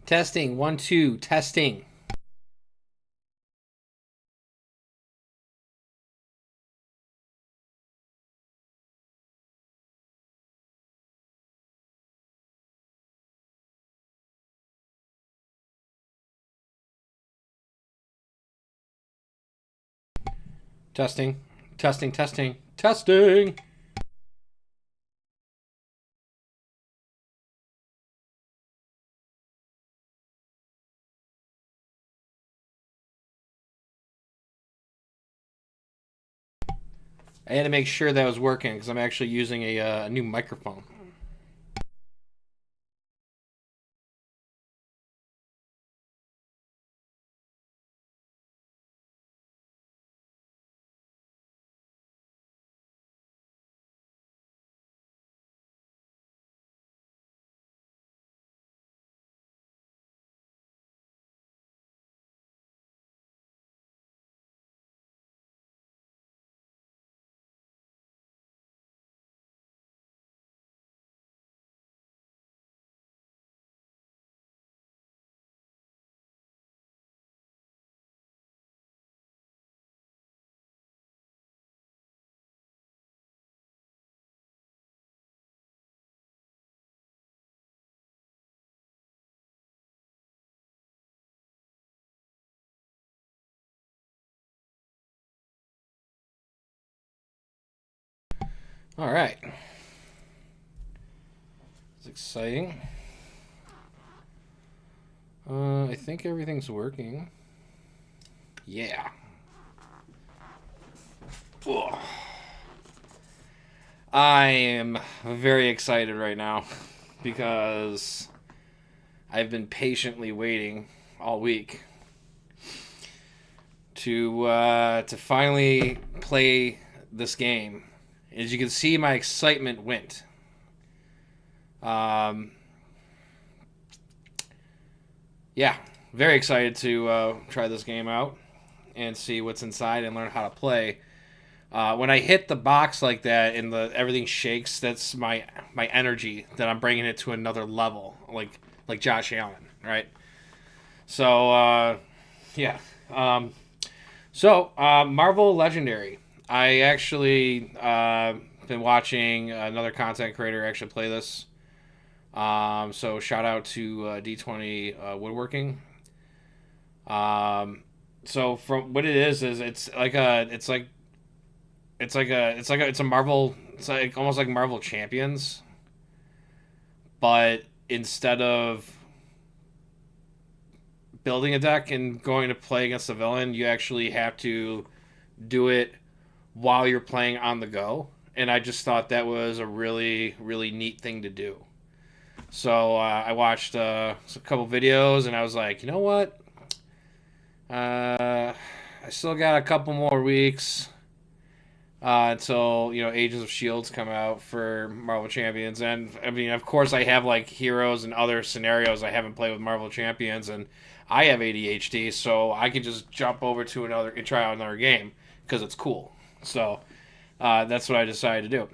Testing. 1, 2. Testing. Testing. Testing. Testing. Testing. I had to make sure that was working because I'm actually using a new microphone. All right. It's exciting. I think everything's working. Yeah. Ugh. I am very excited right now because I've been patiently waiting all week to finally play this game. As you can see, my excitement went. Yeah, very excited to try this game out and see what's inside and learn how to play. When I hit the box like that and everything shakes, that's my energy that I'm bringing it to another level, like Josh Allen, right? So yeah. Marvel Legendary. I actually been watching another content creator actually play this. So shout out to D20 Woodworking. So from what it is it's a Marvel. It's like almost like Marvel Champions, but instead of building a deck and going to play against a villain, you actually have to do it while you're playing on the go. And I just thought that was a really, really neat thing to do. So I watched a couple videos and I was like, you know what? I still got a couple more weeks until Agents of Shields come out for Marvel Champions. And I mean, of course, I have like heroes and other scenarios I haven't played with Marvel Champions, and I have ADHD, so I can just jump over to another and try out another game because it's cool. So that's what I decided to do.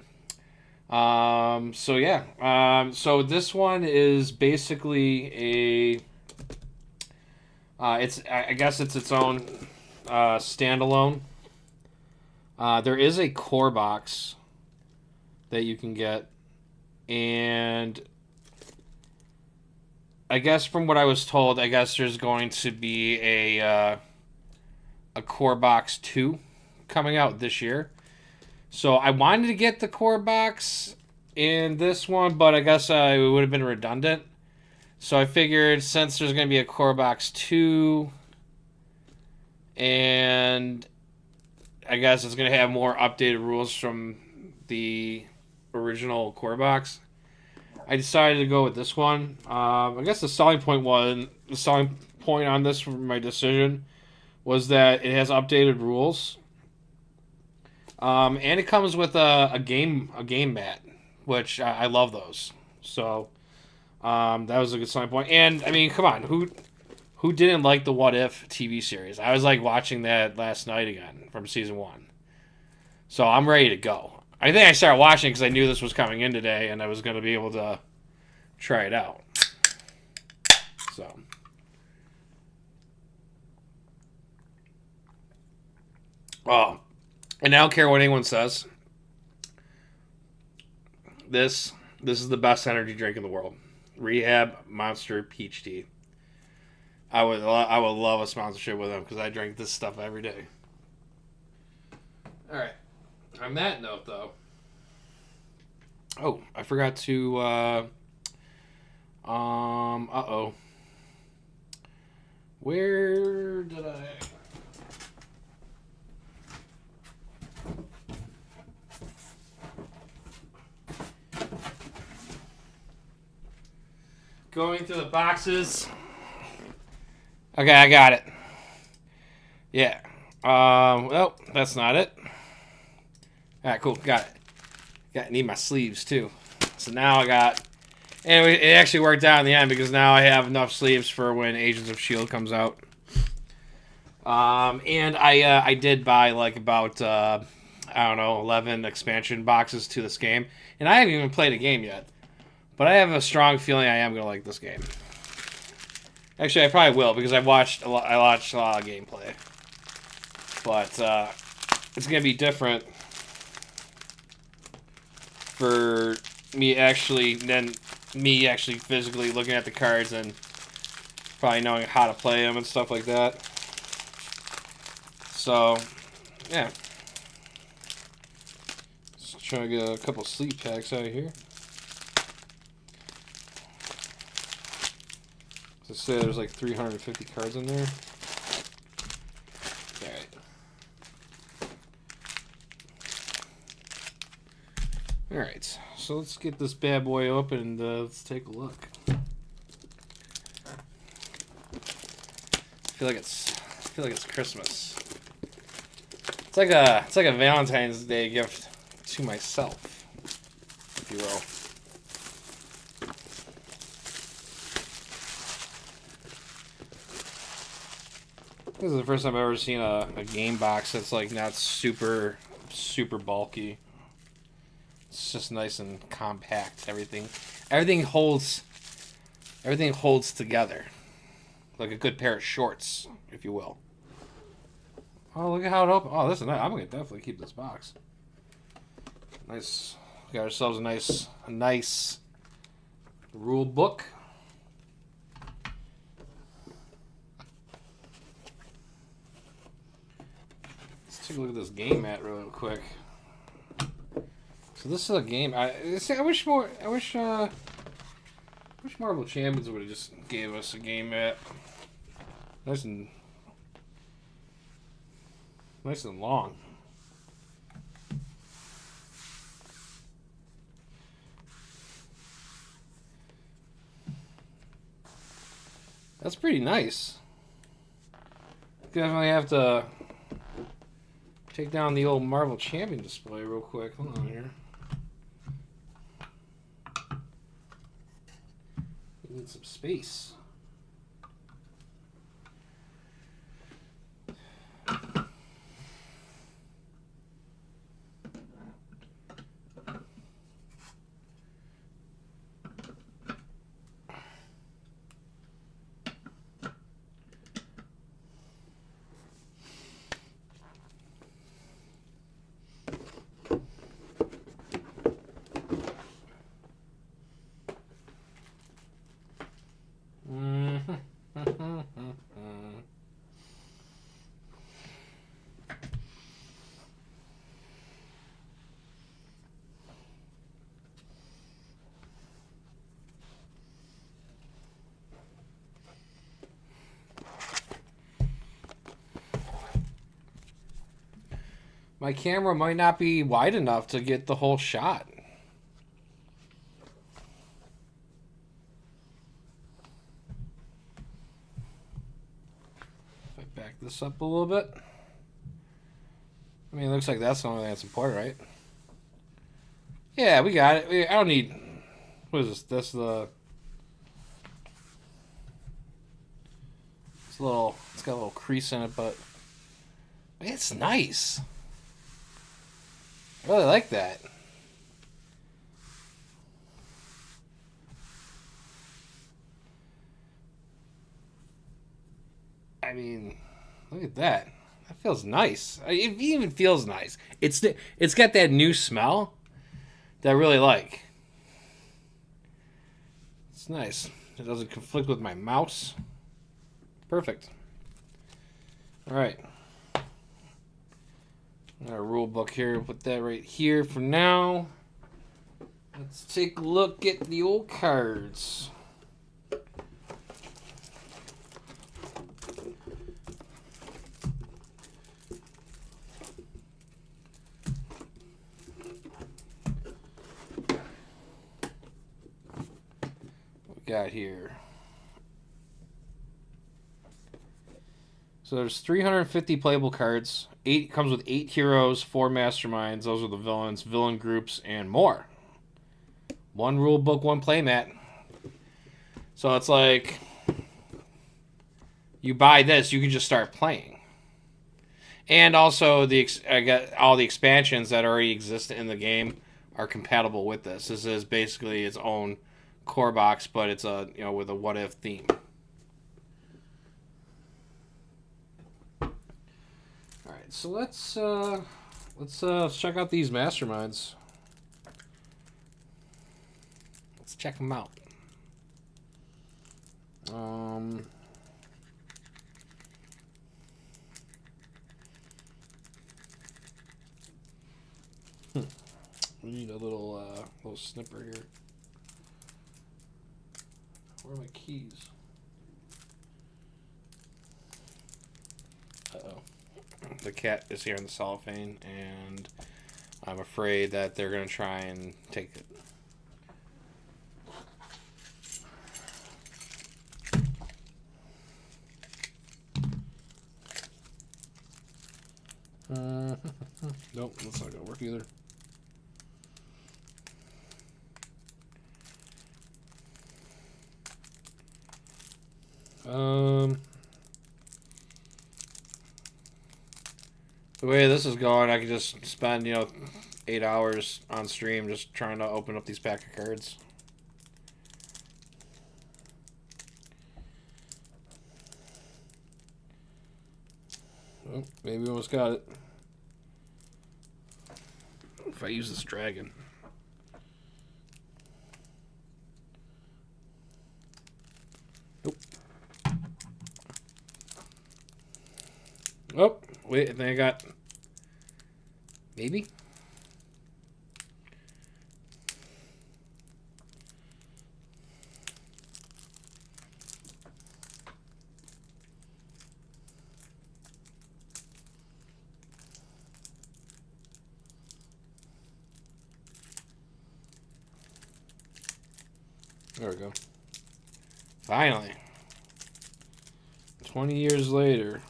So this one is basically I guess it's its own standalone. There is a core box that you can get, and I guess from what I was told, I guess there's going to be a core box 2 coming out this year. So I wanted to get the core box in this one, but I guess it would have been redundant. So I figured since there's going to be a core box 2, and I guess it's going to have more updated rules from the original core box, I decided to go with this one. I guess the selling point on this for my decision was that it has updated rules. And it comes with a game mat, which I love those. So that was a good selling point. And I mean, come on, who didn't like the What If TV series? I was like watching that last night again from season 1. So I'm ready to go. I think I started watching because I knew this was coming in today, and I was going to be able to try it out. So. Oh, and I don't care what anyone says. This is the best energy drink in the world. Rehab Monster Peach Tea. I would love a sponsorship with them because I drink this stuff every day. All right. On that note, though, oh, I forgot to. Oh. Where did I? Going through the boxes. Okay, I got it. Yeah. Well, that's not it. All right, cool. Got it. Need my sleeves too. So now I got. And it actually worked out in the end because now I have enough sleeves for when Agents of Shield comes out. And I did buy like about I don't know 11 expansion boxes to this game, and I haven't even played a game yet. But I have a strong feeling I am gonna like this game. Actually, I probably will because I watched a lot of gameplay. But it's gonna be different for me actually physically looking at the cards and probably knowing how to play them and stuff like that. So, yeah. Let's try to get a couple sleep packs out of here. As I say, there's like 350 cards in there. Alright. Alright, so let's get this bad boy open and let's take a look. I feel like it's Christmas. It's like a Valentine's Day gift to myself, if you will. This is the first time I've ever seen a game box that's like not super bulky. It's just nice and compact. Everything holds together, like a good pair of shorts, if you will. Oh, look at how it opens. Oh, this is nice. I'm gonna definitely keep this box. Nice. We got ourselves a nice rule book. Let's take a look at this game mat real quick. So this is a game. I wish Marvel Champions would have just gave us a game mat. Nice and long. That's pretty nice. Definitely have to take down the old Marvel Champion display real quick. Hold on here. We need some space. My camera might not be wide enough to get the whole shot. If I back this up a little bit. I mean, it looks like that's the only thing that's important, right? Yeah, we got it. I don't need... What is this? That's the... It's got a little crease in it, but... It's nice. I really like that. I mean, look at that. That feels nice. It even feels nice. It's got that new smell that I really like. It's nice. It doesn't conflict with my mouse. Perfect. All right. Our rule book here. Put that right here for now. Let's take a look at the old cards. Got here. So there's 350 playable cards. 8 comes with 8 heroes, 4 masterminds. Those are the villains, villain groups, and more. 1 rule book, 1 playmat. So it's like you buy this, you can just start playing. And also I got all the expansions that already exist in the game are compatible with this. This is basically its own core box, but it's with a what if theme. All right, so let's check out these masterminds. Let's check them out. We need a little snipper here. Where are my keys? Uh-oh. The cat is here in the cellophane, and I'm afraid that they're going to try and take it. Nope, that's not going to work either. The way this is going, I could just spend, 8 hours on stream just trying to open up these pack of cards. Oh, maybe we almost got it. If I use this dragon. Nope. Oh, wait, I think I got... Maybe? There we go. Finally. 20 years later.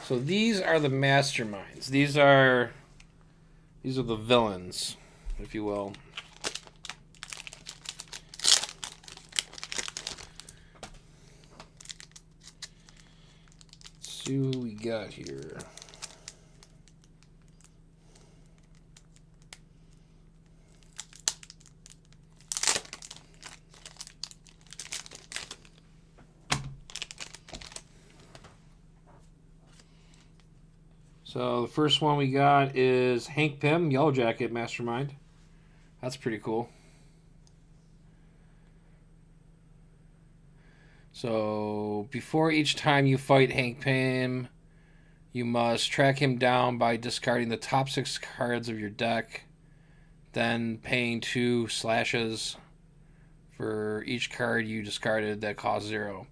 So these are the masterminds. These are the villains, if you will. Let's see what we got here. So the first one we got is Hank Pym, Yellow Jacket Mastermind. That's pretty cool. So before each time you fight Hank Pym, you must track him down by discarding the top 6 cards of your deck, then paying 2 slashes for each card you discarded that costs 0.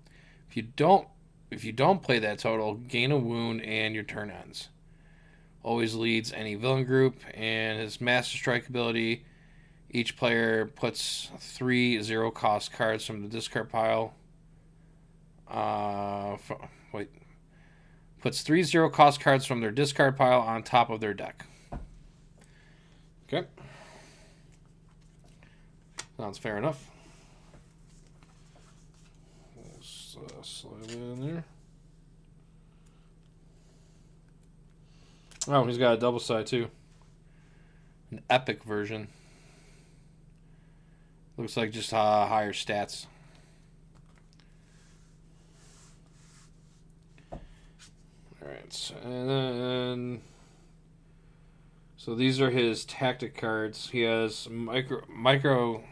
If you don't play that total, gain a wound and your turn ends. Always leads any villain group, and his Master Strike ability, each player puts 3 0-cost cards from the discard pile. Puts 3 0-cost cards from their discard pile on top of their deck. Okay. Sounds fair enough. Let's slide it in there. Oh, he's got a double side too. An epic version. Looks like just higher stats. Alright, and then... So these are his tactic cards. He has microscopic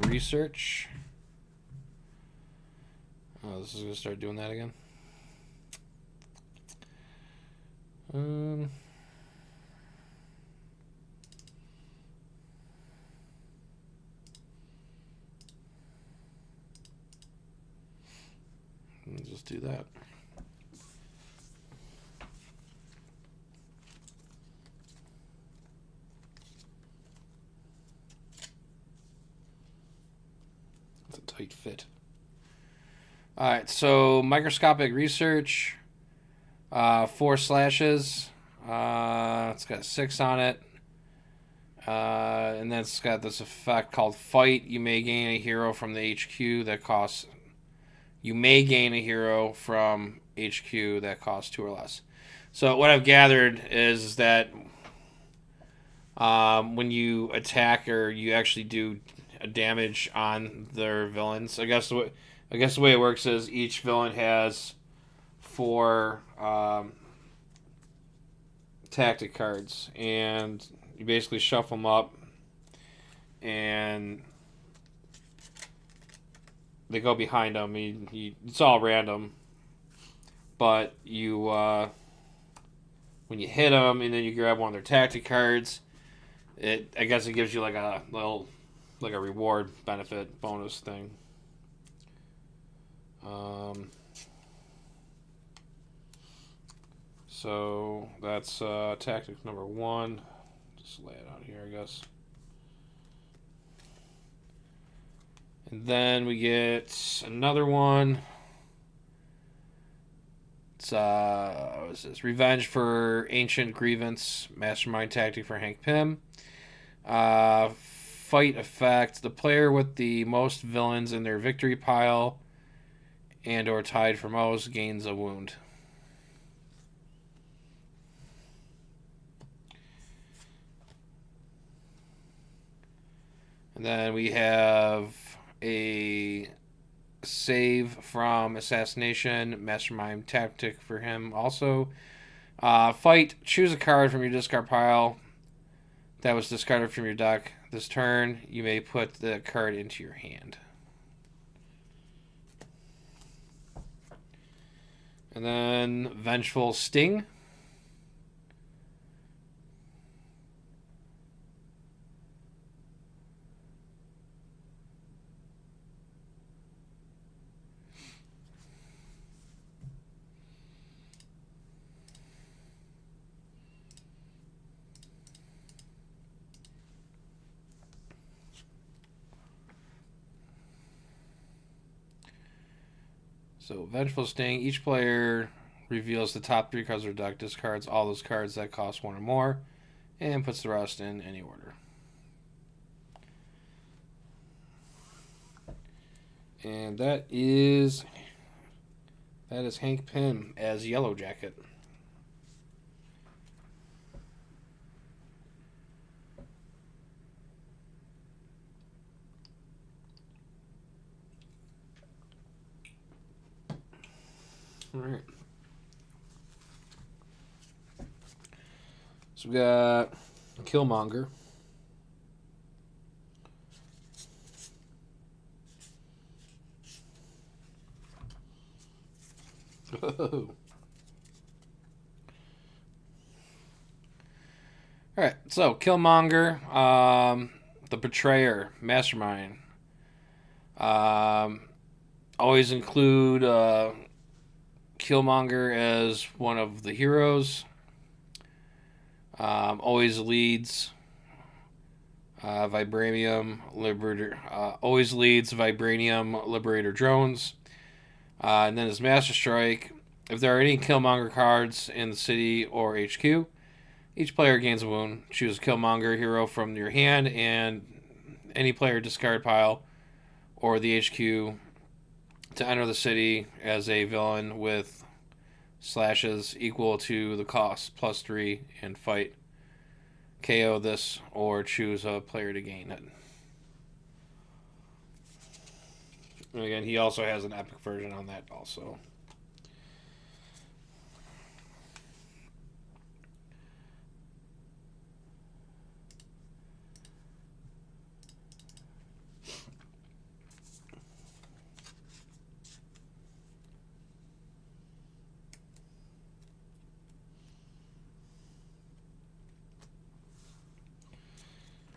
research. Oh, this is going to start doing that again. Let's just do that. That's a tight fit. All right, so microscopic research, 4 slashes. It's got 6 on it. And then it's got this effect called Fight. You may gain a hero from the HQ that costs... You may gain a hero from HQ that costs 2 or less. So what I've gathered is that when you attack or you actually do damage on their villains, I guess the way it works is each villain has 4 tactic cards, and you basically shuffle them up, and they go behind them. It's all random, but you when you hit them and then you grab one of their tactic cards, I guess it gives you like a little reward benefit bonus thing. So that's tactic number 1. Just lay it out here, I guess. And then we get another one. It's what is this? Revenge for Ancient Grievance. Mastermind tactic for Hank Pym. Fight effect. The player with the most villains in their victory pile and or tied for most gains a wound. And then we have a save from assassination, mastermind tactic for him also. Fight, choose a card from your discard pile that was discarded from your deck. This turn, you may put the card into your hand. And then Vengeful Sting. So, Vengeful Sting, each player reveals the top 3 cards of their deck, discards all those cards that cost 1 or more, and puts the rest in any order. And that is Hank Pym as Yellow Jacket. All right. So we got Killmonger. All right, so Killmonger, the Betrayer, Mastermind. Always include Killmonger as one of the heroes. Always leads Vibranium Liberator. Always leads Vibranium Liberator drones. And then his Master Strike. If there are any Killmonger cards in the city or HQ, each player gains a wound. Choose a Killmonger hero from your hand and any player discard pile or the HQ to enter the city as a villain with slashes equal to the cost plus 3 and fight. KO this or choose a player to gain it. And again, he also has an epic version on that also.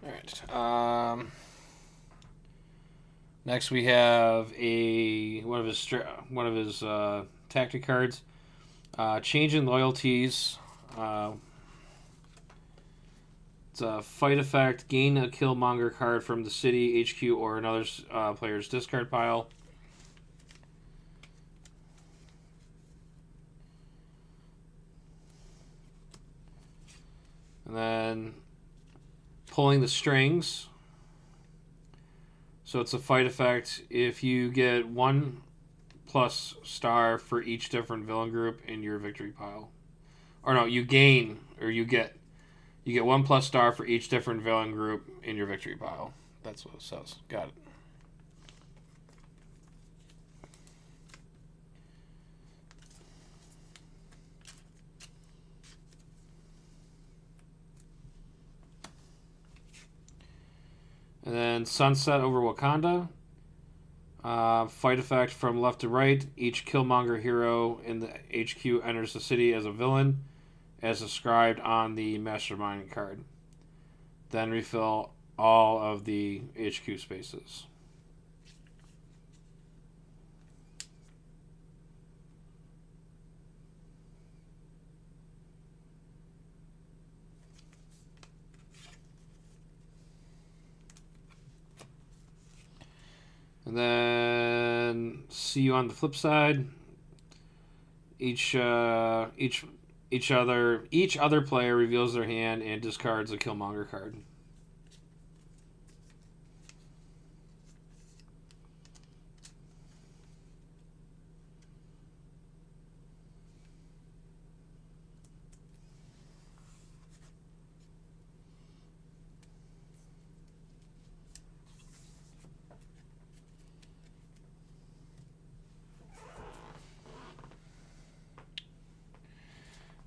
All right. Next, we have one of his tactic cards. Changing loyalties. It's a fight effect. Gain a Killmonger card from the city, HQ, or another player's discard pile. And then pulling the strings. So it's a fight effect. If you get 1+ star for each different villain group in your victory pile, or no, you gain or you get 1+ star for each different villain group in your victory pile. That's what it says. Got it. And then Sunset over Wakanda. Fight effect from left to right. Each Killmonger hero in the HQ enters the city as a villain, as described on the Mastermind card. Then refill all of the HQ spaces. And then see you on the flip side. Each other player reveals their hand and discards a Killmonger card.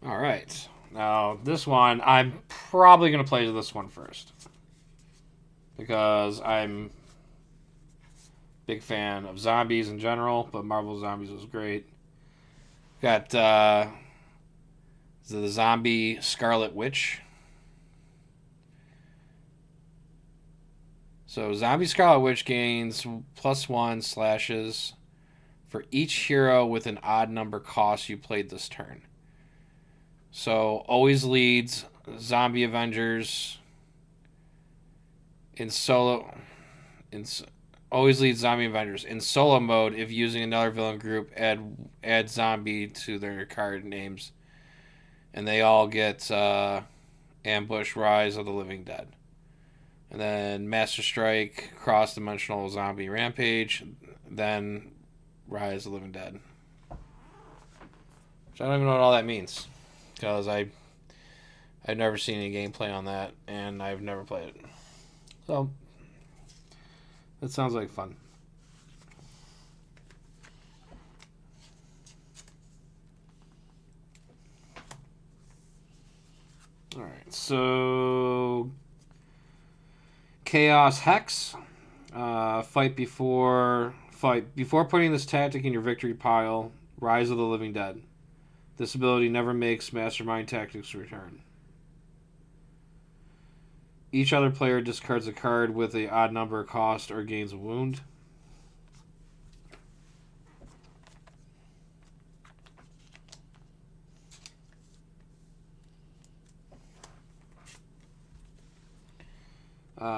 All right. Now, this one, I'm probably going to play this one first. Because I'm a big fan of zombies in general, but Marvel Zombies was great. Got the zombie Scarlet Witch. So, Zombie Scarlet Witch gains +1 slashes for each hero with an odd number cost you played this turn. So always leads Zombie Avengers in solo. Always leads Zombie Avengers in solo mode. If using another villain group, add zombie to their card names, and they all get Ambush, Rise of the Living Dead, and then Master Strike, Cross Dimensional Zombie Rampage, then Rise of the Living Dead. Which I don't even know what all that means. Because I've never seen any gameplay on that, and I've never played it. So, that sounds like fun. Alright, so Chaos Hex. Fight before putting this tactic in your victory pile. Rise of the Living Dead. This ability never makes Mastermind Tactics return. Each other player discards a card with an odd number cost or gains a wound.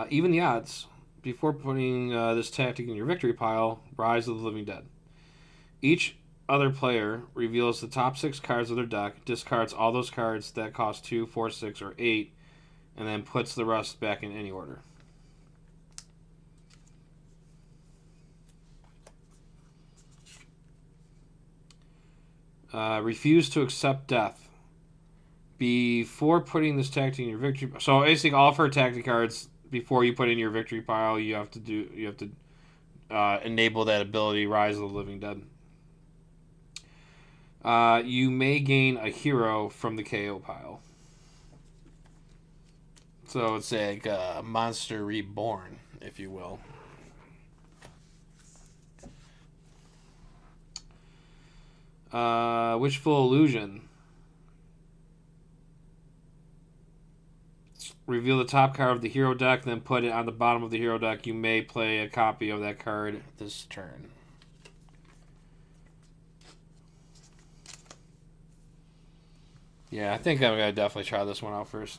Even the odds. Before putting this tactic in your victory pile, Rise of the Living Dead. Each other player reveals the top 6 cards of their deck, discards all those cards that cost 2, 4, 6, or 8, and then puts the rest back in any order. Refuse to accept death. Before putting this tactic in your victory, so basically all of her tactic cards before you put in your victory pile, you have to enable that ability, Rise of the Living Dead. You may gain a hero from the KO pile. So it's like Monster Reborn, if you will. Wishful Illusion. Reveal the top card of the hero deck, then put it on the bottom of the hero deck. You may play a copy of that card this turn. Yeah, I think I'm going to definitely try this one out first.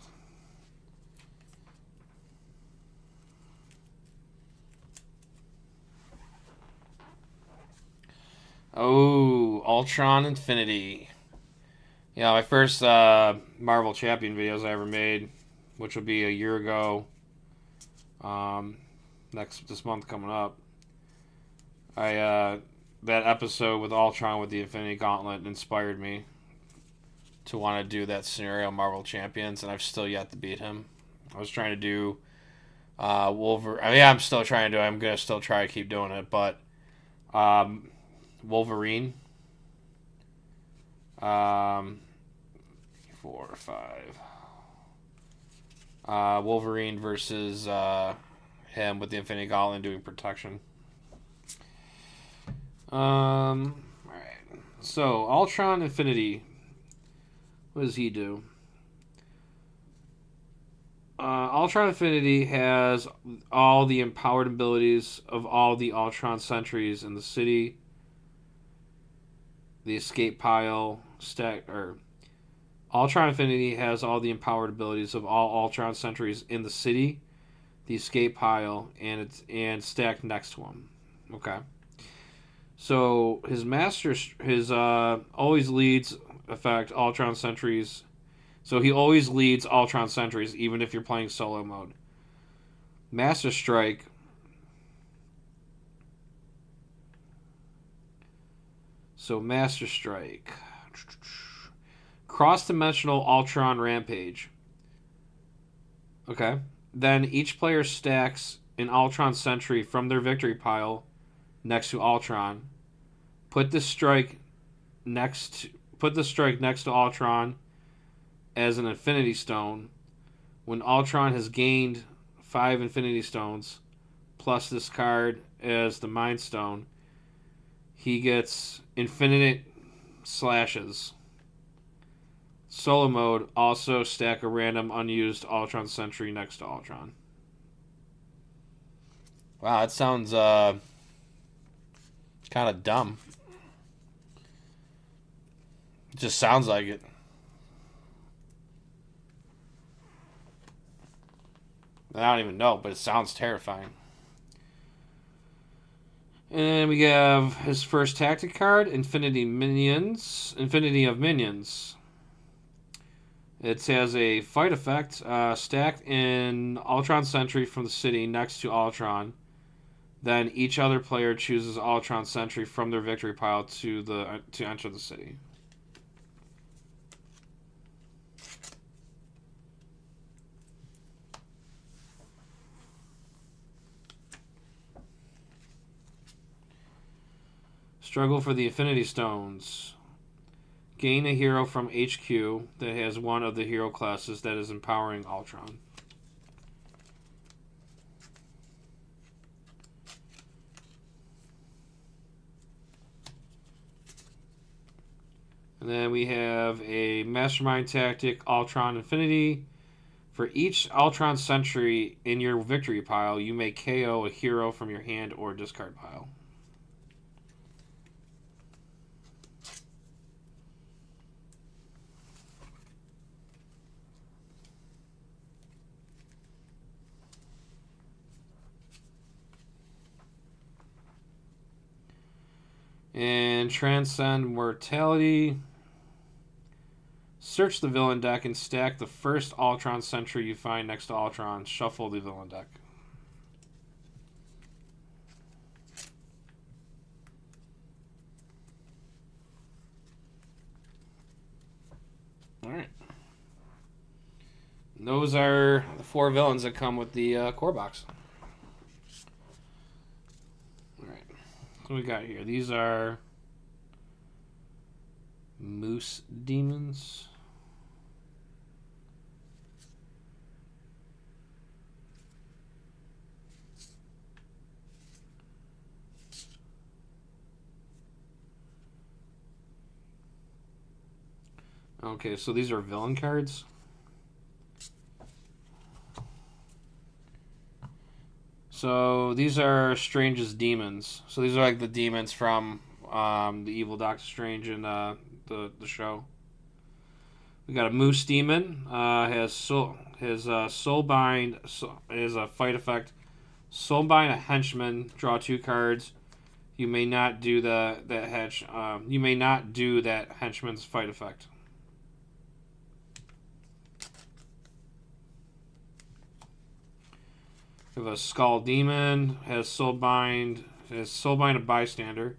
Oh, Ultron Infinity. Yeah, my first Marvel Champion videos I ever made, which will be a year ago. This month coming up. That episode with Ultron with the Infinity Gauntlet inspired me to want to do that scenario Marvel Champions, and I've still yet to beat him. I was trying to do Wolverine. I mean, I'm still trying to do it. I'm going to still try to keep doing it, but Wolverine. 4 or 5. Wolverine versus him with the Infinity Gauntlet doing protection. Alright. So, Ultron Infinity. What does he do? Ultron Infinity has all the empowered abilities of all the Ultron sentries in the city. The escape pile, Ultron Infinity has all the empowered abilities of all Ultron sentries in the city, the escape pile, and stacked next to him. Okay. So his always leads effect Ultron sentries. So he always leads Ultron sentries even if you're playing solo mode. Master Strike. So Master Strike. Cross-dimensional Ultron Rampage. Okay. Then each player stacks an Ultron sentry from their victory pile next to Ultron. Put the strike next to Ultron as an Infinity Stone. When Ultron has gained 5 Infinity Stones, plus this card as the Mind Stone, he gets infinite slashes. Solo mode, also stack a random unused Ultron sentry next to Ultron. Wow, that sounds kind of dumb. It just sounds like it. I don't even know, but it sounds terrifying. And we have his first tactic card, Infinity of Minions. It has a fight effect, stacked in Ultron Sentry from the city next to Ultron. Then each other player chooses Ultron Sentry from their victory pile to enter the city. Struggle for the Infinity Stones. Gain a hero from HQ that has one of the hero classes that is empowering Ultron. And then we have a Mastermind Tactic, Ultron Infinity. For each Ultron Sentry in your victory pile, you may KO a hero from your hand or discard pile. And Transcend Mortality. Search the villain deck and stack the first Ultron Sentry you find next to Ultron. Shuffle the villain deck. And those are the 4 villains that come with the core box. Alright. What we got here? These are Moose Demons. Okay, so these are villain cards. So these are Strange's demons. So these are like the demons from the evil Doctor Strange in the show. We got a Moose Demon. Has Soulbind. Is a fight effect. Soulbind a henchman. Draw 2 cards. You may not do you may not do that henchman's fight effect. We have a Skull Demon. Has Soulbind a bystander.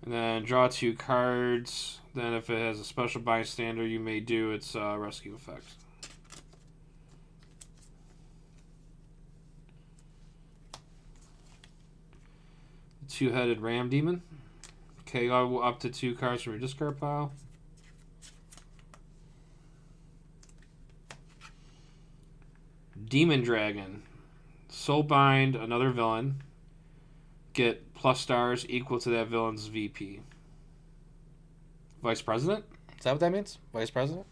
And then draw 2 cards. Then if it has a special bystander, you may do its rescue effect. Two-headed Ram Demon. Okay, up to 2 cards from your discard pile. Demon Dragon. Soulbind another villain. Get plus stars equal to that villain's VP. Vice President? Is that what that means? Vice President?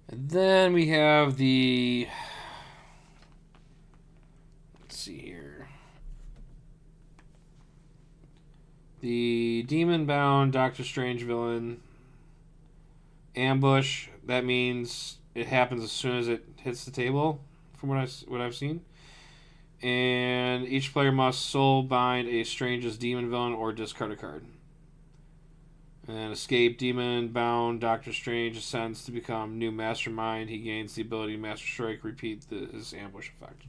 And then we have the... Let's see here. The Demon-bound Doctor Strange villain. Ambush. That means it happens as soon as it hits the table, from what I've seen. And each player must soul bind a Strange's demon villain or discard a card. And escape demon bound Doctor Strange ascends to become new mastermind. He gains the ability to Master Strike, repeat his ambush effect.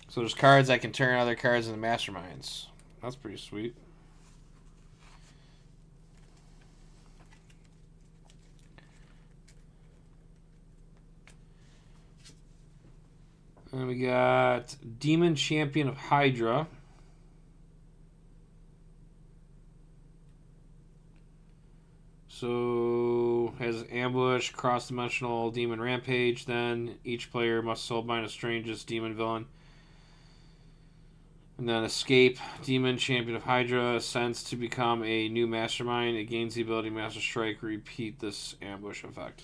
So there's cards that can turn other cards into masterminds. That's pretty sweet. And we got Demon Champion of Hydra. So has ambush, cross-dimensional demon rampage. Then each player must soulbind a strangest demon villain. And then escape Demon Champion of Hydra ascends to become a new mastermind. It gains the ability Master Strike. Repeat this ambush effect.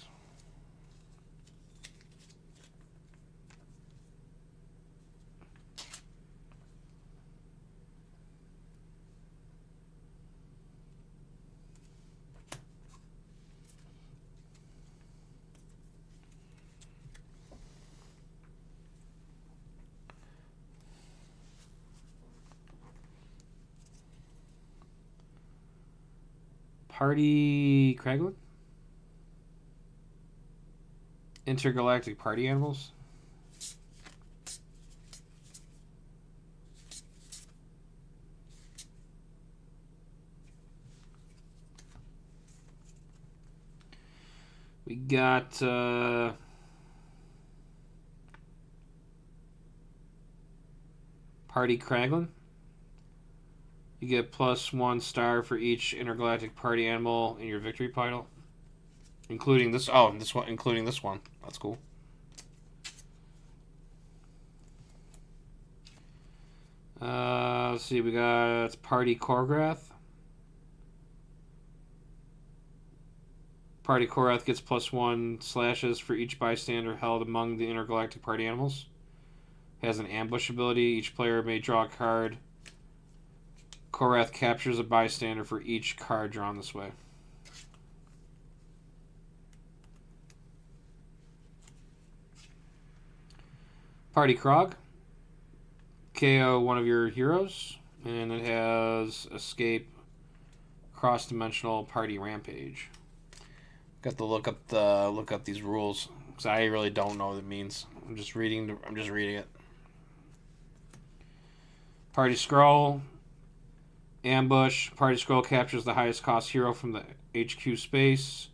Party Kraglin? Intergalactic Party Animals? We got Party Kraglin. You get +1 star for each intergalactic party animal in your victory pile, including this. Oh, this one, including this one. That's cool. Let's see. We got Party Korgrath. Party Korgrath gets +1 slashes for each bystander held among the intergalactic party animals. Has an ambush ability. Each player may draw a card. Korath captures a bystander for each card drawn this way. Party Krog. KO one of your heroes. And it has escape cross-dimensional party rampage. Got to look up these rules because I really don't know what it means. I'm just reading it. Party Scroll. Ambush. Party Scroll captures the highest cost hero from the HQ space.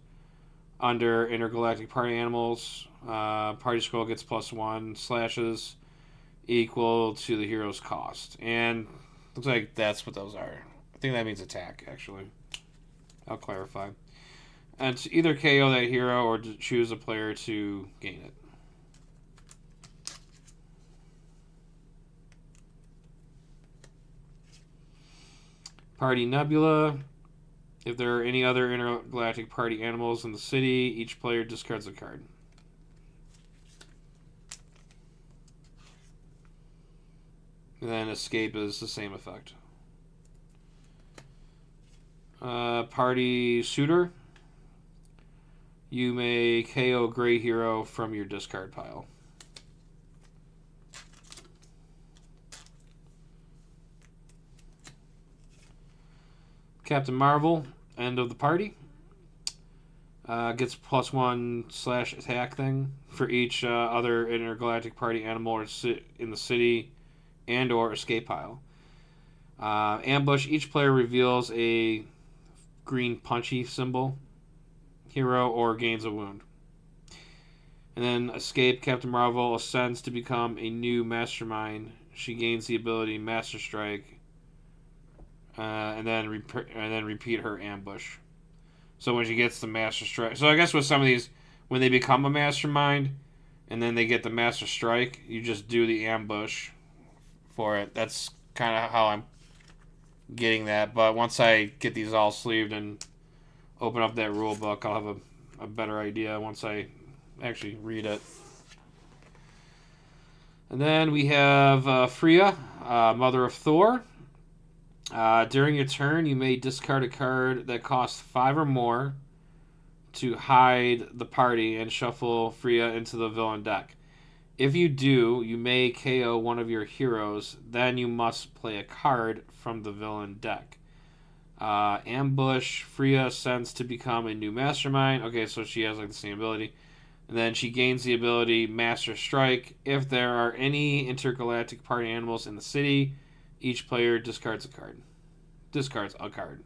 Under Intergalactic Party Animals, Party Scroll gets +1 slashes equal to the hero's cost. And looks like that's what those are. I think that means attack, actually. I'll clarify. And it's either KO that hero or choose a player to gain it. Party Nebula. If there are any other intergalactic party animals in the city, each player discards a card. And then Escape is the same effect. Party Suitor. You may KO Gray Hero from your discard pile. Captain Marvel. End of the party. Gets +1 /attack thing for each other intergalactic party animal in the city and or escape pile. Ambush. Each player reveals a green punchy symbol, hero, or gains a wound. And then Escape. Captain Marvel ascends to become a new mastermind. She gains the ability Master Strike. And then repeat her ambush. So when she gets the Master Strike, so I guess with some of these, when they become a mastermind, and then they get the Master Strike, you just do the ambush for it. That's kind of how I'm getting that. But once I get these all sleeved and open up that rule book, I'll have a better idea once I actually read it. And then we have Freya, Mother of Thor. During your turn, you may discard a card that costs 5 or more to hide the party and shuffle Freya into the villain deck. If you do, you may KO one of your heroes. Then you must play a card from the villain deck. Ambush. Freya ascends to become a new mastermind. Okay, so she has like the same ability. And then she gains the ability Master Strike. If there are any intergalactic party animals in the city, each player discards a card. Discards a card.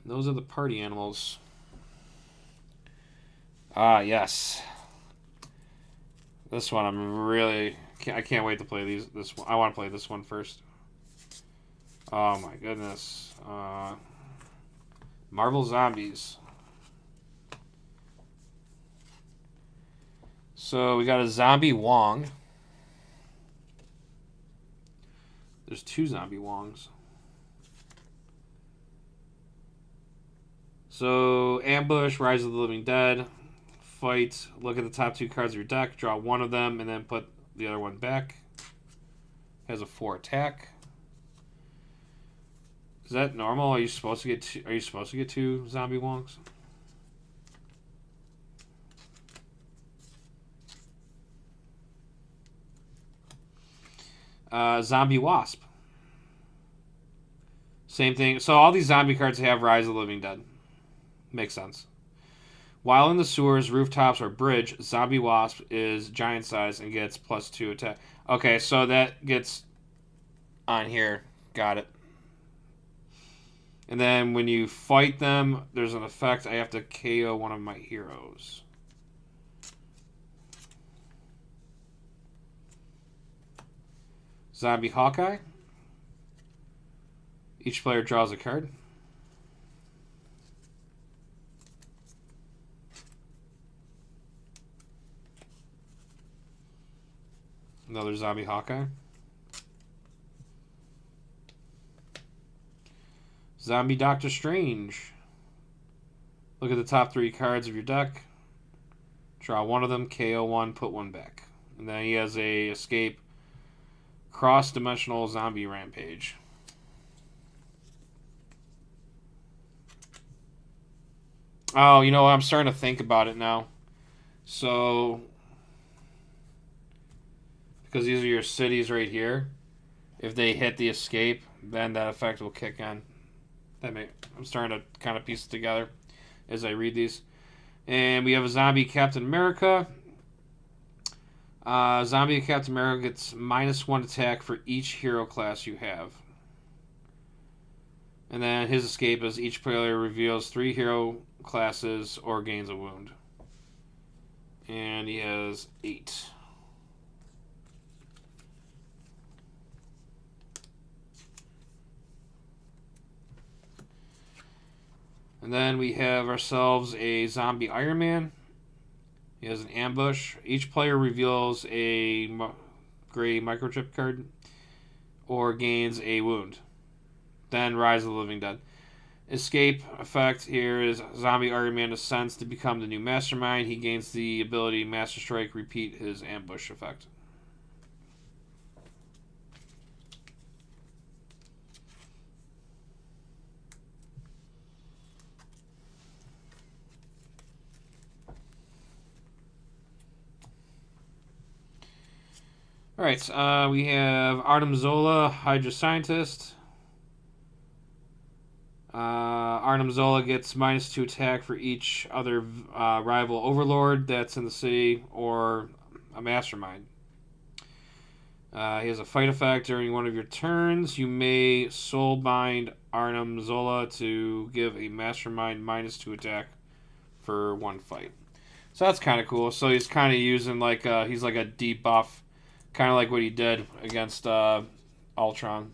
And those are the party animals. Ah, yes. This one I can't wait to play this one. I want to play this one first. Oh my goodness. Marvel Zombies. So we got a Zombie Wong. There's 2 Zombie Wongs. So Ambush, Rise of the Living Dead, Fight. Look at the top 2 cards of your deck. Draw one of them and then put the other one back. Has a 4 attack. Is that normal? Are you supposed to get 2? Are you supposed to get 2 Zombie Wongs? Zombie Wasp. Same thing. So all these zombie cards have Rise of the Living Dead. Makes sense. While in the sewers, rooftops, or bridge, Zombie Wasp is giant size and gets +2 attack. Okay, so that gets on here. Got it. And then when you fight them, there's an effect. I have to KO one of my heroes. Zombie Hawkeye. Each player draws a card. Another Zombie Hawkeye. Zombie Doctor Strange. Look at the top 3 cards of your deck. Draw one of them, KO one, put one back. And then he has a escape cross-dimensional zombie rampage. Oh, you know what? I'm starting to think about it now. So, because these are your cities right here, if they hit the escape, then that effect will kick in. I'm starting to kind of piece it together. as I read these. And we have a zombie Captain America. Zombie Captain America gets -1 attack for each hero class you have. And then his escape is each player reveals 3 hero classes or gains a wound. And he has 8. And then we have ourselves a zombie Iron Man. He has an ambush. Each player reveals a gray microchip card or gains a wound. Then Rise of the Living Dead. Escape effect here is zombie Iron Man ascends to become the new mastermind. He gains the ability Master Strike, repeat his ambush effect. Alright, we have Artem Zola, Hydra Scientist. Artem Zola gets -2 attack for each other rival overlord that's in the city or a mastermind. He has a fight effect during one of your turns. You may soulbind Artem Zola to give a mastermind -2 attack for 1 fight. So that's kind of cool. So he's kind of using he's like a debuff. Kind of like what he did against Ultron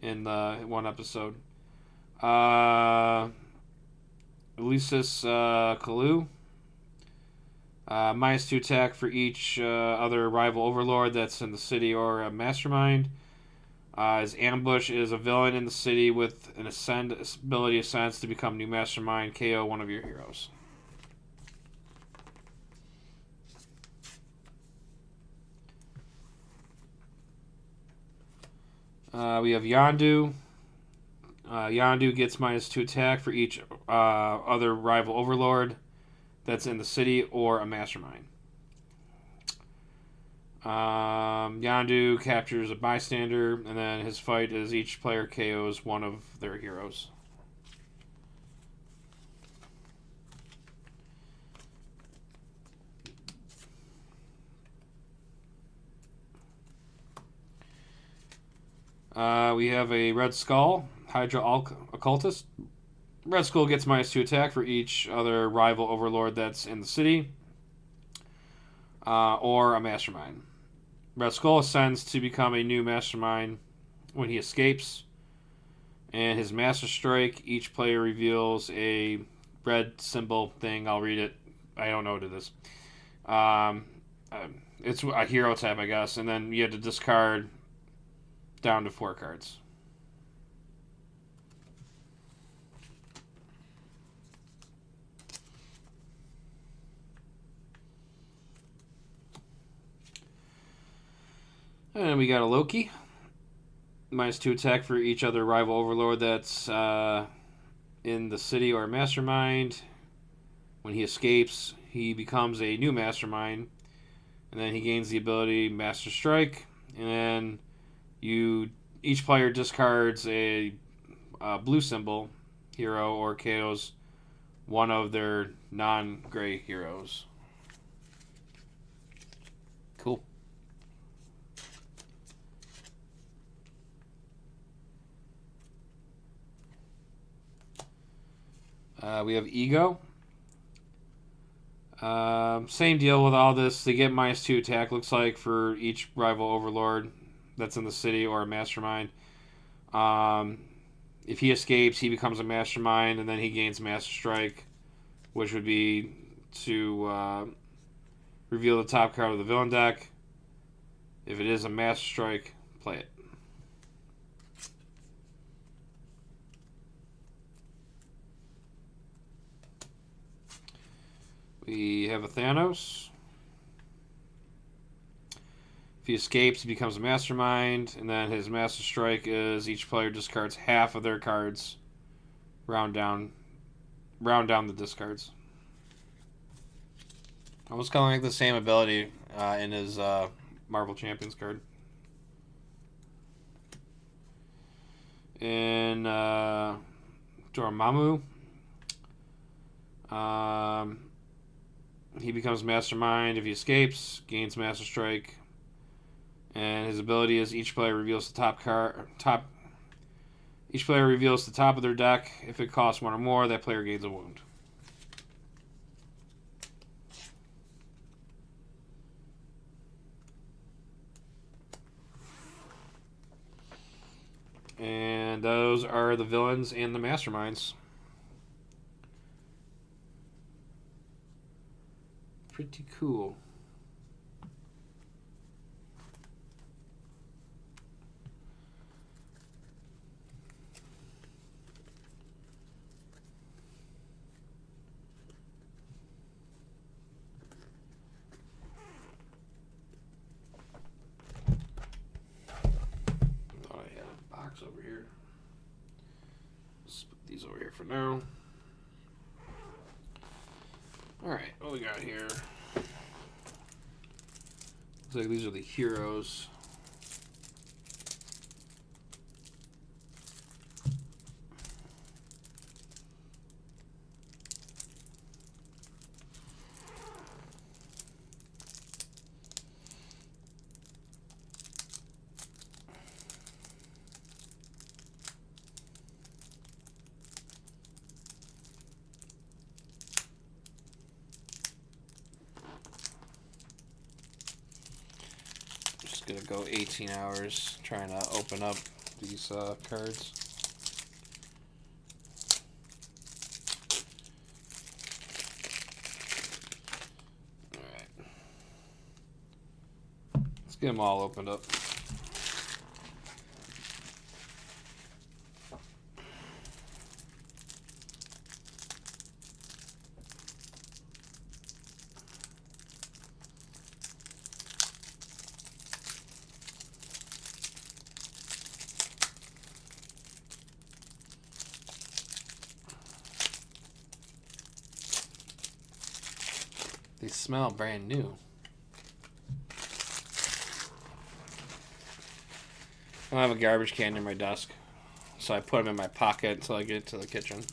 in one episode. Lucis Kalu. -2 attack for each other rival overlord that's in the city or a mastermind. His ambush is a villain in the city with an ability ascends to become new mastermind, KO one of your heroes. We have Yondu. Yondu gets -2 attack for each other rival overlord that's in the city or a mastermind. Yondu captures a bystander, and then his fight is each player KOs one of their heroes. We have a Red Skull, Hydra Occultist. Red Skull gets -2 attack for each other rival overlord that's in the city or a mastermind. Red Skull ascends to become a new mastermind when he escapes. And his Master Strike, each player reveals a red symbol thing. I'll read it. I don't know what it is. It's a hero type, I guess. And then you have to discard down to 4 cards. And we got a Loki. -2 attack for each other rival overlord that's in the city or mastermind. When he escapes, he becomes a new mastermind. And then he gains the ability Master Strike. And then each player discards a blue symbol hero or KOs one of their non-gray heroes. Cool. We have Ego. Same deal with all this. They get -2 attack, looks like, for each rival overlord that's in the city or a mastermind. If he escapes, he becomes a mastermind, and then he gains Master Strike, which would be to reveal the top card of the villain deck. If it is a Master Strike, play it. We have a Thanos. If he escapes, he becomes a mastermind, and then his Master Strike is each player discards half of their cards. Round down the discards. Almost kind of like the same ability in his Marvel Champions card. In Dormammu, He becomes Mastermind if he escapes, gains Master Strike, and his ability is each player reveals the top. Each player reveals the top of their deck. If it costs one or more, that player gains a wound. And those are the villains and the masterminds. Pretty cool. Thought I had a box over here. Let's put these over here for now. Alright, what we got here? Looks like these are the heroes. Gonna go 18 hours trying to open up these cards. Alright. Let's get them all opened up. They smell brand new. I don't have a garbage can near my desk, so I put them in my pocket until I get to the kitchen.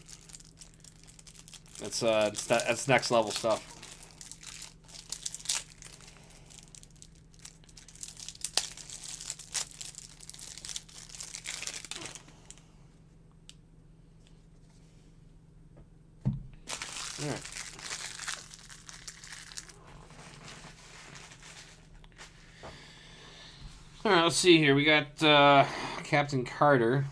That's next level stuff. All right. All right, let's see here. We got Captain Carter.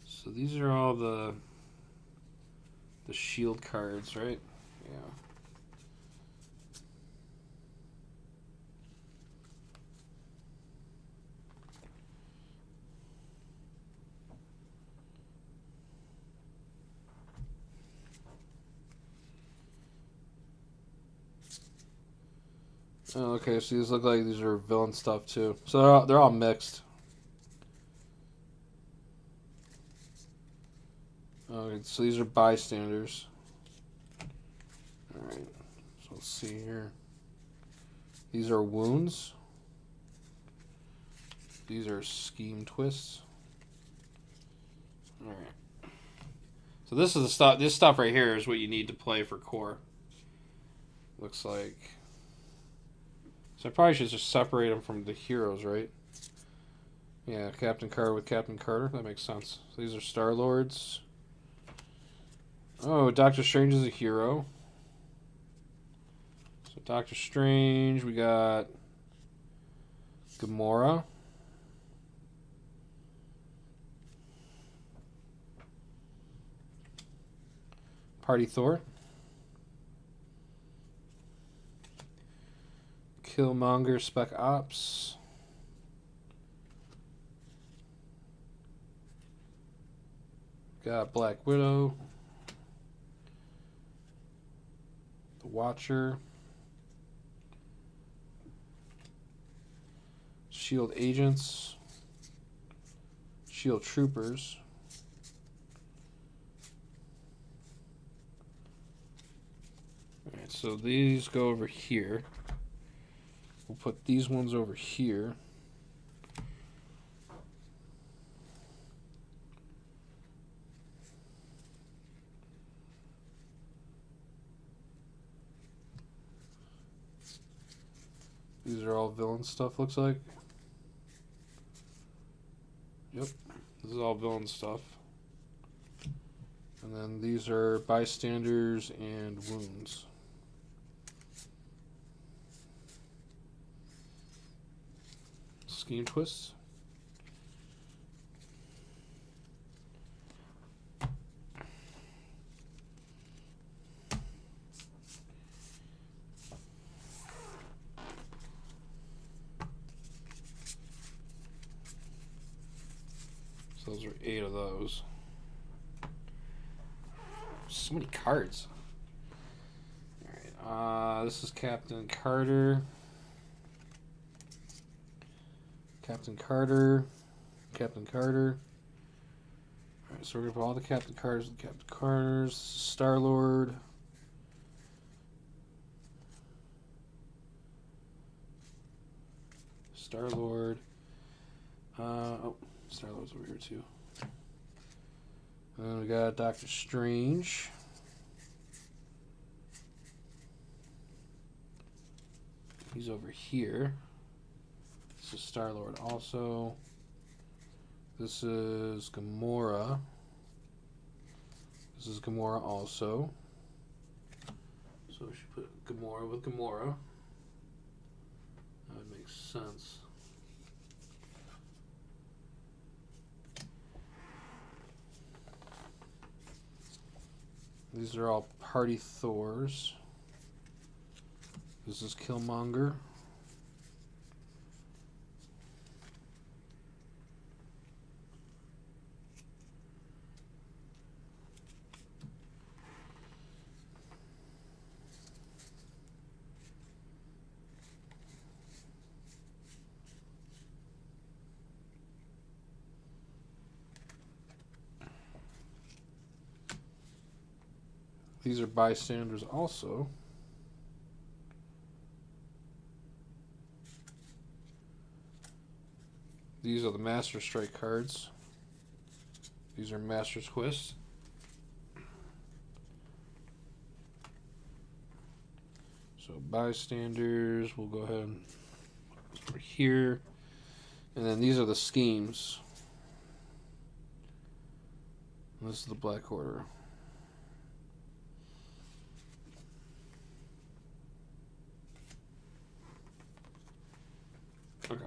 So these are all the shield cards, right? Yeah. Oh, okay, so these look like these are villain stuff too. So they're all mixed. Okay, so these are bystanders. Alright, so let's see here. These are wounds. These are scheme twists. Alright. So this is the stuff. This stuff right here is what you need to play for core. Looks like. So I probably should just separate them from the heroes, right? Yeah, Captain Carter with Captain Carter. That makes sense. So these are Star-Lords. Oh, Doctor Strange is a hero. So Doctor Strange, we got Gamora. Party Thor. Killmonger Spec Ops. Got Black Widow. The Watcher. Shield Agents. Shield Troopers. Alright, so these go over here. We'll put these ones over here. These are all villain stuff, looks like. Yep, this is all villain stuff. And then these are bystanders and wounds. Scheme twists. So those are 8 of those. So many cards. Alright, this is Captain Carter. Captain Carter. Captain Carter. Alright, so we're going to put all the Captain Carters and Captain Carters. Star-Lord. Star-Lord. Oh, Star-Lord's over here too. And then we got Doctor Strange. He's over here. This is Star-Lord also. This is Gamora. This is Gamora also. So we should put Gamora with Gamora. That would make sense. These are all Party Thors. This is Killmonger. These are bystanders also. These are the Master Strike cards. These are Master Twist. So bystanders, we'll go ahead and over here. And then these are the schemes. And this is the Black Order. Okay.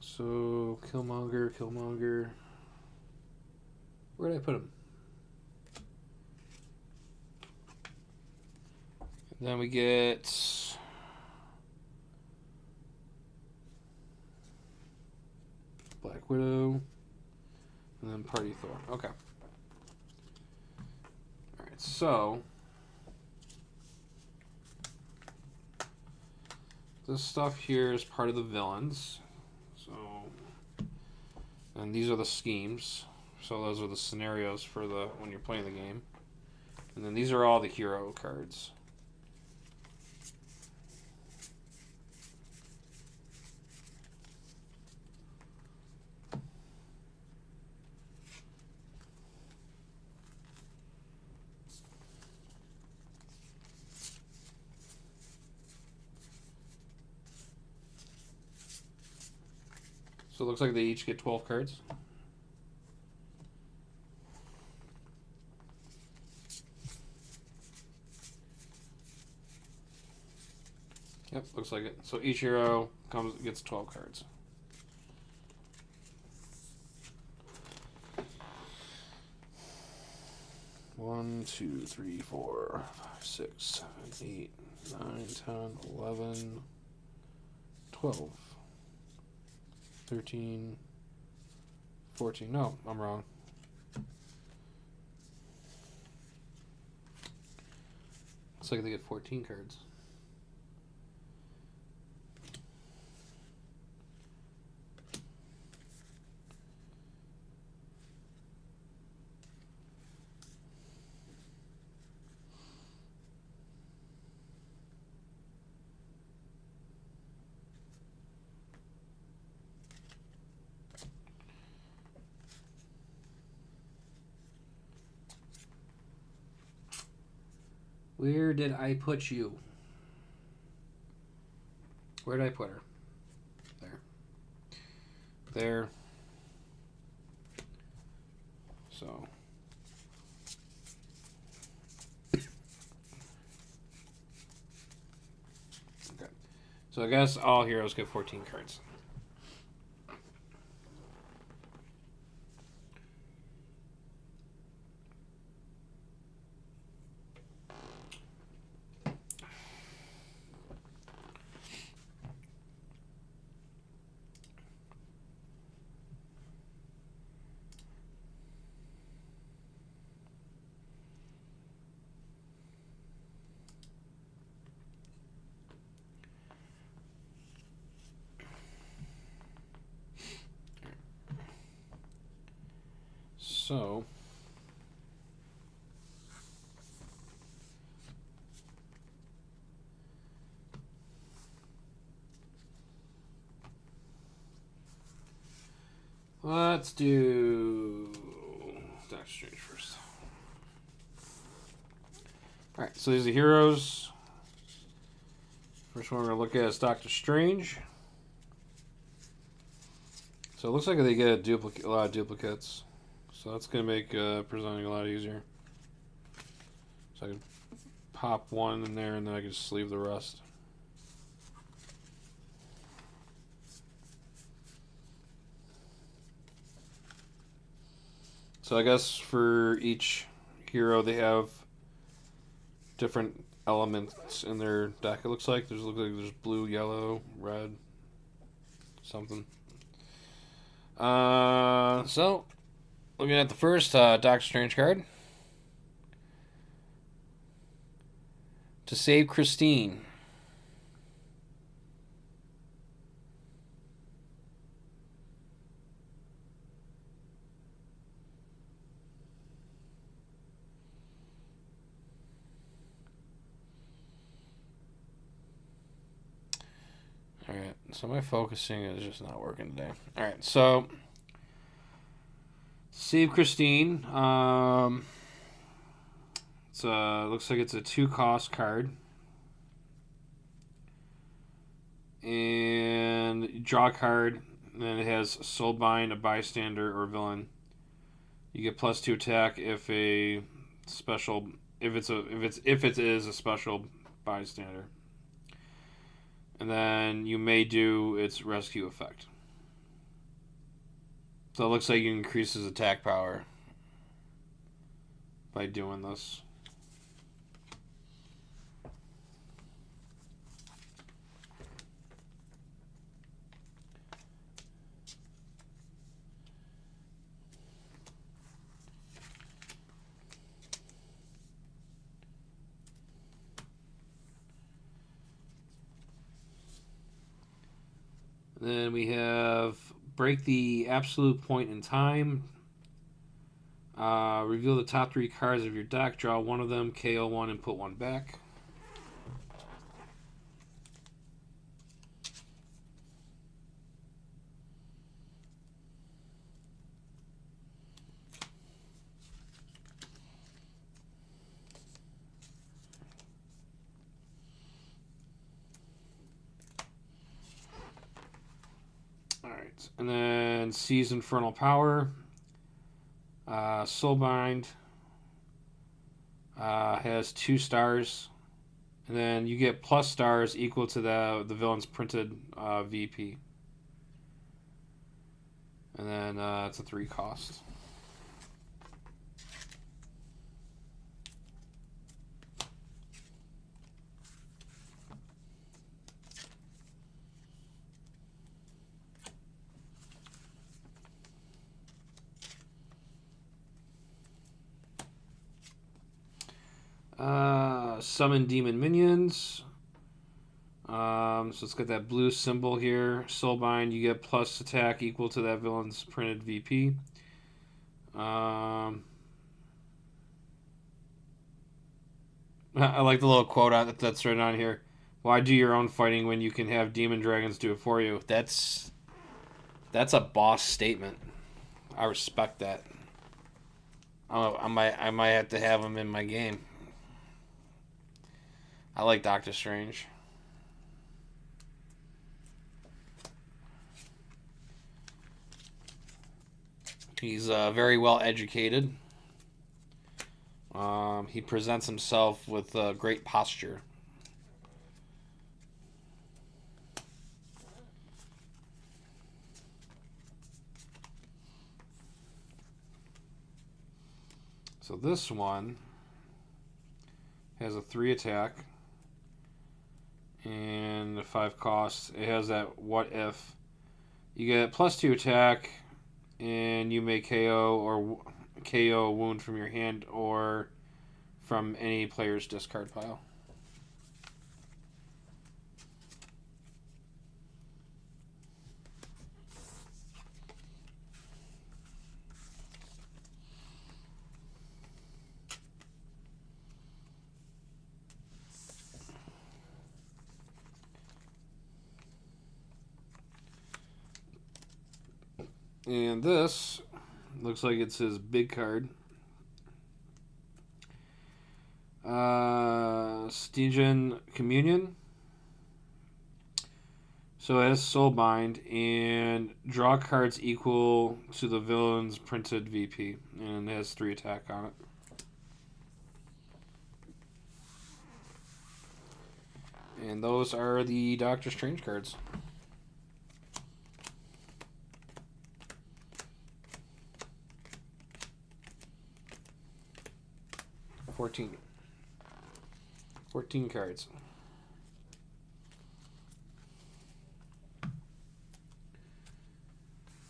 So Killmonger. Where did I put him? And then we get Black Widow, and then Party Thor. Okay. All right. So this stuff here is part of the villains. So, and these are the schemes. So those are the scenarios for the when you're playing the game. And then these are all the hero cards. So it looks like they each get 12 cards. Yep, looks like it. So each hero gets 12 cards. One, 2, 3, 4, 5, 6, 7, 8, 9, 10, 11, 12, 13, 14. No, I'm wrong. Looks like they get 14 cards. Where did I put you? Where did I put her? There. There. So. Okay. So I guess all heroes get 14 cards. So. Let's do Doctor Strange first. Alright, so these are the heroes. First one we're going to look at is Doctor Strange. So it looks like they get a lot of duplicates. So that's going to make presenting a lot easier. So I can pop one in there and then I can just leave the rest. So I guess for each hero they have different elements in their deck. It looks like there's blue, yellow, red, something. So looking at the first Doctor Strange card. To save Christine. Alright, so my focusing is just not working today. Alright, so save Christine. It's looks like it's a 2-cost card. And you draw a card, and then it has Soulbind, a bystander, or villain. You get +2 attack if it is a special bystander. And then you may do its rescue effect. So it looks like you increase his attack power by doing this. Then we have break the absolute point in time. Reveal the top 3 cards of your deck. Draw one of them, KO one, and put one back. Alright, and then Seize Infernal Power. Soulbind has 2 stars. And then you get plus stars equal to the villain's printed VP. And then it's a 3-cost. Summon demon minions. So it's got that blue symbol here. Soulbind, you get plus attack equal to that villain's printed VP. I like the little quote that's written on here. Why do your own fighting when you can have demon dragons do it for you? That's a boss statement. I respect that. I might have to have them in my game. I like Doctor Strange. He's very well educated. He presents himself with great posture. So this one has a 3 attack and a 5 cost. It has that what if. You get +2 attack, and you may KO a wound from your hand or from any player's discard pile. And this looks like it's his big card. Stygian Communion. So it has Soulbind, and draw cards equal to the villain's printed VP, and it has 3 attack on it. And those are the Doctor Strange cards. 14. 14 cards.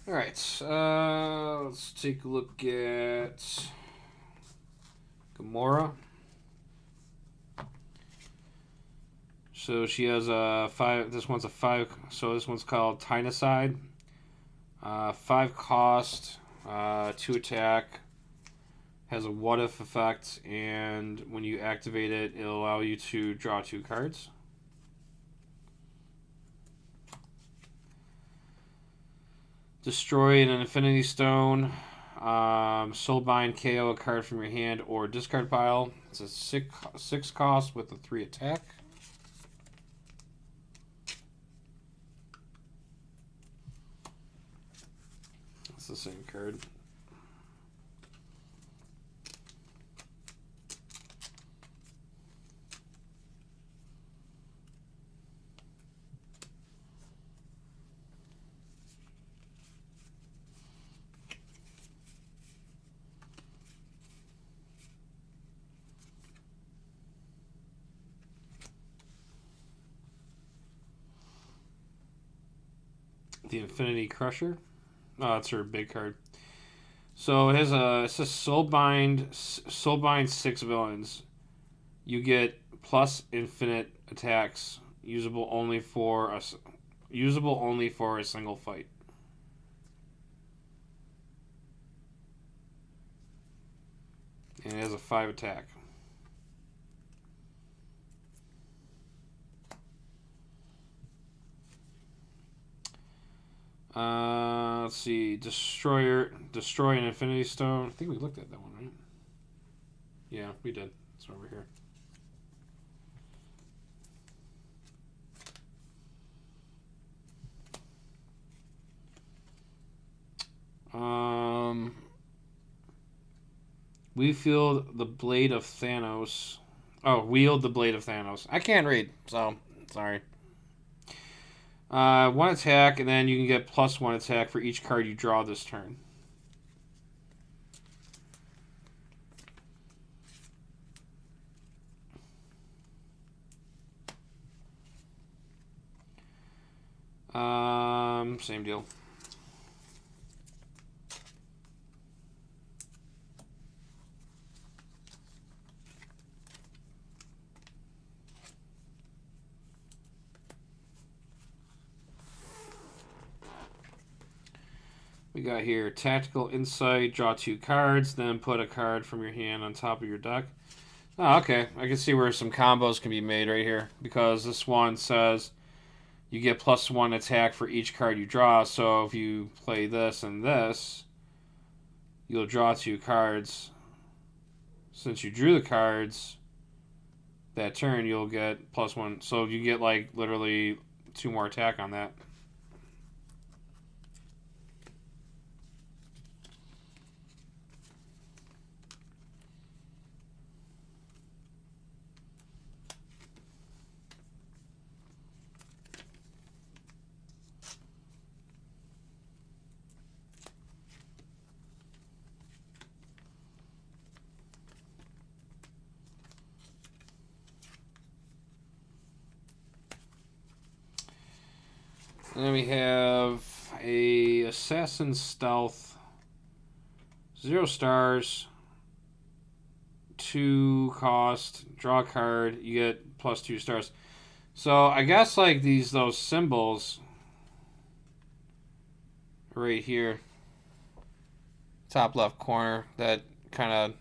Alright, let's take a look at Gamora. So she has a 5, this one's a 5, so this one's called Tynacide. 5 cost, 2 attack, has a what if effect, and when you activate it, it'll allow you to draw 2 cards. Destroy an Infinity Stone. Soulbind, KO a card from your hand or discard pile. It's a 6 cost with a 3 attack. It's the same card. The Infinity Crusher. Oh, that's her big card. So it says Soulbind 6 villains. You get plus infinite attacks, usable only for a single fight. And it has a 5 attack. Let's see. Destroy an Infinity Stone. I think we looked at that one, right? Yeah, we did. It's over here. We feel the blade of Thanos. Oh, wield the blade of Thanos. I can't read, so sorry. 1 attack, and then you can get +1 attack for each card you draw this turn. Same deal. We got here Tactical Insight, draw 2 cards, then put a card from your hand on top of your deck. Oh, okay. I can see where some combos can be made right here, because this one says you get +1 attack for each card you draw, so if you play this and this, you'll draw 2 cards. Since you drew the cards, that turn, you'll get +1. So you get like literally 2 more attack on that. And then we have a Assassin Stealth, 0 stars, 2 cost, draw a card, you get +2 stars. So I guess like those symbols right here, top left corner, that kind of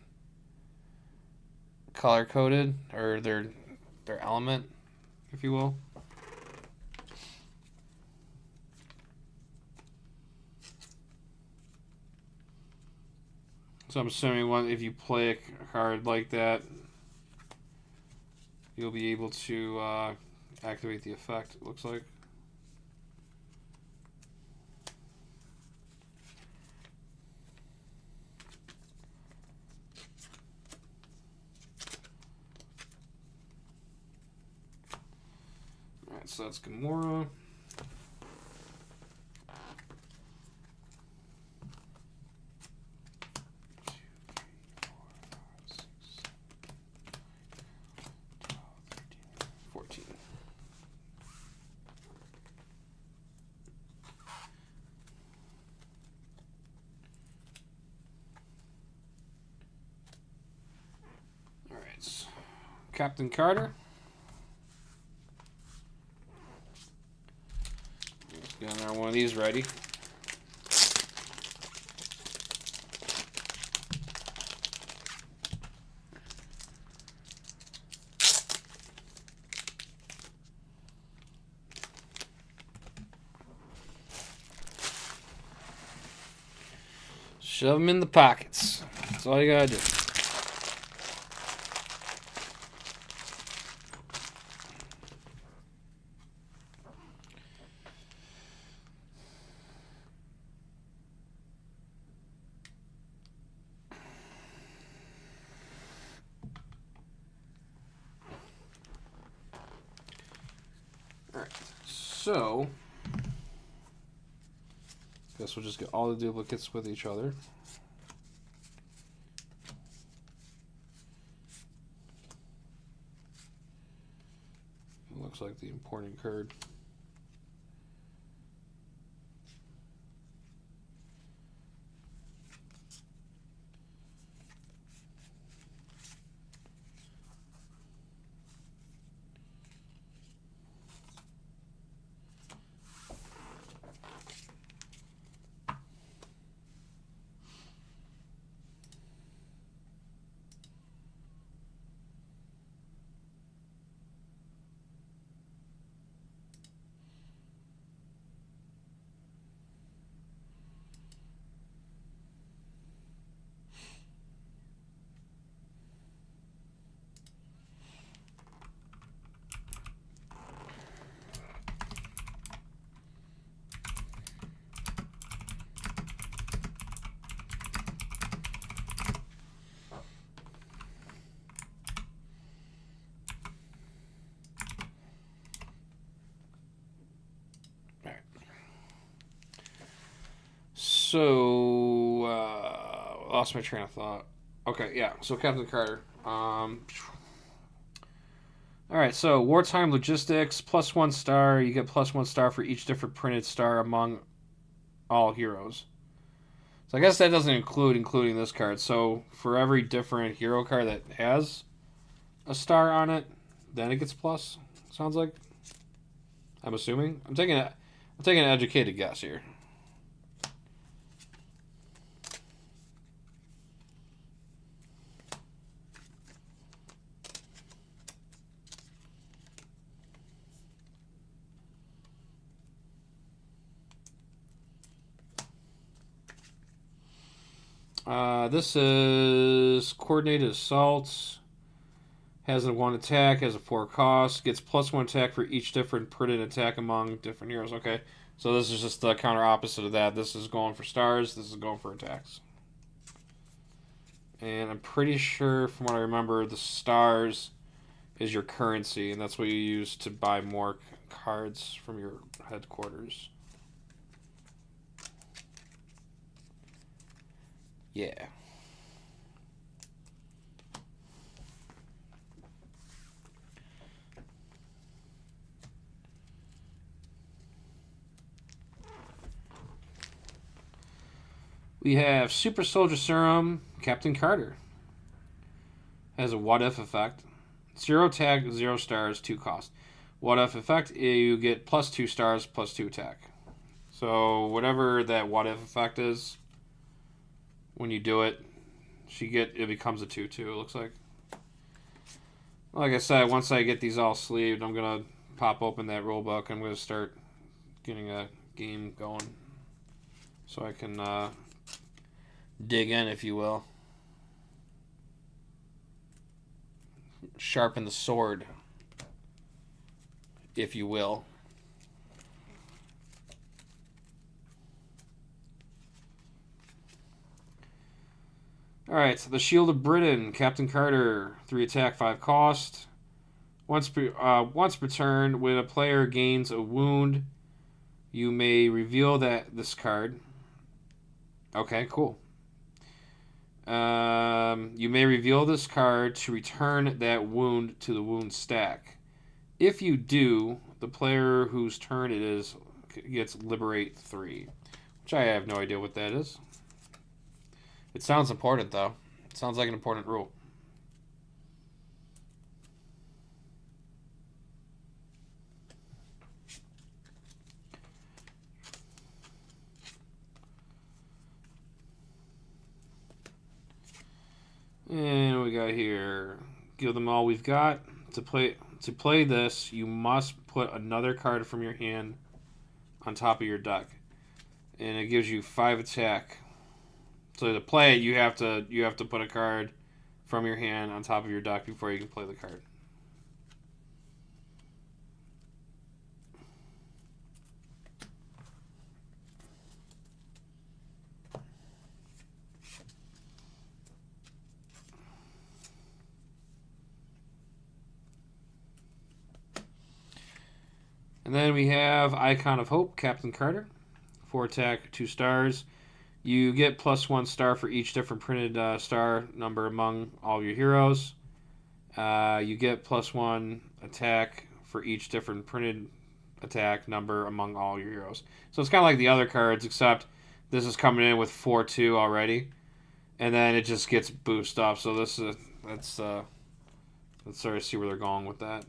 color coded, or their element, if you will. So I'm assuming if you play a card like that, you'll be able to activate the effect, it looks like. Alright, so that's Gamora. Captain Carter. Got another one of these ready. Shove them in the pockets. That's all you gotta do. Alright, so guess we'll just get all the duplicates with each other. It looks like the important card. So, lost my train of thought. Okay, yeah. So Captain Carter. All right. So wartime logistics, +1 star. You get +1 star for each different printed star among all heroes. So I guess that doesn't including this card. So for every different hero card that has a star on it, then it gets plus. Sounds like. I'm assuming. I'm taking an educated guess here. This is coordinated assaults. Has a 1 attack, has a 4 cost, gets +1 attack for each different printed attack among different heroes. Okay, so this is just the counter opposite of that. This is going for stars, this is going for attacks. And I'm pretty sure, from what I remember, the stars is your currency, and that's what you use to buy more cards from your headquarters. Yeah. We have Super Soldier Serum, Captain Carter. Has a what if effect. 0 attack, 0 stars, 2 cost. What if effect, you get +2 stars, +2 attack. So whatever that what if effect is, when you do it, it becomes a 2/2, it looks like. Like I said, once I get these all sleeved, I'm gonna pop open that rulebook. I'm gonna start getting a game going, so I can dig in, if you will. Sharpen the sword, if you will. Alright, so the Shield of Britain, Captain Carter, 3 attack, 5 cost. Once per turn, when a player gains a wound, you may reveal this card. Okay, cool. You may reveal this card to return that wound to the wound stack. If you do, the player whose turn it is gets Liberate 3, which I have no idea what that is. It sounds important, though. It sounds like an important rule. And we got here, give them all we've got. To play this, you must put another card from your hand on top of your deck, and it gives you 5 attack. So to play it, you have to put a card from your hand on top of your deck before you can play the card. And then we have Icon of Hope, Captain Carter. 4 attack, 2 stars. You get +1 star for each different printed star number among all your heroes. You get +1 attack for each different printed attack number among all your heroes. So it's kind of like the other cards, except this is coming in with 4/2 already, and then it just gets boosted up. So let's sort of see where they're going with that.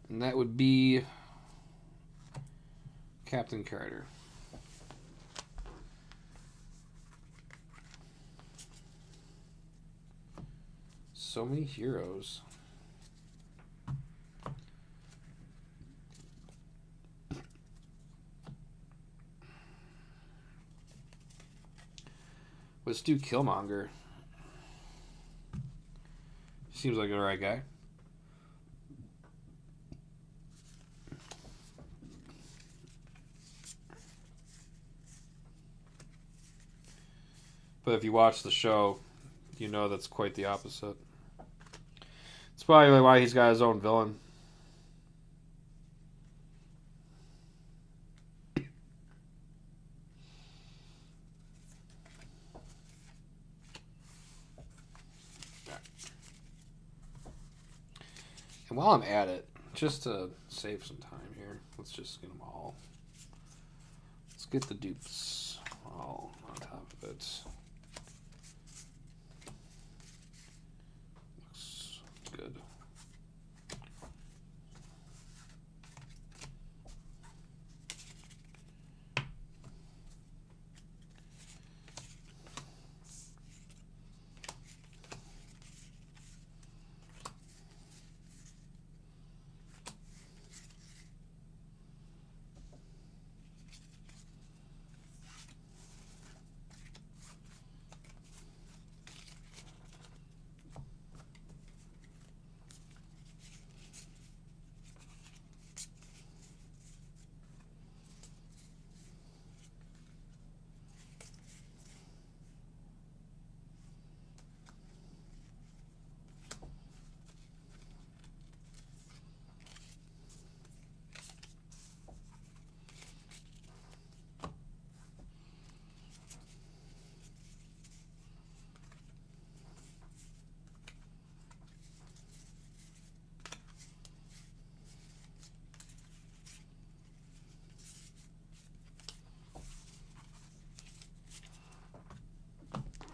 And that would be Captain Carter. So many heroes. Let's do Killmonger. Seems like the right guy. But if you watch the show, you know that's quite the opposite. It's probably why he's got his own villain. And while I'm at it, just to save some time here, let's just get them all. Let's get the dupes all on top of it. Looks good.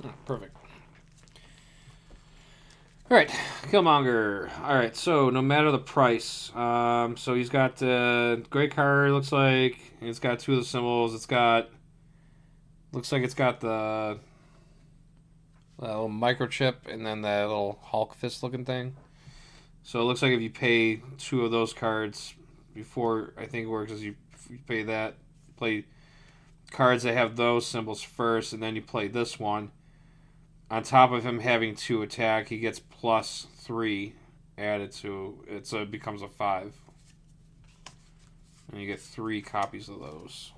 Oh, perfect. All right, Killmonger. All right, so no matter the price, so he's got the great card. Looks like it's got two of the symbols. Looks like it's got the little microchip and then that little Hulk fist looking thing. So it looks like if you pay two of those cards before, I think it works as you pay that, play cards that have those symbols first, and then you play this one. On top of him having 2 attack, he gets +3 added to it, so it becomes a 5. And you get 3 copies of those.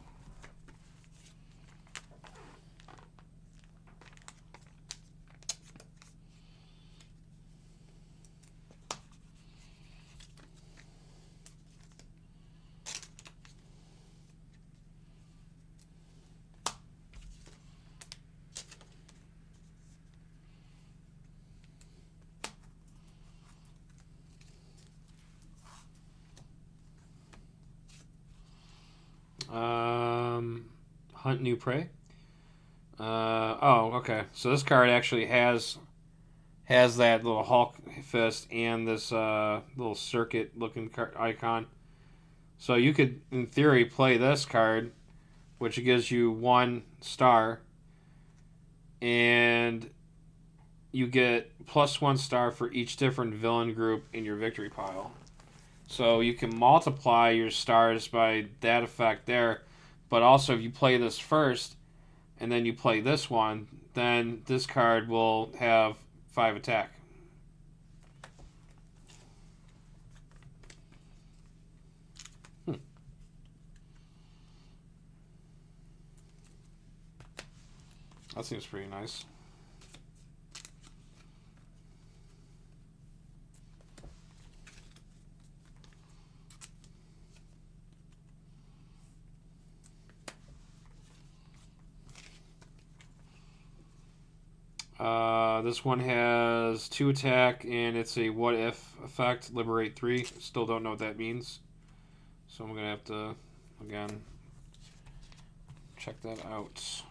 Hunt new prey. Okay. So this card actually has that little Hulk fist and this little circuit looking icon. So you could, in theory, play this card, which gives you 1 star, and you get +1 star for each different villain group in your victory pile. So you can multiply your stars by that effect there. But also, if you play this first, and then you play this one, then this card will have 5 attack. That seems pretty nice. This one has 2 attack, and it's a what if effect. Liberate 3. Still don't know what that means. So I'm going to have to, again, check that out.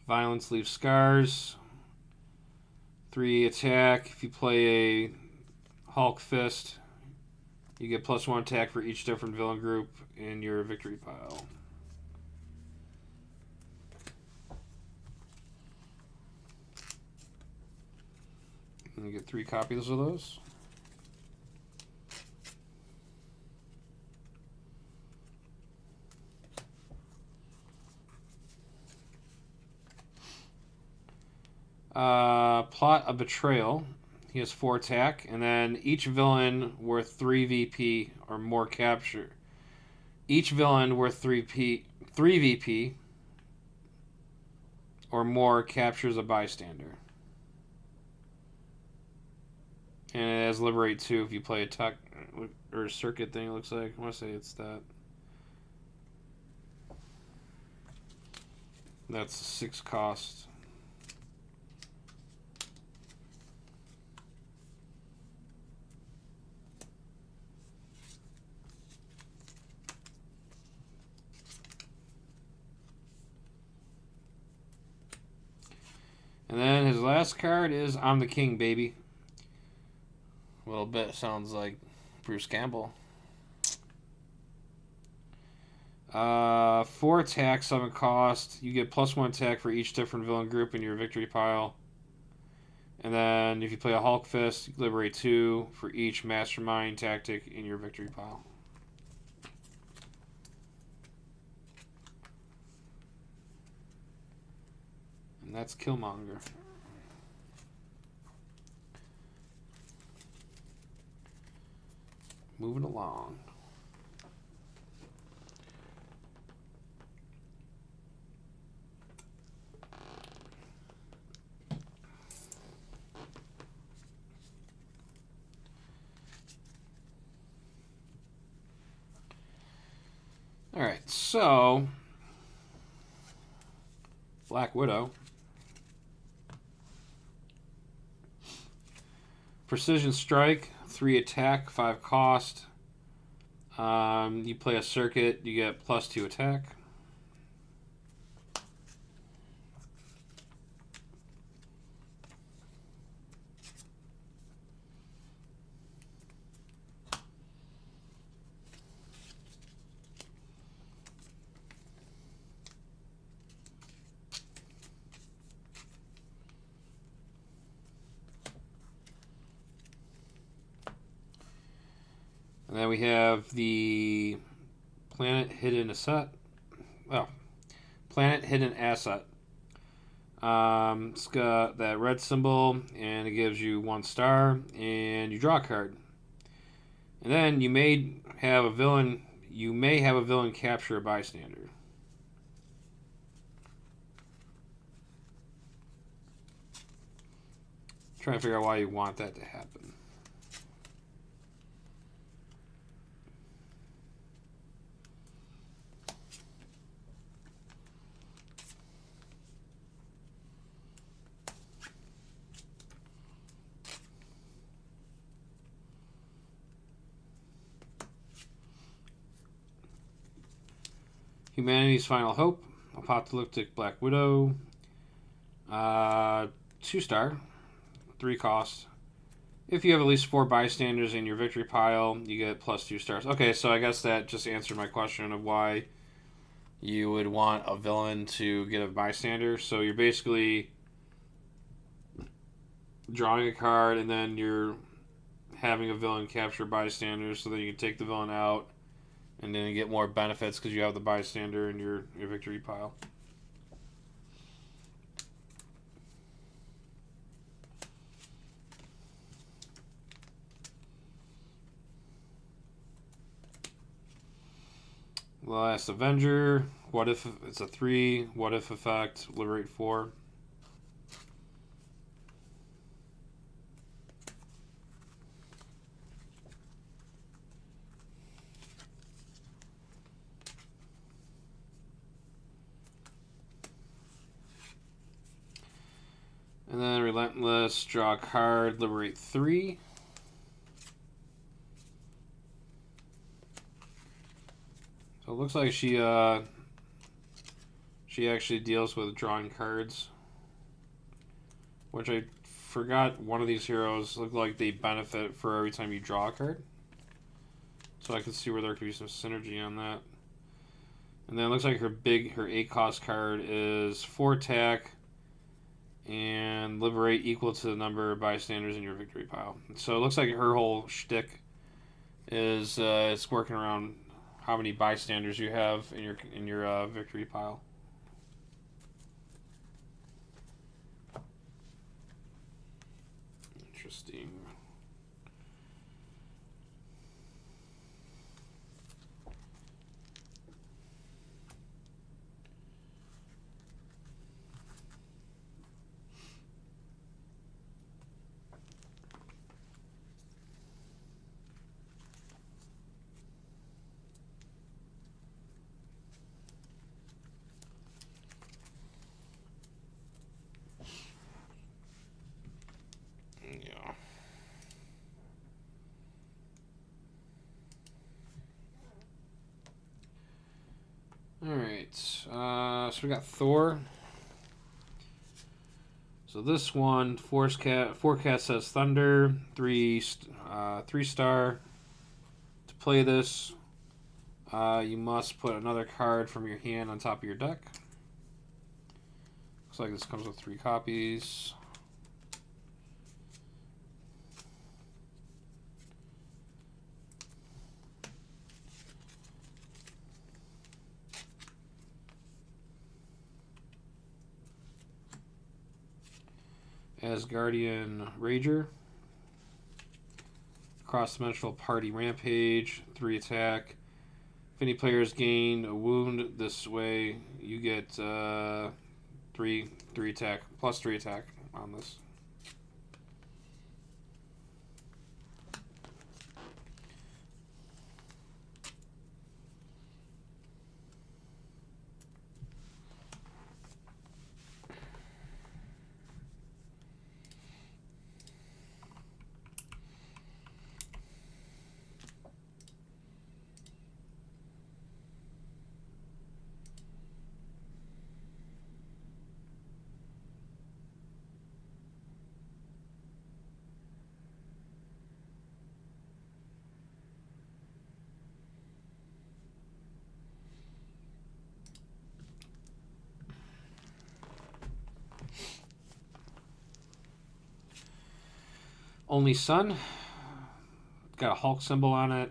Violence leaves scars. 3 attack. If you play a Hulk fist, you get +1 attack for each different villain group in your victory pile. And you get 3 copies of those. Plot of Betrayal. He has 4 attack, and then each villain worth 3 VP or more capture. Each villain worth 3 VP or more captures a bystander. And it has Liberate 2 if you play a tuck or circuit thing, it looks like. I want to say it's that. That's 6 cost. And then his last card is I'm the King, baby. A little bit sounds like Bruce Campbell. 4 attack, 7 cost. You get +1 attack for each different villain group in your victory pile. And then if you play a Hulk Fist, you liberate 2 for each Mastermind tactic in your victory pile. And that's Killmonger. Moving along. Alright, so Black Widow. Precision Strike, 3 attack, 5 cost. You play a circuit, you get +2 attack. And then we have the Planet Hidden Asset. Oh, Planet Hidden Asset. It's got that red symbol, and it gives you 1 star, and you draw a card. And then you may have a villain. You may have a villain capture a bystander. Trying to figure out why you want that to happen. Humanity's Final Hope, Apocalyptic Black Widow, 2 star, 3 cost. If you have at least 4 bystanders in your victory pile, you get +2 stars. Okay, so I guess that just answered my question of why you would want a villain to get a bystander. So you're basically drawing a card, and then you're having a villain capture bystanders, so that you can take the villain out, and then you get more benefits because you have the bystander in your victory pile. Last Avenger. What if it's a 3? What if effect? Liberate 4. And then Relentless, draw a card, liberate 3. So it looks like she actually deals with drawing cards, which I forgot one of these heroes look like they benefit for every time you draw a card. So I can see where there could be some synergy on that. And then it looks like her 8 cost card is 4 attack and liberate equal to the number of bystanders in your victory pile. So it looks like her whole shtick is it's working around how many bystanders you have in your victory pile. Interesting. Yeah. Alright, so we got Thor. So this one, Forecast says Thunder, 3 star. To play this, you must put another card from your hand on top of your deck. Looks like this comes with 3 copies. Asgardian Rager. Cross-dimensional party rampage, 3 attack. If any players gain a wound this way, you get 3 attack, +3 attack on this. Only Sun. Got a Hulk symbol on it.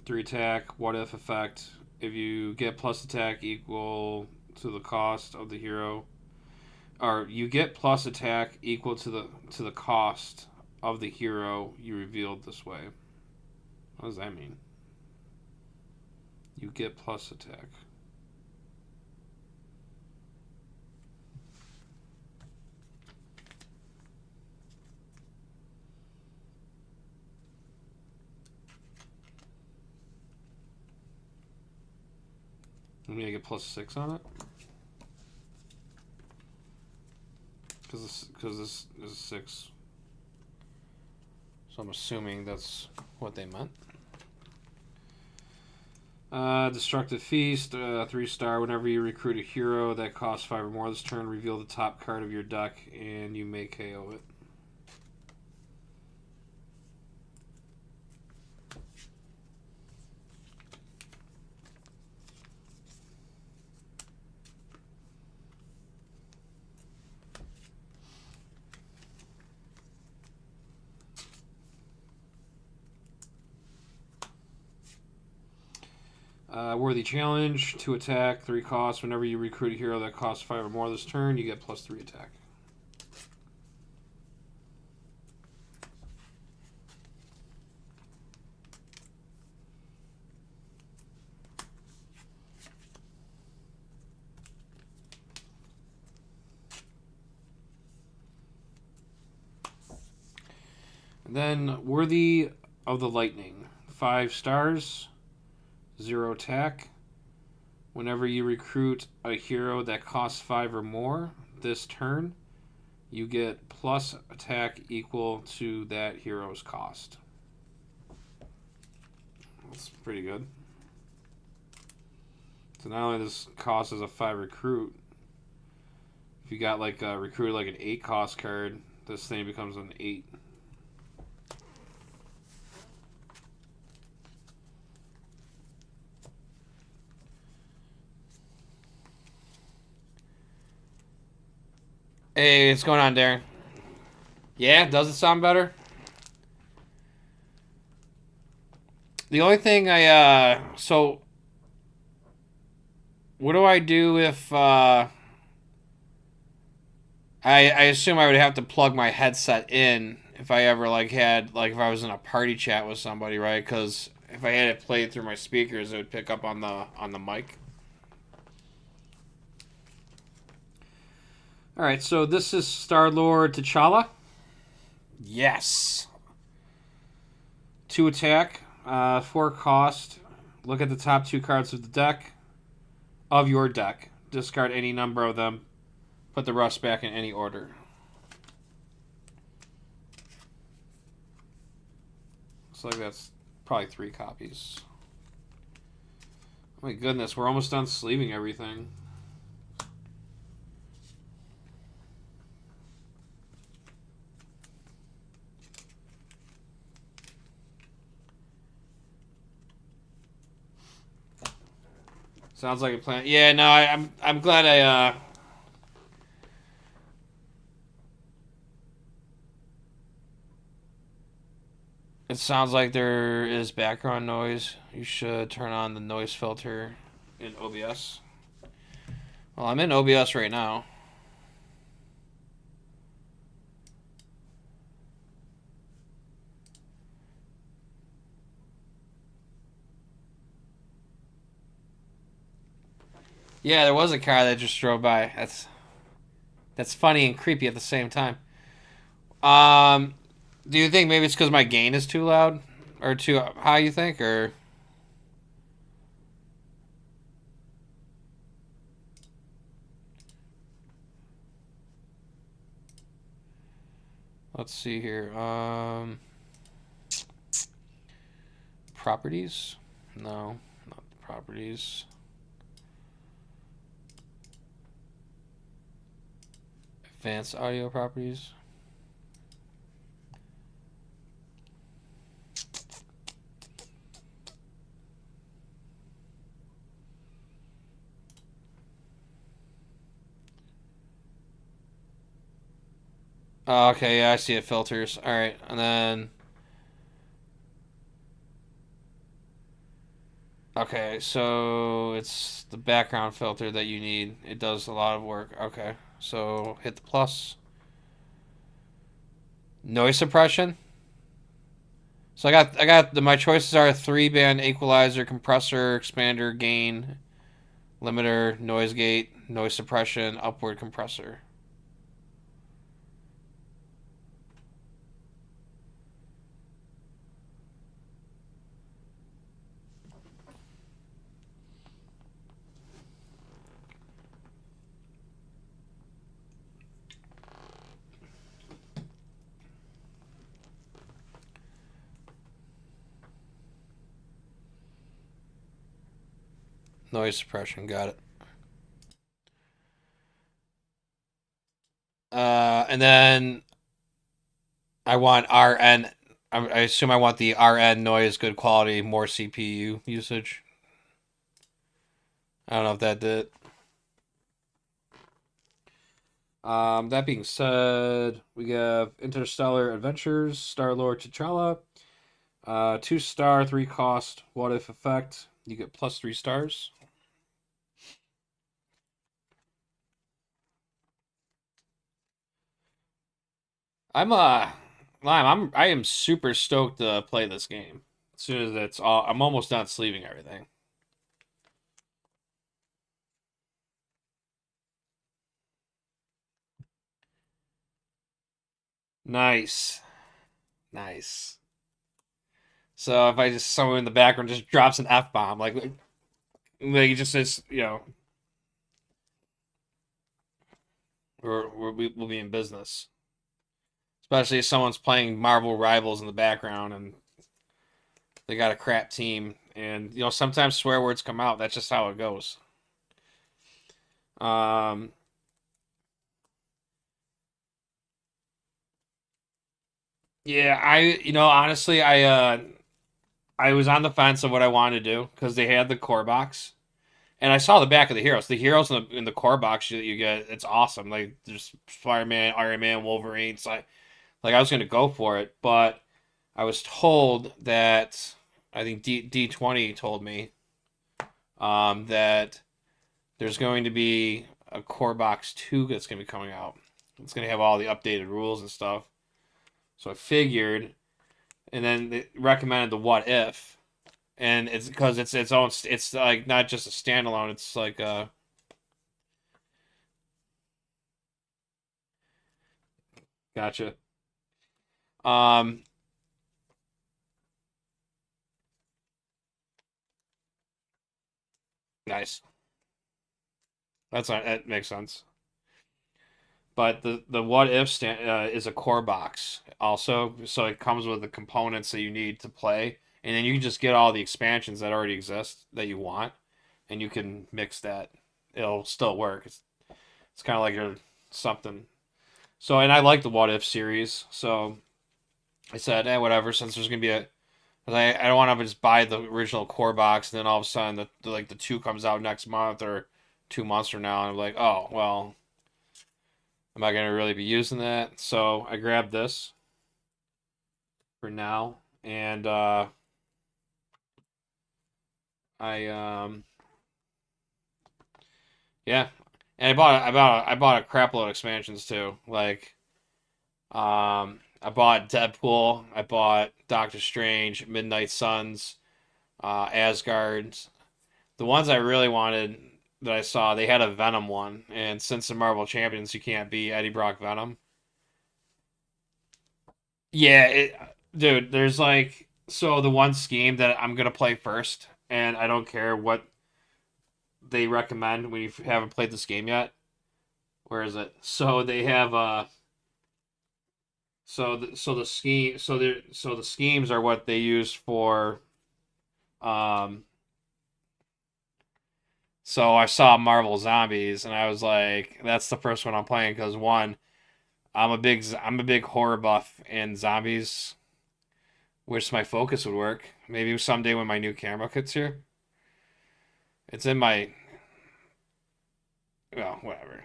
3 attack. What if effect. If you get plus attack equal to the cost of the hero, or you get plus attack equal to the cost of the hero you revealed this way. What does that mean? You get plus attack. I mean, I get plus 6 on it? Because this is 6. So I'm assuming that's what they meant. Destructive Feast, 3-star. Whenever you recruit a hero that costs 5 or more this turn, reveal the top card of your deck and you may KO it. Worthy Challenge, 2 attack, 3 cost. Whenever you recruit a hero that costs 5 or more this turn, you get plus 3 attack. And then Worthy of the Lightning, 5 stars. 0 attack. Whenever you recruit a hero that costs 5 or more this turn, you get plus attack equal to that hero's cost. That's pretty good. So not only this cost as a 5 recruit, if you got like a recruit like an 8 cost card, this thing becomes an 8. Hey, what's going on, Darren? Yeah, does it sound better? The only thing so what do I do if I assume I would have to plug my headset in if I ever had if I was in a party chat with somebody, right? Because if I had it played through my speakers, it would pick up on the mic. All right, so this is Star-Lord T'Challa. Yes. 2 attack, 4 cost. Look at the top 2 cards of the deck. Of your deck. Discard any number of them. Put the rest back in any order. Looks like that's probably 3 copies. Oh my goodness, we're almost done sleeving everything. Sounds like a plan. Yeah, no, I'm glad It sounds like there is background noise. You should turn on the noise filter in OBS. Well, I'm in OBS right now. Yeah, there was a car that just drove by. That's funny and creepy at the same time. Do you think maybe it's because my gain is too loud? Or too high, you think? Or... Let's see here. Properties? No, not properties. Advanced audio properties. Oh, okay, yeah, I see it. Filters. All right, and then okay, so it's the background filter that you need. It does a lot of work. Okay, so hit the plus. Noise suppression. So my choices are 3-band equalizer, compressor, expander, gain, limiter, noise gate, noise suppression, upward compressor. Noise suppression, got it. And then I want RN. I assume I want the RN noise, good quality, more CPU usage. I don't know if that did. That being said, we have Interstellar Adventures, Star-Lord T'Challa, 2-star, 3 cost, what if effect. You get plus 3 stars. I'm I am super stoked to play this game. As soon as it's all, I'm almost done sleeving everything. Nice, nice. So if I just someone in the background just drops an F bomb, like just says, we'll be in business. Especially if someone's playing Marvel Rivals in the background and they got a crap team, and sometimes swear words come out. That's just how it goes. Um, yeah, honestly, I was on the fence of what I wanted to do because they had the core box, and I saw the back of the heroes. The heroes in the core box that you get, it's awesome. Like there's Spider-Man, Iron Man, Wolverine. It's like I was gonna go for it, but I was told that I think D20 told me that there's going to be a core box 2 that's going to be coming out. It's going to have all the updated rules and stuff. So I figured, and then they recommended the what if, and it's because it's its own. It's like not just a standalone. It's like gotcha. Um, nice. That makes sense. But the what if is a core box also, so it comes with the components that you need to play, and then you can just get all the expansions that already exist that you want, and you can mix that. It'll still work. It's kind of like a something. So, and I like the what if series, so I said, whatever. Since there's gonna be a, 'cause I don't want to just buy the original core box, and then all of a sudden the 2 comes out next month or 2 months from now, and I'm like, oh well, am I gonna really be using that? So I grabbed this for now, and I yeah, and I bought a crap load of expansions too. Like I bought Deadpool, I bought Doctor Strange, Midnight Suns, Asgard. The ones I really wanted that I saw, they had a Venom one, and since the Marvel Champions, you can't be Eddie Brock Venom. Yeah, dude, there's like so the one scheme that I'm gonna play first, and I don't care what they recommend when you haven't played this game yet. Where is it? So they have so the schemes are what they use for um so I saw Marvel Zombies and I was like that's the first one I'm playing because one I'm a big horror buff and zombies wish my focus would work. Maybe someday when my new camera gets here. It's in my well, whatever.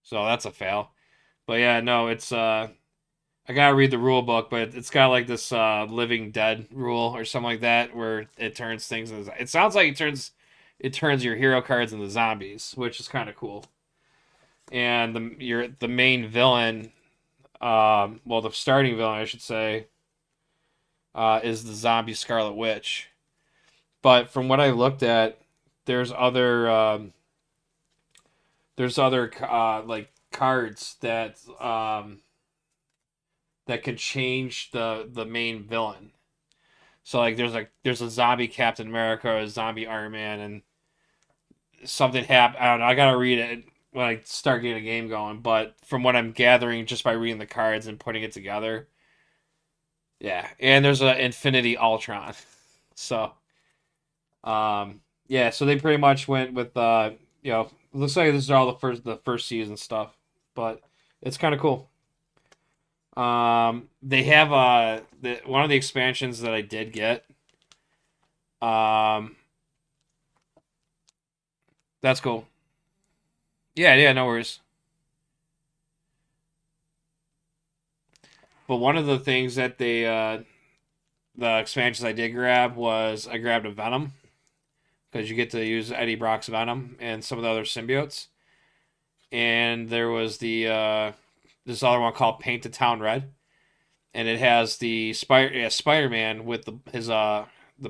So that's a fail. But yeah, no, it's I gotta read the rule book, but it's got like this living dead rule or something like that where it turns things into, it sounds like it turns your hero cards into zombies, which is kind of cool. And the main villain, well, the starting villain I should say, is the zombie Scarlet Witch. But from what I looked at, there's other like cards that can change the main villain. So like there's a zombie Captain America, or a zombie Iron Man, and something happened. I don't know. I gotta read it when I start getting a game going. But from what I'm gathering, just by reading the cards and putting it together, yeah. And there's an Infinity Ultron. So yeah. So they pretty much went with looks like this is all the first season stuff, but it's kind of cool. They have one of the expansions that I did get. Um, that's cool. Yeah, yeah, no worries. But one of the things that the expansions I did grab was I grabbed a Venom because you get to use Eddie Brock's Venom and some of the other symbiotes. And there was this other one called Paint the Town Red, and it has the Spider-Man with the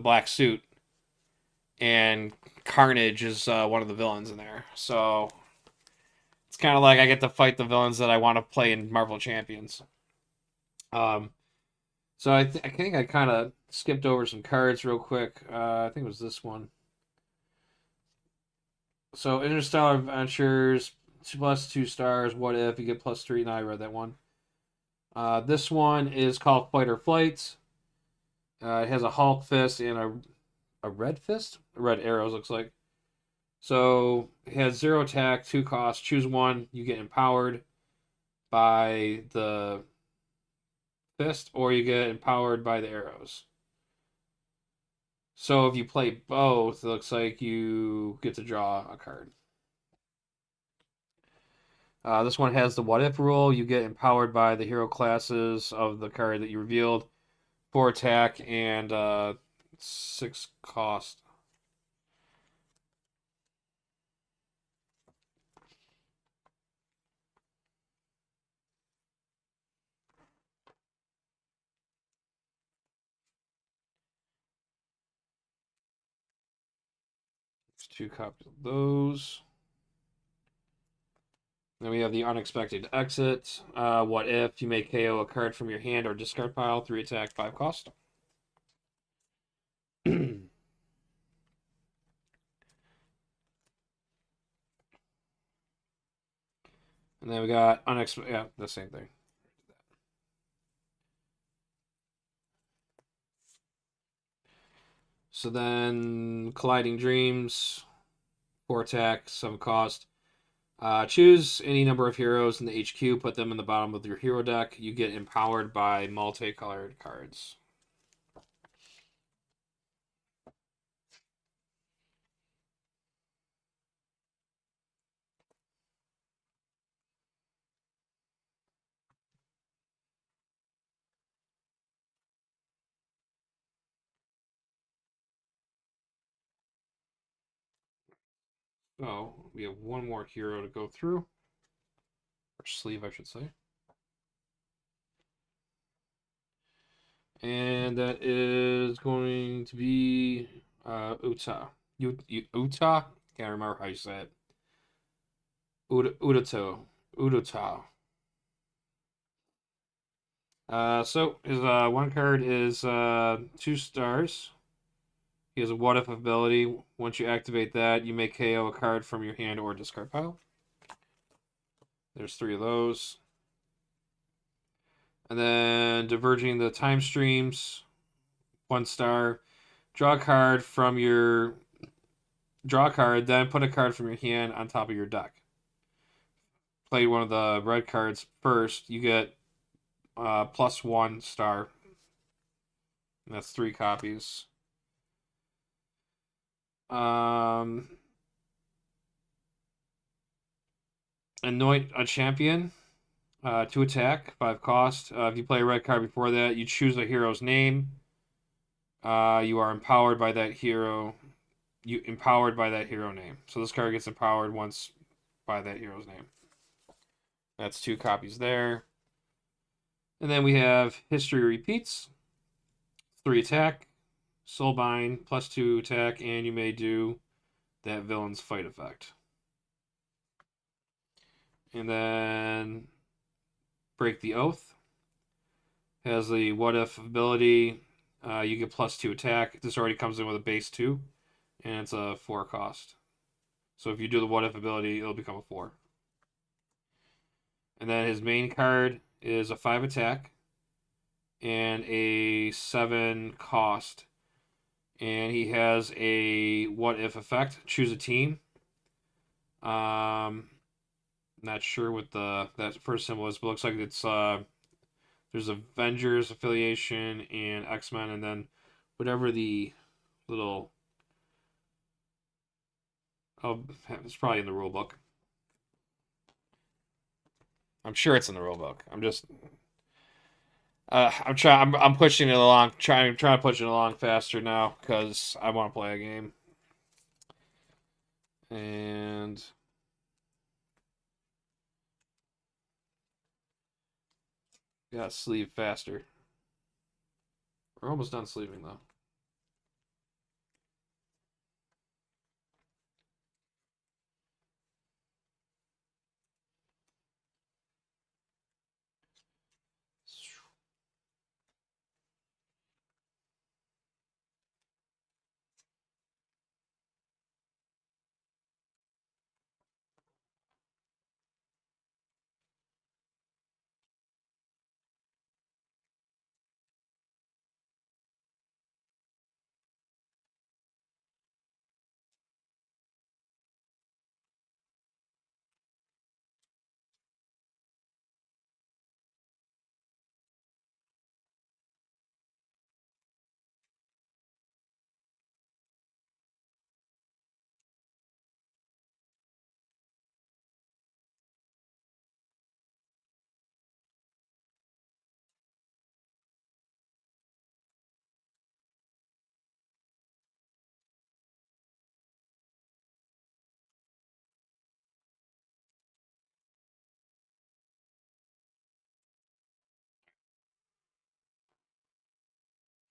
black suit, and Carnage is one of the villains in there. So it's kind of like I get to fight the villains that I want to play in Marvel Champions. Um, so I think I kind of skipped over some cards real quick. I think it was this one. So Interstellar Adventures, 2+2 stars. What if you get +3? Now I read that one. This one is called Fight or Flight. It has a Hulk fist and a red fist, red arrows looks like. So it has 0 attack, 2 cost. Choose one. You get empowered by the fist, or you get empowered by the arrows. So if you play both, it looks like you get to draw a card. This one has the what if rule. You get empowered by the hero classes of the card that you revealed. 4 attack and 6 cost. There's 2 copies of those. Then we have the unexpected exit. What if you may KO a card from your hand or discard pile? 3 attack, 5 cost. And then we got unexpected. Yeah, the same thing. So then Colliding Dreams, 4 attack, 7 cost. Choose any number of heroes in the HQ, put them in the bottom of your hero deck. You get empowered by multicolored cards. So we have one more hero to go through, or sleeve, I should say. And that is going to be Uta. Uta? Can't remember how you say it. Udato. Udata. So his one card is 2 stars. He has a what if ability. Once you activate that, you may KO a card from your hand or discard pile. There's 3 of those. And then diverging the time streams, 1 star. Draw a card from your draw a card, then put a card from your hand on top of your deck. Play one of the red cards first, you get +1 star. And that's 3 copies. Anoint a champion. 2 attack, 5 cost. If you play a red card before that, you choose a hero's name. You are empowered by that hero. You empowered by that hero name. So this card gets empowered once by that hero's name. That's 2 copies there. And then we have History Repeats, 3 attack, Soulbind, +2 attack, and you may do that villain's fight effect. And then Break the Oath has the What If ability. You get +2 attack. This already comes in with a base 2, and it's a 4 cost. So if you do the What If ability, it'll become a 4. And then his main card is a 5 attack and a 7 cost. And he has a What If effect. Choose a team. Not sure what that first symbol is, but looks like it's there's Avengers affiliation and X-Men, and then whatever the little it's probably in the rule book. I'm sure it's in the rule book. I'm just I'm trying. I'm pushing it along. Trying to push it along faster now because I want to play a game. And got sleeve faster. We're almost done sleeving though.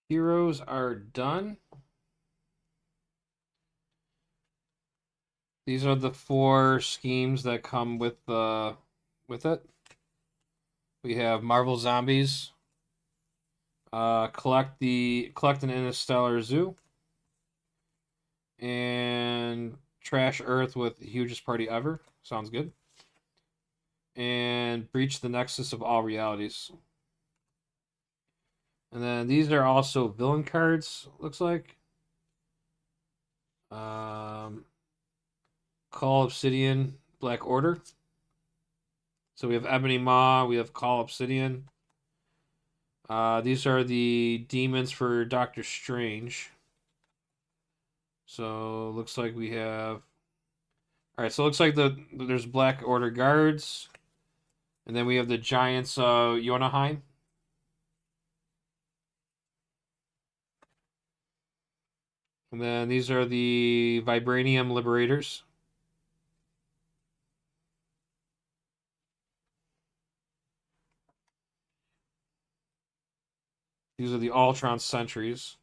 Heroes are done. These are the 4 schemes that come with it. We have Marvel Zombies. Collect an interstellar zoo. And Trash Earth with hugest party ever. Sounds good. And Breach the Nexus of all realities. And then these are also villain cards, looks like. Call Obsidian, Black Order. So we have Ebony Maw, we have Call Obsidian. These are the demons for Doctor Strange. So looks like we have. All right, so it looks like there's Black Order guards, and then we have the Giants Jotunheim. And then these are the Vibranium Liberators. These are the Ultron Sentries.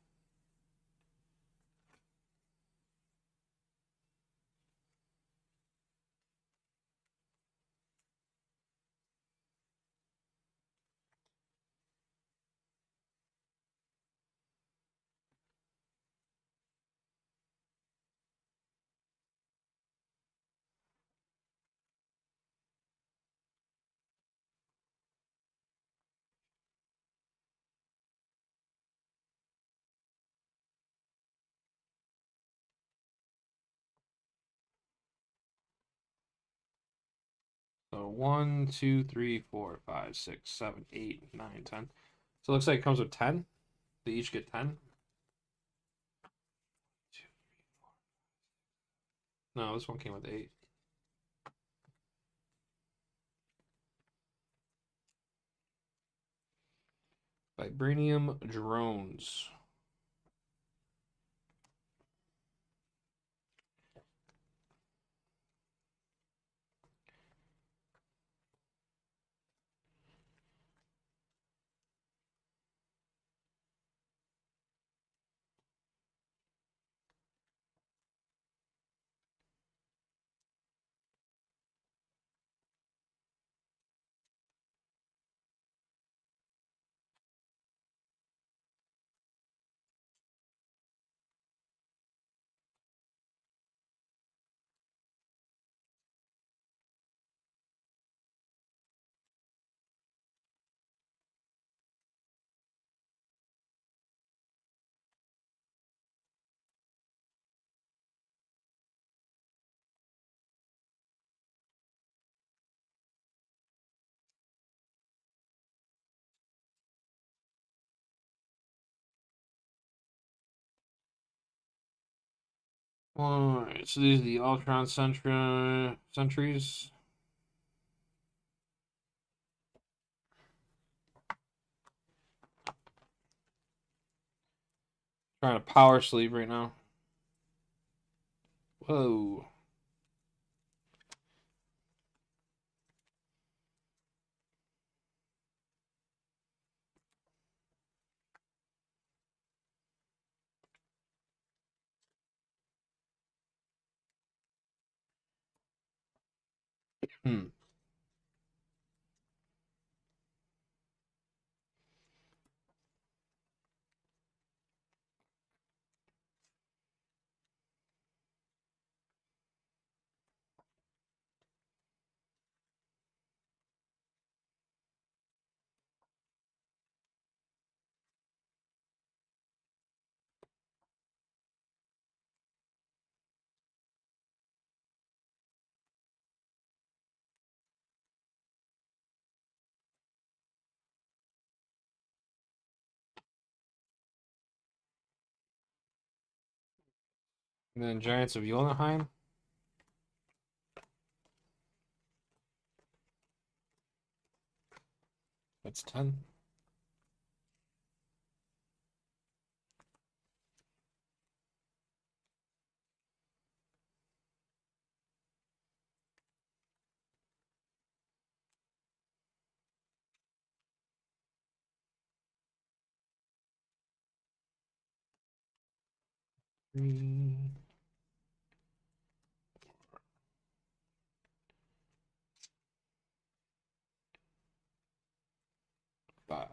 So 1, 2, 3, 4, 5, 6, 7, 8, 9, 10. So it looks like it comes with 10. They each get 10. No, this one came with 8. Vibranium drones. Alright, so these are the Ultron sentries. Trying to power sleep right now. Whoa. Hmm. And then Giants of Jotunheim. That's 10. Three, 5,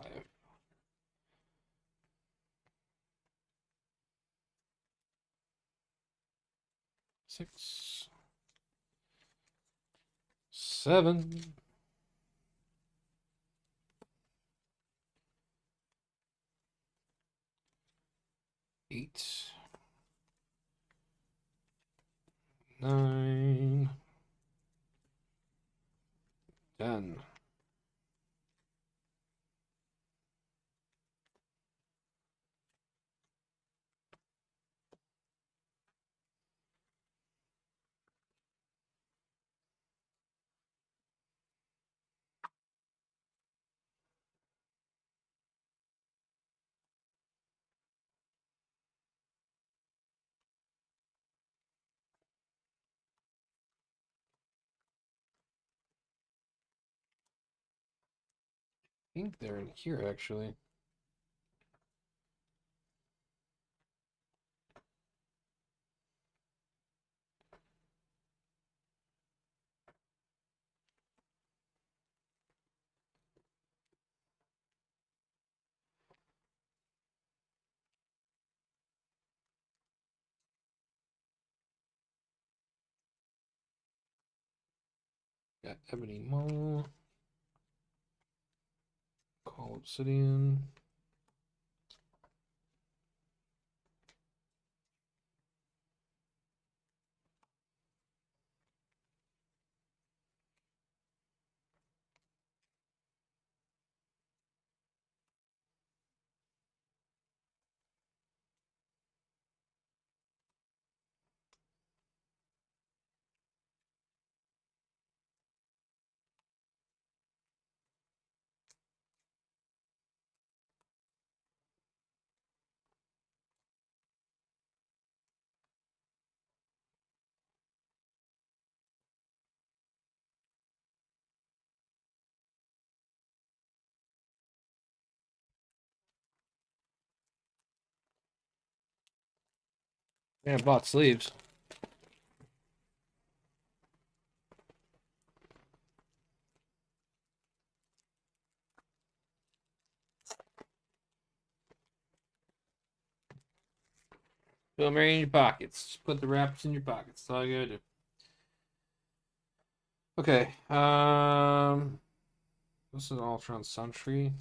6, 7, 8, 9, 10. I think they're in here actually. Got Ebony Maw, Call Obsidian. Yeah, I bought sleeves. Put them right in your pockets. Just put the wraps in your pockets. That's all you gotta do. Okay. This is Ultron Sentry.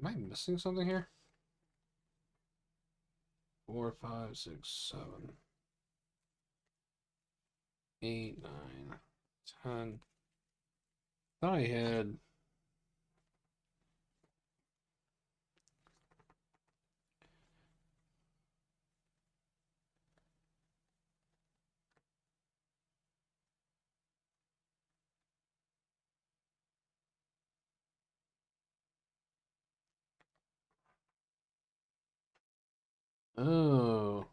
Am I missing something here? 4, 5, 6, 7, 8, 9, 10. Thought I had. Oh.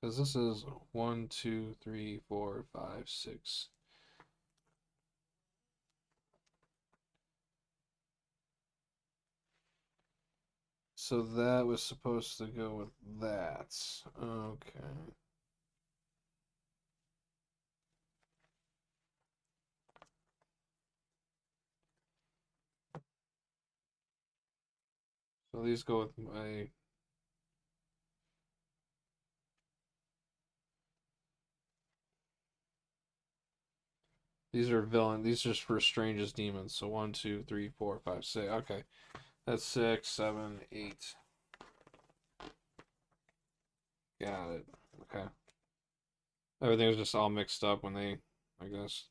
Because this is 1, 2, 3, 4, 5, 6. So that was supposed to go with that. Okay. So these go with my. These are villain. These are just for strangest demons. So 1, 2, 3, 4, 5, 6. Okay. That's 6, 7, 8. Got it. Okay. Everything was just all mixed up when they, I guess.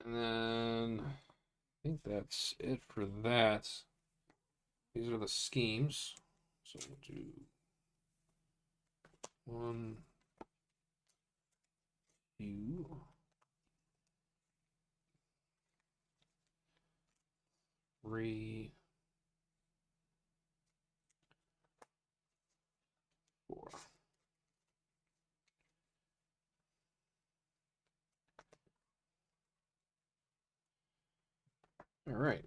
And then I think that's it for that. These are the schemes. So we'll do 1, 2, 3, 4. All right.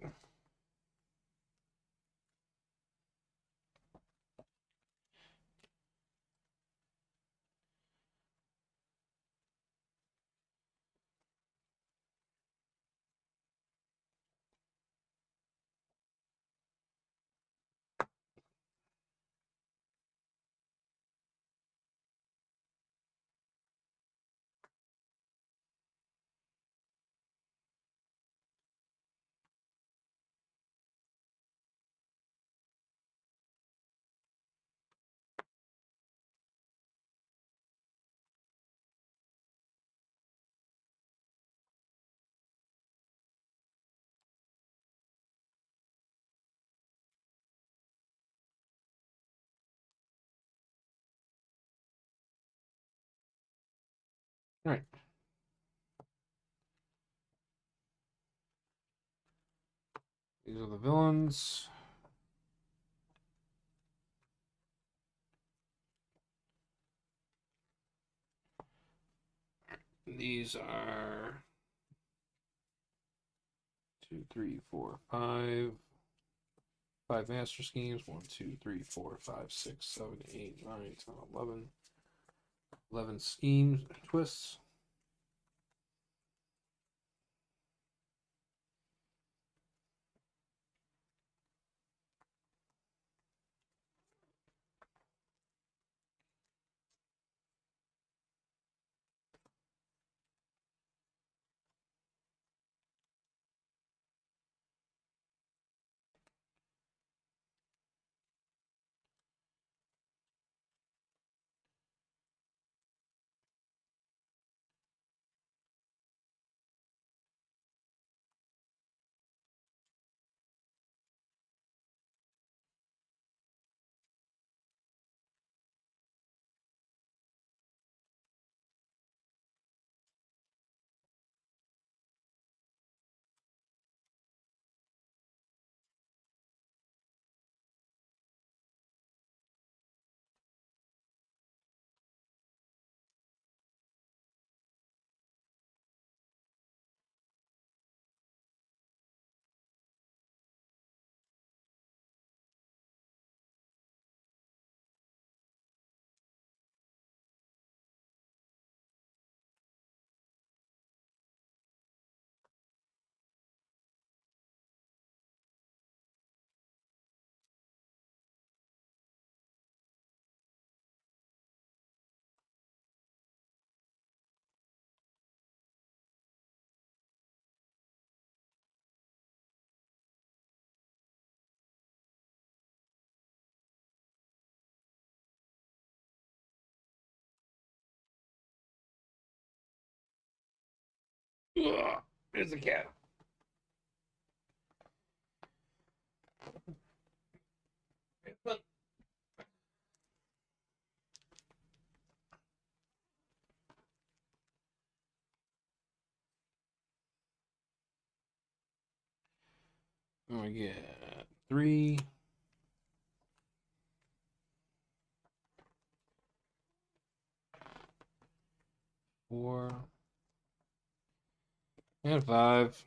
All right. These are the villains. These are 2, 3, 4, 5. 5 master schemes. 1, 2, 3, 4, 5, 6, 7, 8, 9, 10, 11. 11 schemes, twists. Ugh, there's a cat. Oh, we get 3, 4, and 5.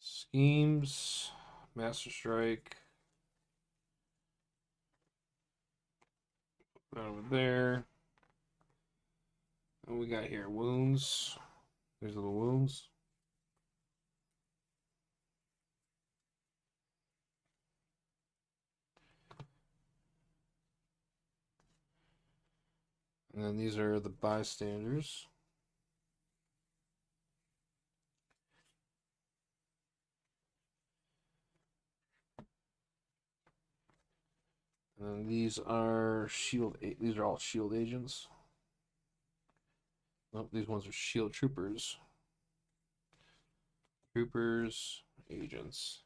Schemes, Master Strike, that over there. What we got here? Wounds. There's little wounds. And then these are the bystanders. And then these are shield. These are all shield agents. Nope, these ones are shield troopers. Troopers, agents.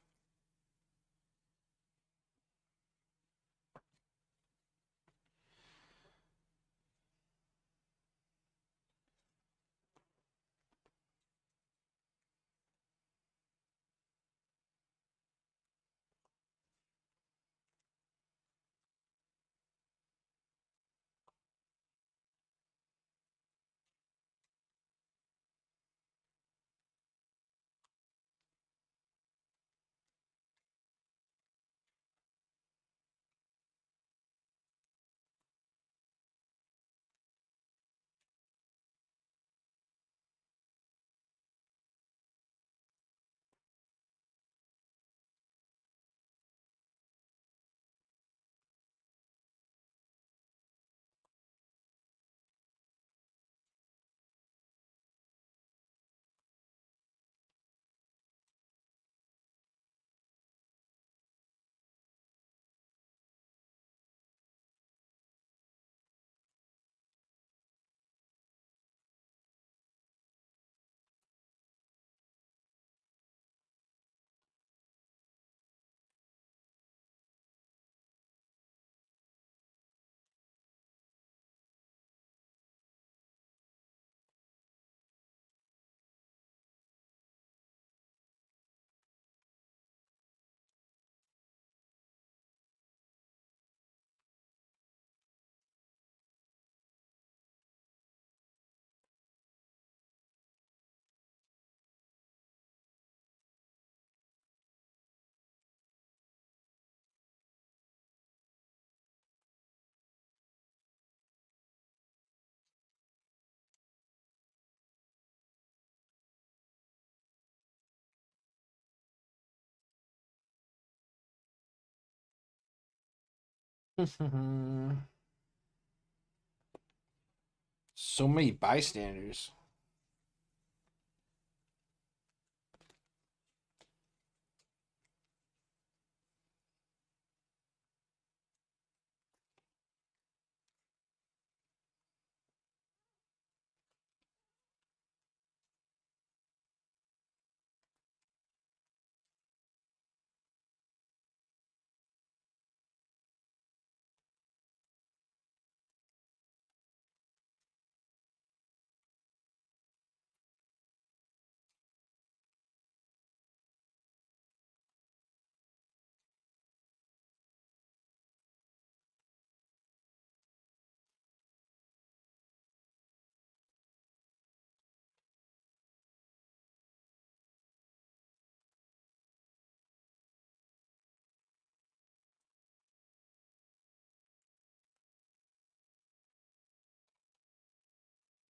So many bystanders.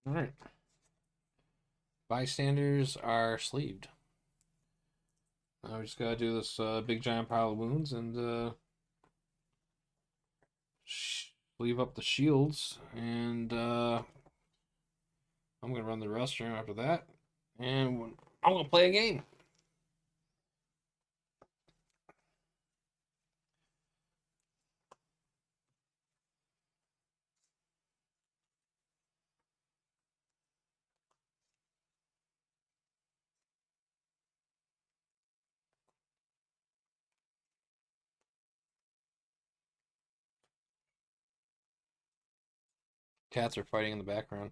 All right. Bystanders are sleeved. Now we just gotta do this big giant pile of wounds and sleeve up the shields. And I'm gonna run the restroom after that, and I'm gonna play a game. Cats are fighting in the background.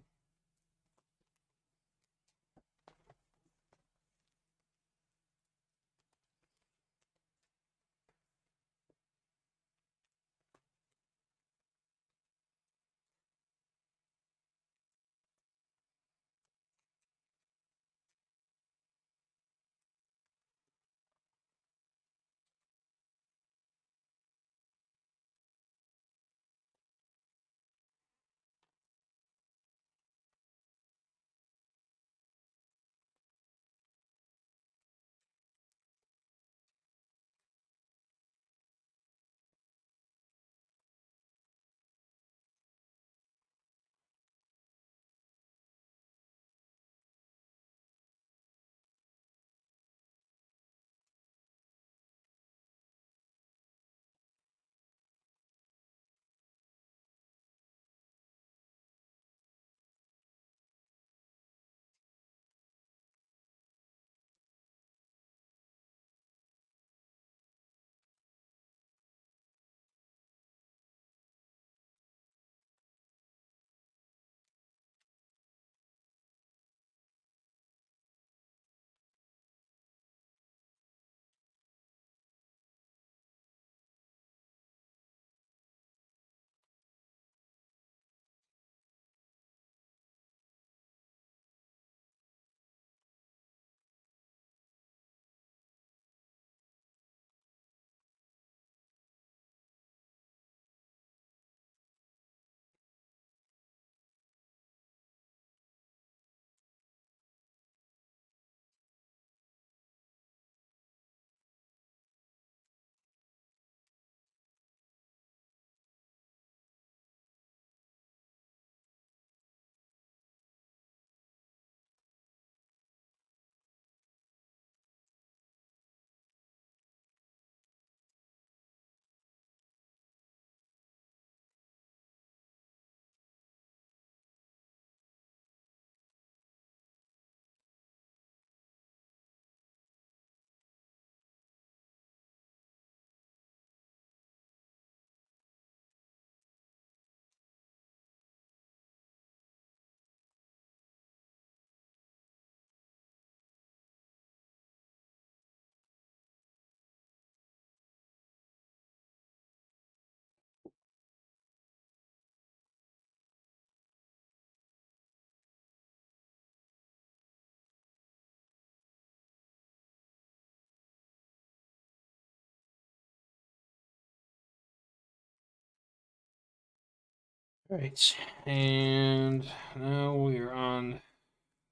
All right, and now we are on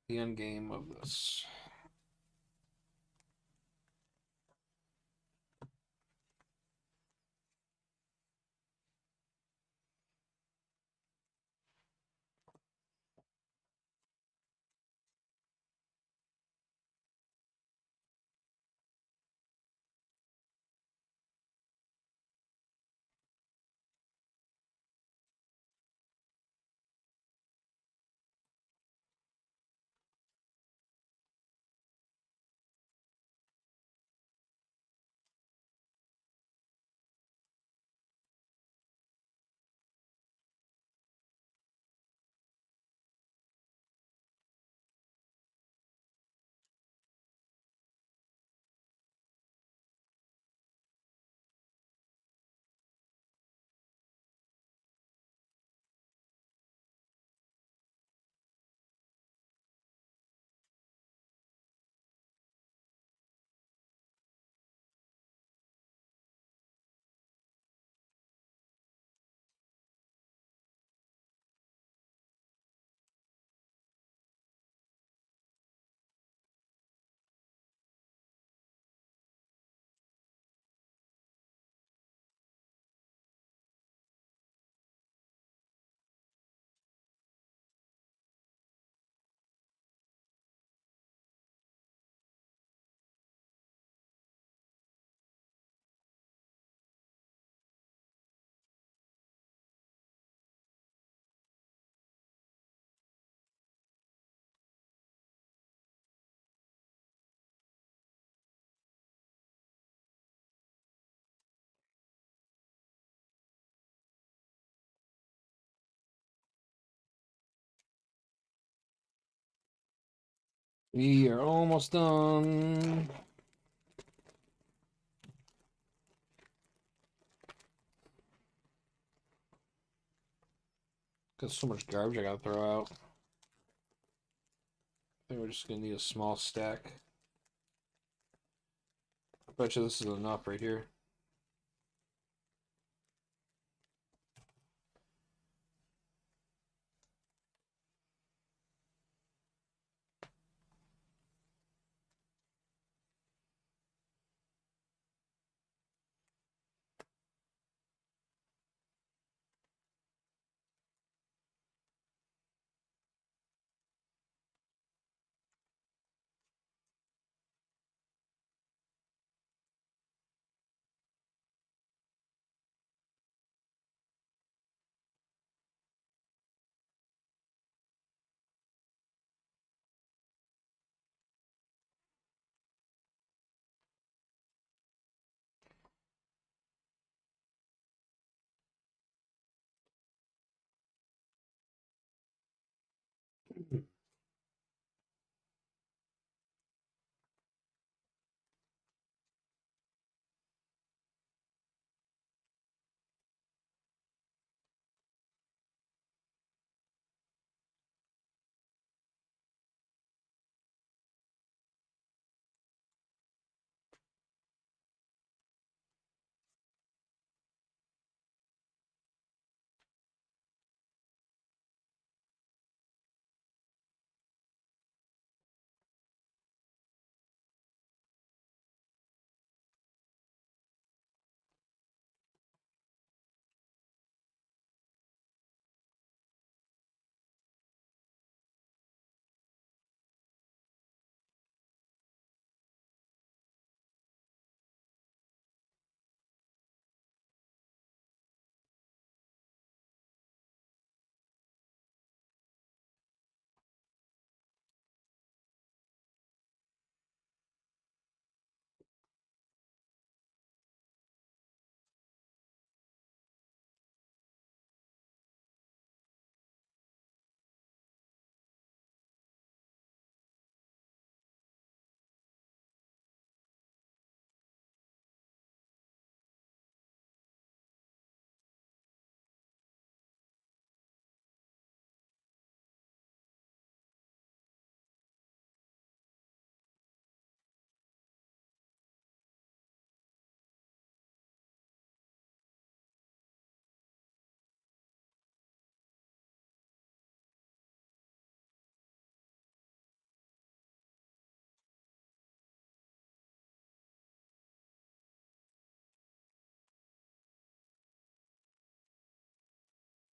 the end game of this. We are almost done. Got so much garbage I gotta throw out. I think we're just gonna need a small stack. I bet you this is enough right here.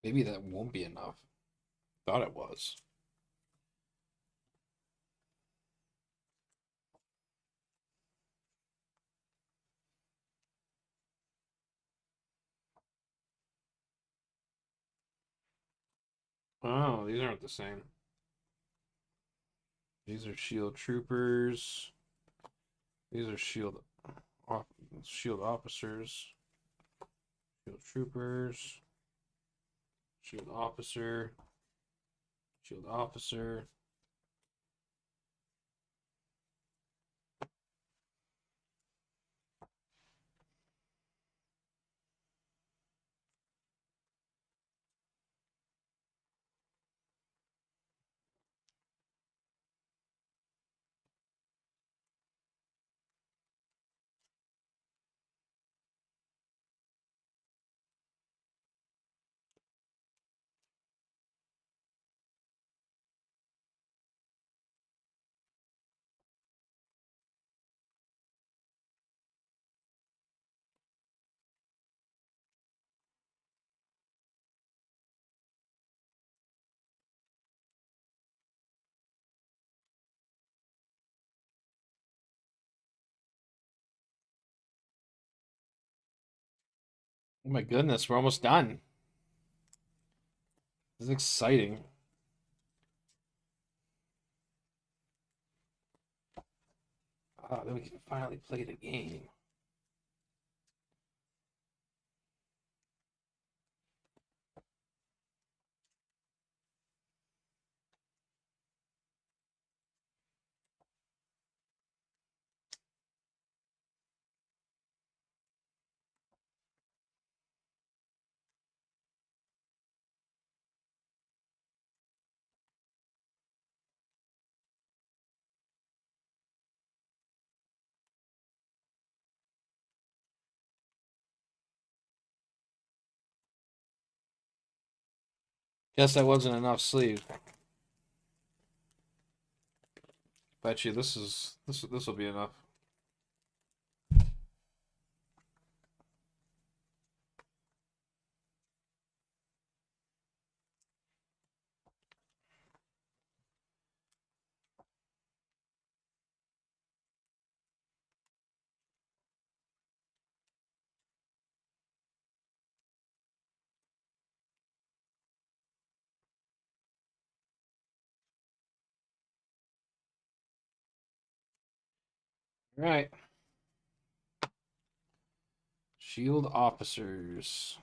Maybe that won't be enough. Thought it was. Oh, these aren't the same. These are shield troopers. These are shield officers. Shield troopers. Shield officer. Shield officer. Oh my goodness, we're almost done. This is exciting. Then we can finally play the game. Guess that wasn't enough sleeve. Bet you this will be enough. All right. Shield officers.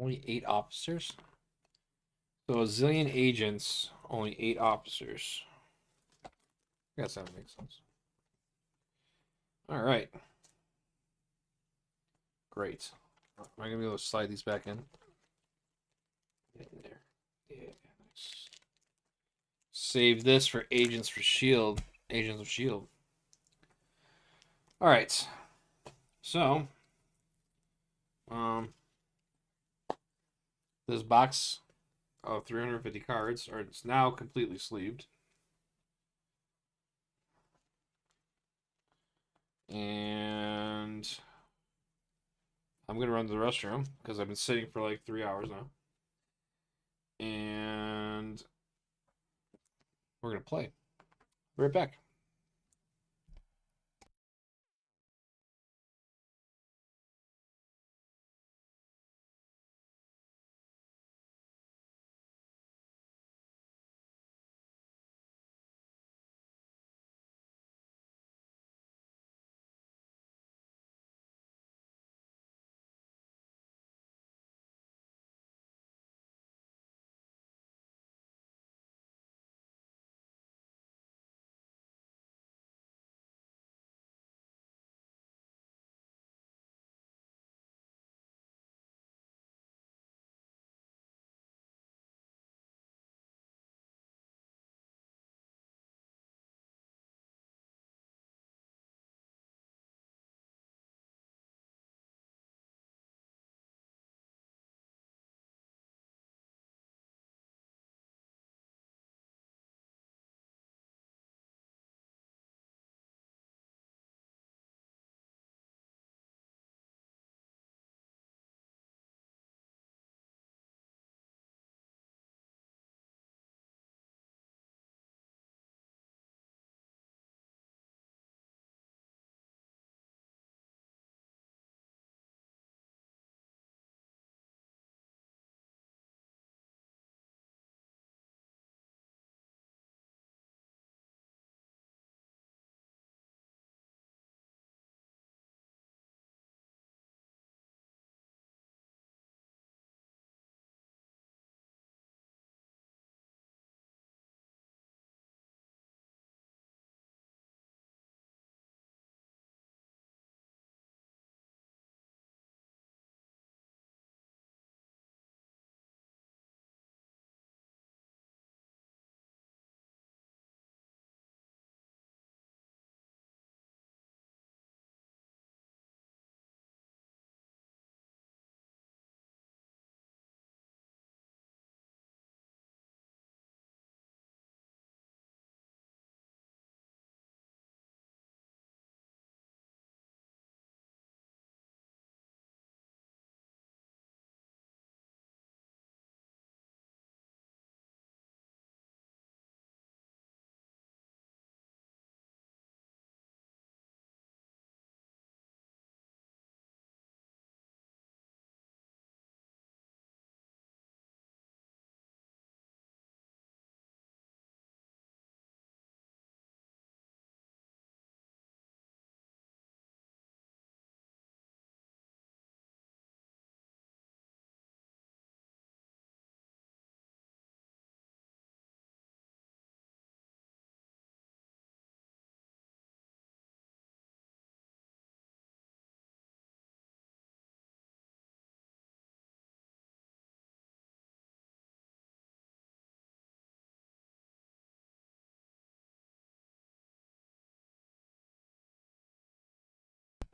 Only 8 officers? So a zillion agents, only 8 officers. I guess that makes sense. All right. Great. Am I going to be able to slide these back in? Get in there. Yeah, nice. Save this for Agents for Shield. Agents of Shield. All right. So, um, this box of 350 cards, or it's now completely sleeved. And I'm going to run to the restroom because I've been sitting for like 3 hours now. And we're going to play. Be right back.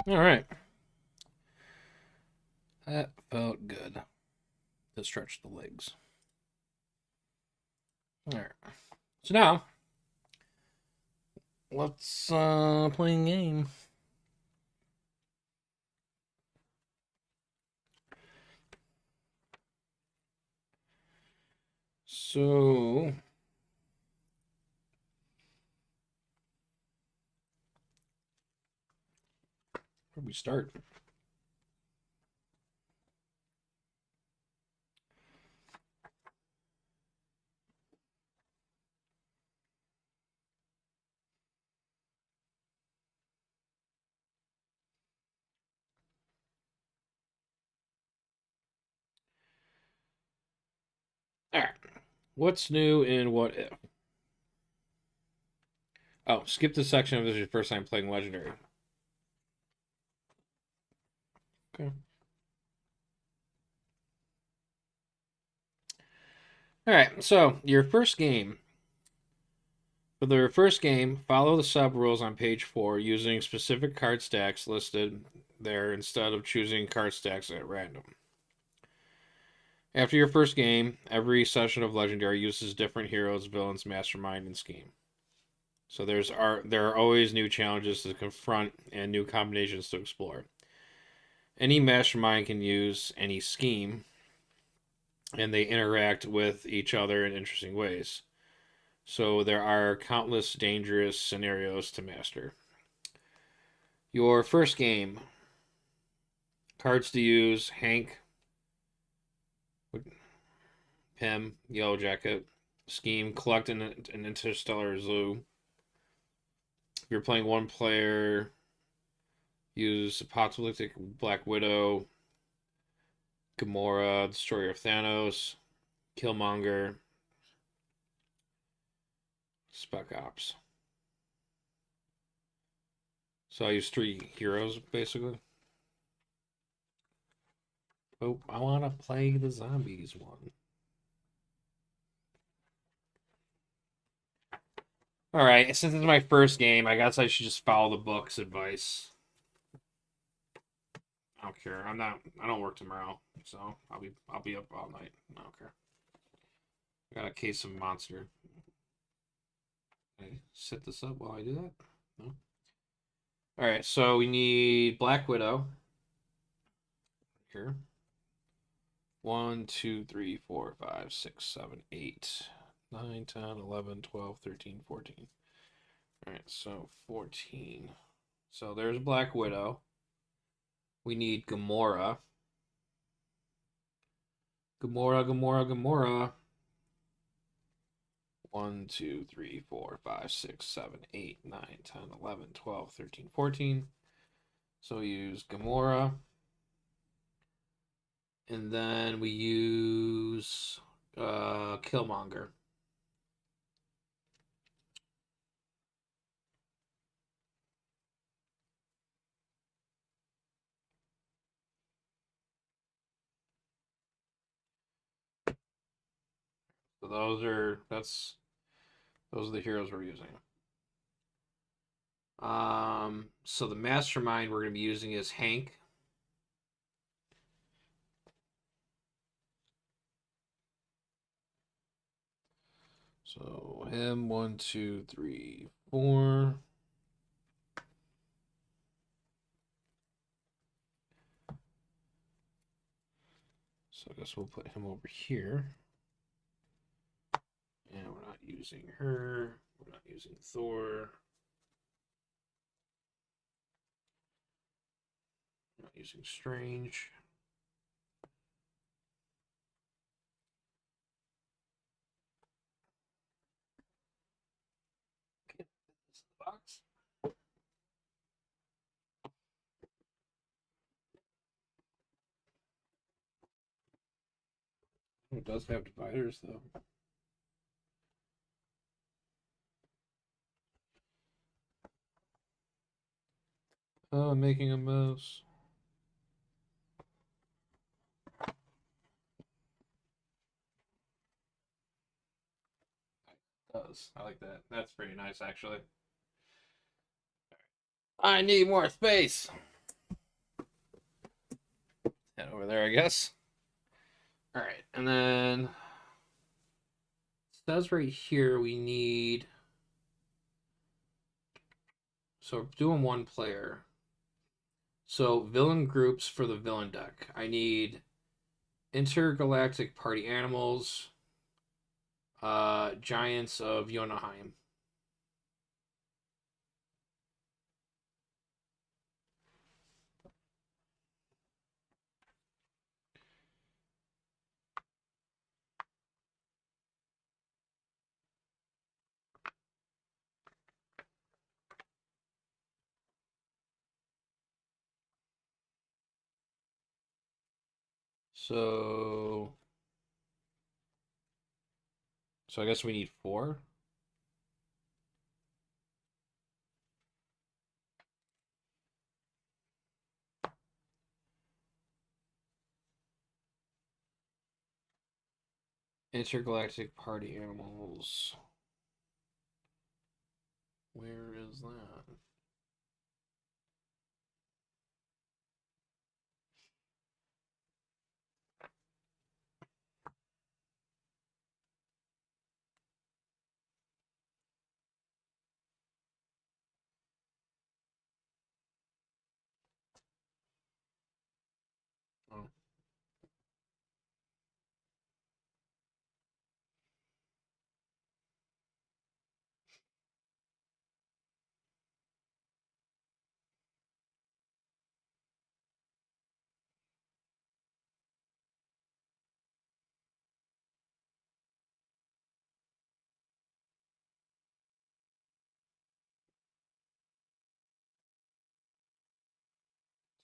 All right. That felt good to stretch the legs. All right. So now, let's play a game. So, where do we start? All right. What's new in What If? Oh, skip this section if this is your first time playing Legendary. Okay. All right. So, your first game. For the first game, follow the sub rules on page 4 using specific card stacks listed there instead of choosing card stacks at random. After your first game, every session of Legendary uses different heroes, villains, mastermind, and scheme. So there are always new challenges to confront and new combinations to explore. Any mastermind can use any scheme, and they interact with each other in interesting ways. So there are countless dangerous scenarios to master. Your first game, cards to use: Hank, Pym, Yellow Jacket, Scheme, collect an interstellar zoo. If you're playing one player, use Apocalyptic Black Widow, Gamora, Destroyer of Thanos, Killmonger, Spec Ops. So I use 3 heroes basically. Oh, I want to play the zombies one. All right, since it's my first game, I guess I should just follow the book's advice. I don't care. I don't work tomorrow, so I'll be up all night. I don't care. I got a case of Monster. Can I set this up while I do that? No. All right, so we need Black Widow here. 1, 2, 3, 4, 5, 6, 7, 8, 9, 10, 11, 12, 13, 14. All right, so 14. So there's Black Widow. We need Gamora. Gamora. 1, 2, 3, 4, 5, 6, 7, 8, 9, 10, 11, 12, 13, 14. So we use Gamora. And then we use Killmonger. So those are the heroes we're using. So the mastermind we're gonna be using is Hank. So him, 1, 2, 3, 4. So I guess we'll put him over here. And we're not using her. We're not using Thor. We're not using Strange. Okay, this is the box. It does have dividers though. Oh, I'm making a mess. It does. I like that. That's pretty nice actually. I need more space. And over there, I guess. All right, and then it says right here we need. So we're doing one player. So villain groups for the villain deck. I need intergalactic party animals, giants of Jotunheim. So, so I guess we need four. Intergalactic party animals. Where is that? Oh.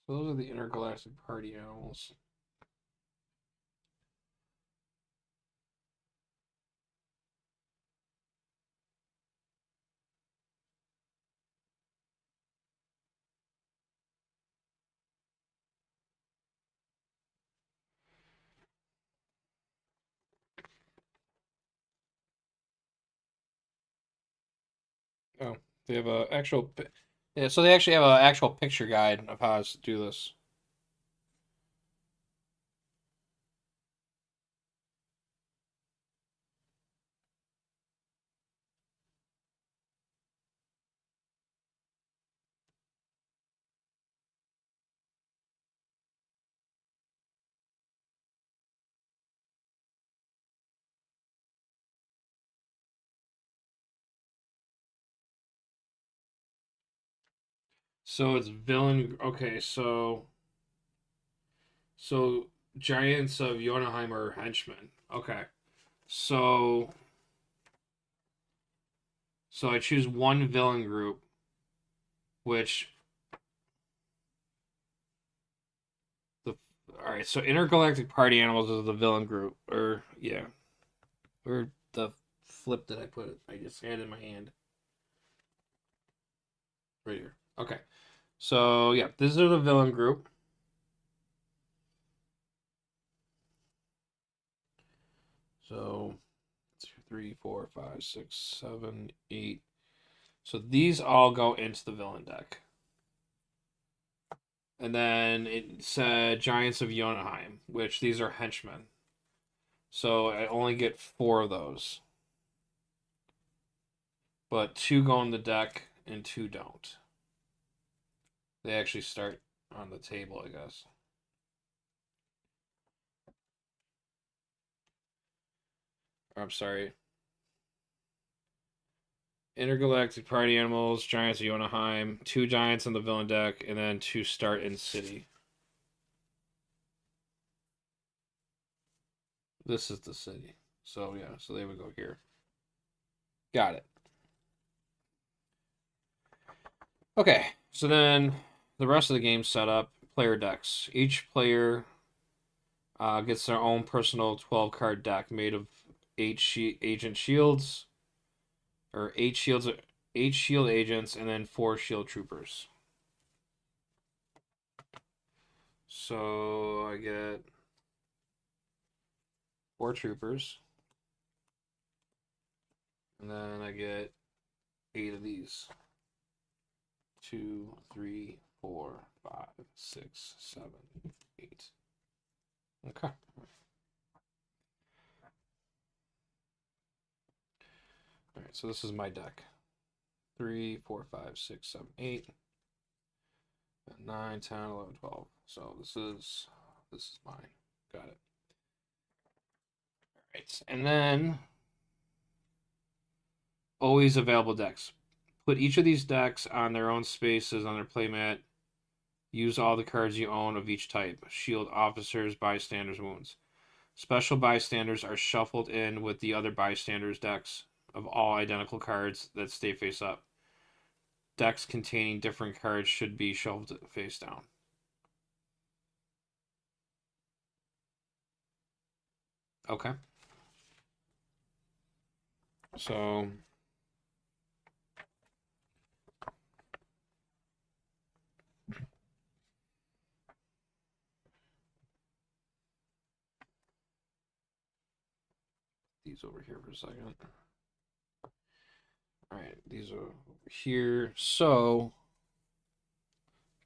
So those are the intergalactic party animals. Oh, they have a actual. Yeah, so they actually have an actual picture guide of how to do this. So it's villain. Okay, so giants of Jotunheim are henchmen. Okay, so so I choose one villain group, which the all right. So intergalactic party animals is the villain group, or yeah, or the flip that I put it. I just had it in my hand right here. Okay, so yeah, this is the villain group. So 2, 3, 4, 5, 6, 7, 8. So these all go into the villain deck. And then it said Giants of Jotunheim, which these are henchmen. So I only get four of those. But two go in the deck and two don't. They actually start on the table, I guess. Or, I'm sorry. Intergalactic Party Animals, Giants of Jotunheim, two Giants in the villain deck, and then two start in City. This is the city. So yeah, so they would go here. Got it. Okay, so then the rest of the game set up player decks. Each player gets their own personal 12 card deck made of agent shields, or eight shield agents, and then four shield troopers. So I get four troopers, and then I get eight of these. 2, 3, 4, 5, 6, 7, 8. Okay. All right, so this is my deck. 3, 4, 5, 6, 7, 8, 9, 10, 11, 12. So this is mine. Got it. All right. And then always available decks. Put each of these decks on their own spaces on their playmat. Use all the cards you own of each type. Shield officers, bystanders, wounds. Special bystanders are shuffled in with the other bystanders' decks of all identical cards that stay face up. Decks containing different cards should be shuffled face down. Okay. So these over here for a second. All right, these are over here. So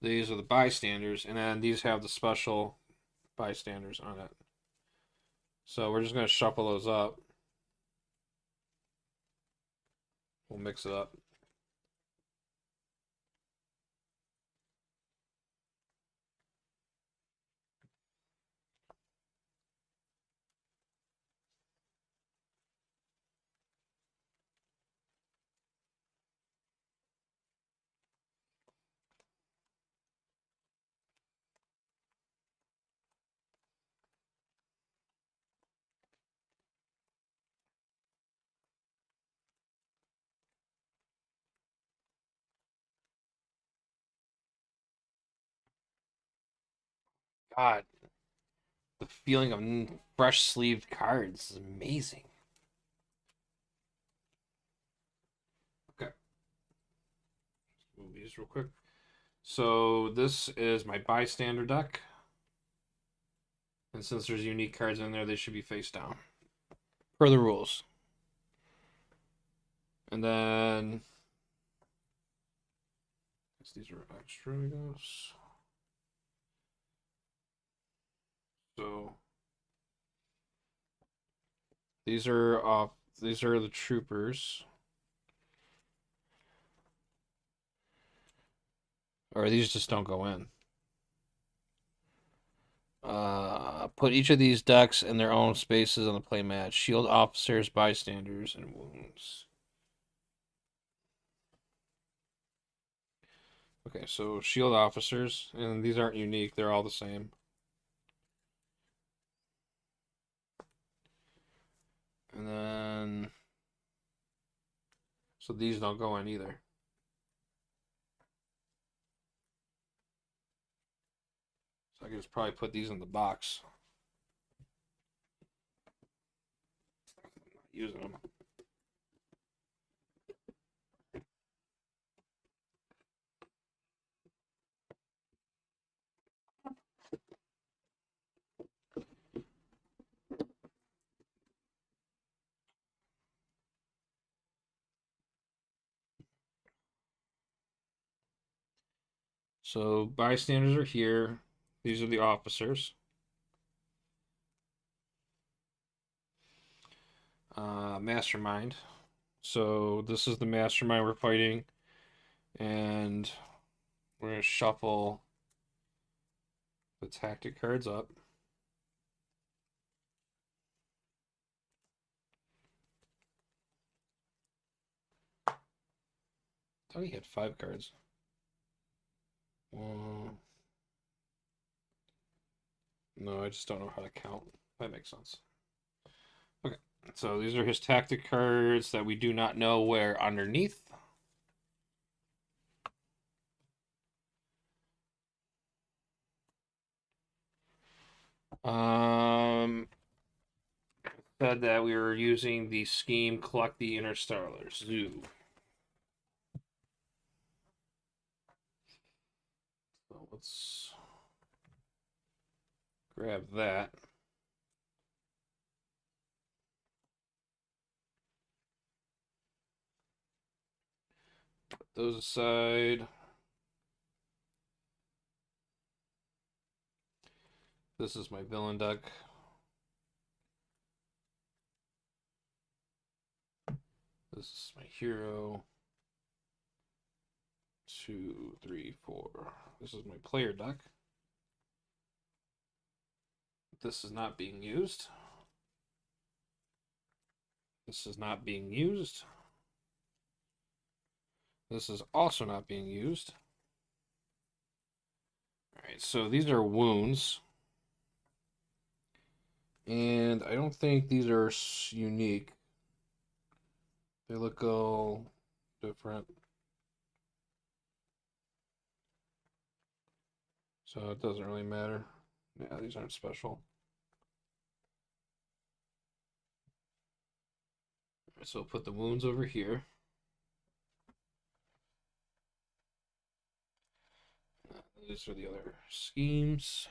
these are the bystanders, and then these have the special bystanders on it. So we're just gonna shuffle those up. We'll mix it up. God, the feeling of fresh sleeved cards is amazing. Okay, move these real quick. So this is my bystander deck, and since there's unique cards in there, they should be face down per the rules. And then these are extra, I guess. So these are off. These are the troopers, or these just don't go in. Put each of these decks in their own spaces on the playmat. Shield officers, bystanders, and wounds. Okay, so shield officers, and these aren't unique. They're all the same. And then, so these don't go in either. So I can just probably put these in the box. Not using them. So bystanders are here. These are the officers. Mastermind. So this is the mastermind we're fighting, and we're gonna shuffle the tactic cards up. I thought he had 5 cards. No, I just don't know how to count. That makes sense. Okay, so these are his tactic cards that we do not know where underneath. Um, said that we were using the scheme collect the interstellars. Zoo. So let's grab that. Put those aside. This is my villain deck. This is my hero. 2, 3, 4. This is my player deck. This is not being used. This is not being used. This is also not being used. Alright, so these are wounds. And I don't think these are unique. They look all different. So it doesn't really matter. Yeah, these aren't special. So put the wounds over here. These are the other schemes.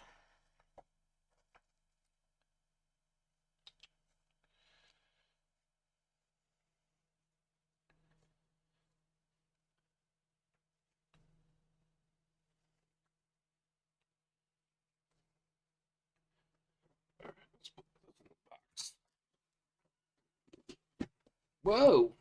All right, let's put those in the box. Whoa!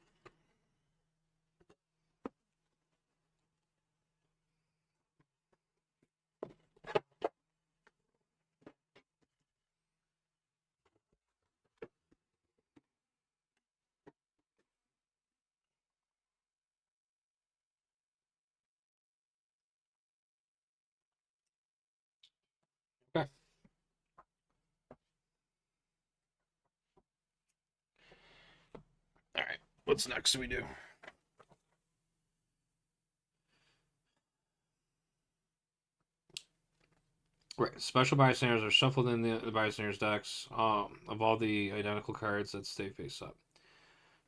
Okay. All right. What's next do we do? Right. Special bystanders are shuffled in the bystanders decks of all the identical cards that stay face up.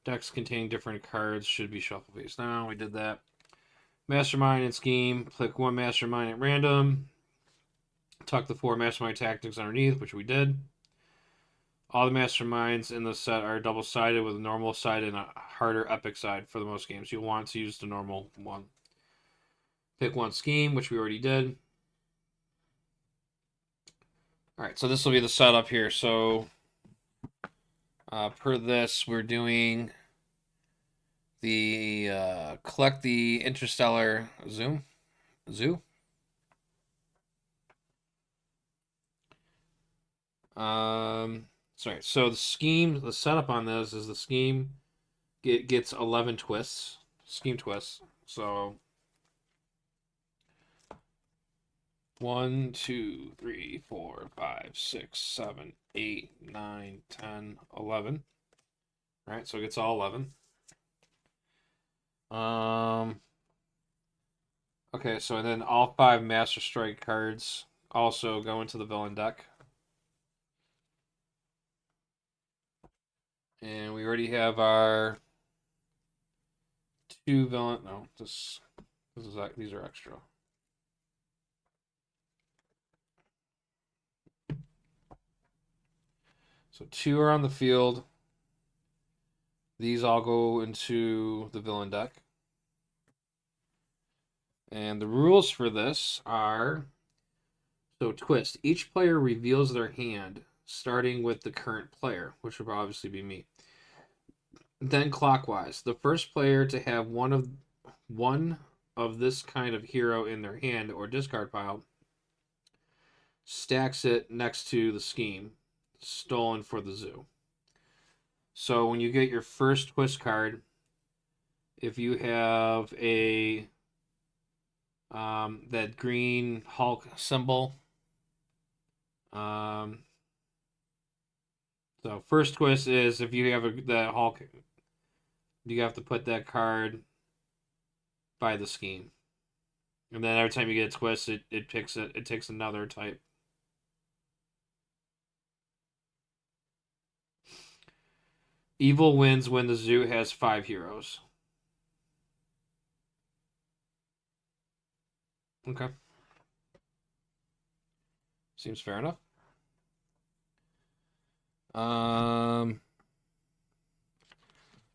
Decks containing different cards should be shuffled face down. We did that. Mastermind and scheme. Click one mastermind at random. Tuck the 4 mastermind tactics underneath, which we did. All the masterminds in the set are double sided with a normal side and a harder epic side for the most games. You'll want to use the normal one. Pick one scheme, which we already did. Alright, so this will be the setup here. So, per this, we're doing the collect the interstellar zoo. Sorry. So the setup on this is the scheme gets 11 twists, scheme twists. So 1, 2, 3, 4, 5, 6, 7, 8, 9, 10, 11. All right, so it gets all 11. Okay, so then all 5 Master Strike cards also go into the villain deck. And we already have our 2 villain. No, this is these are extra. So 2 are on the field. These all go into the villain deck. And the rules for this are, so twist. Each player reveals their hand, starting with the current player, which would obviously be me. Then clockwise. The first player to have one of this kind of hero in their hand or discard pile stacks it next to the scheme, stolen for the zoo. So when you get your first twist card, if you have a that green Hulk symbol, so first twist is if you have that Hulk, you have to put that card by the scheme, and then every time you get a twist, it picks it. It takes another type. Evil wins when the zoo has 5 heroes. Okay. Seems fair enough.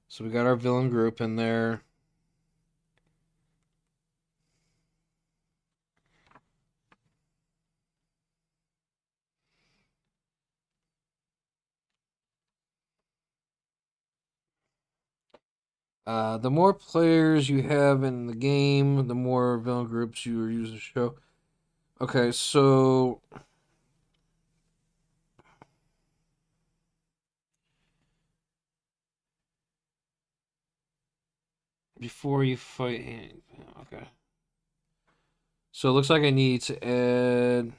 So we got our villain group in there. The more players you have in the game, the more villain groups you are using to show. Okay, so before you fight, okay. So it looks like I need to add.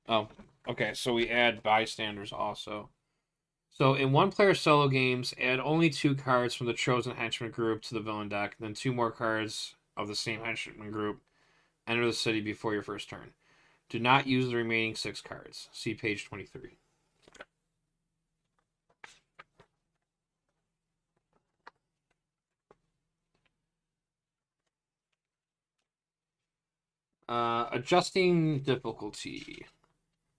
Oh, okay. So we add bystanders also. So in one player solo games, add only 2 cards from the chosen henchman group to the villain deck, then 2 more cards of the same henchman group. Enter the city before your first turn. Do not use the remaining 6 cards. See page 23. Adjusting difficulty.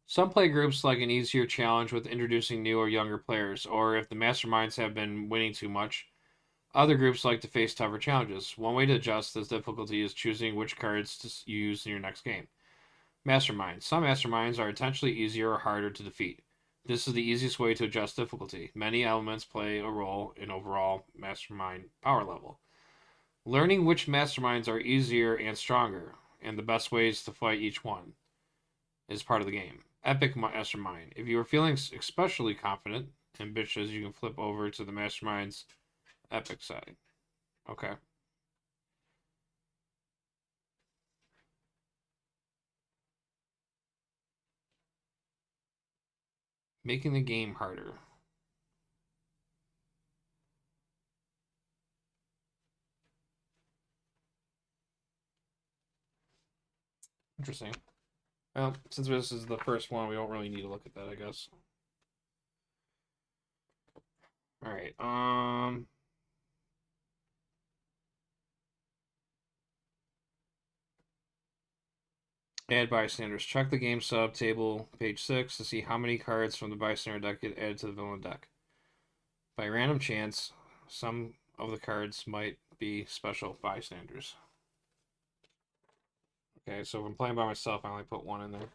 Some play groups like an easier challenge with introducing new or younger players, or if the masterminds have been winning too much. Other groups like to face tougher challenges. One way to adjust this difficulty is choosing which cards to use in your next game. Masterminds. Some masterminds are intentionally easier or harder to defeat. This is the easiest way to adjust difficulty. Many elements play a role in overall mastermind power level. Learning which masterminds are easier and stronger, and the best ways to fight each one, is part of the game. Epic Mastermind. If you are feeling especially confident, ambitious, you can flip over to the Mastermind's epic side. Okay. Making the game harder. Interesting. Well, since this is the first one, we don't really need to look at that, I guess. All right. Add bystanders. Check the game sub table, page 6, to see how many cards from the bystander deck get added to the villain deck. By random chance, some of the cards might be special bystanders. Okay, so if I'm playing by myself, I only put 1 in there.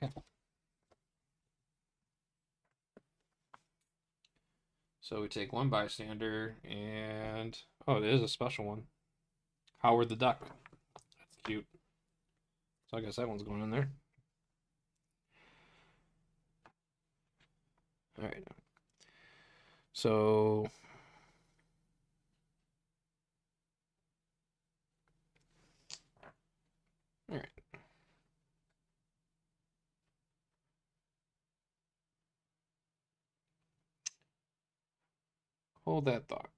Okay. So we take 1 bystander, and oh, it is a special one. Howard the Duck. That's cute. So I guess that one's going in there. All right. So all right. Hold that thought.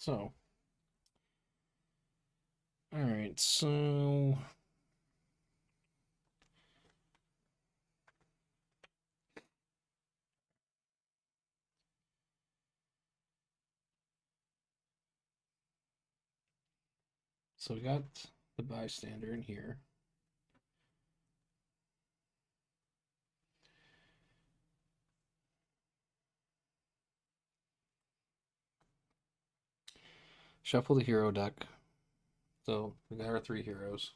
So, all right, so we got the bystander in here. Shuffle the hero deck. So we got our 3 heroes.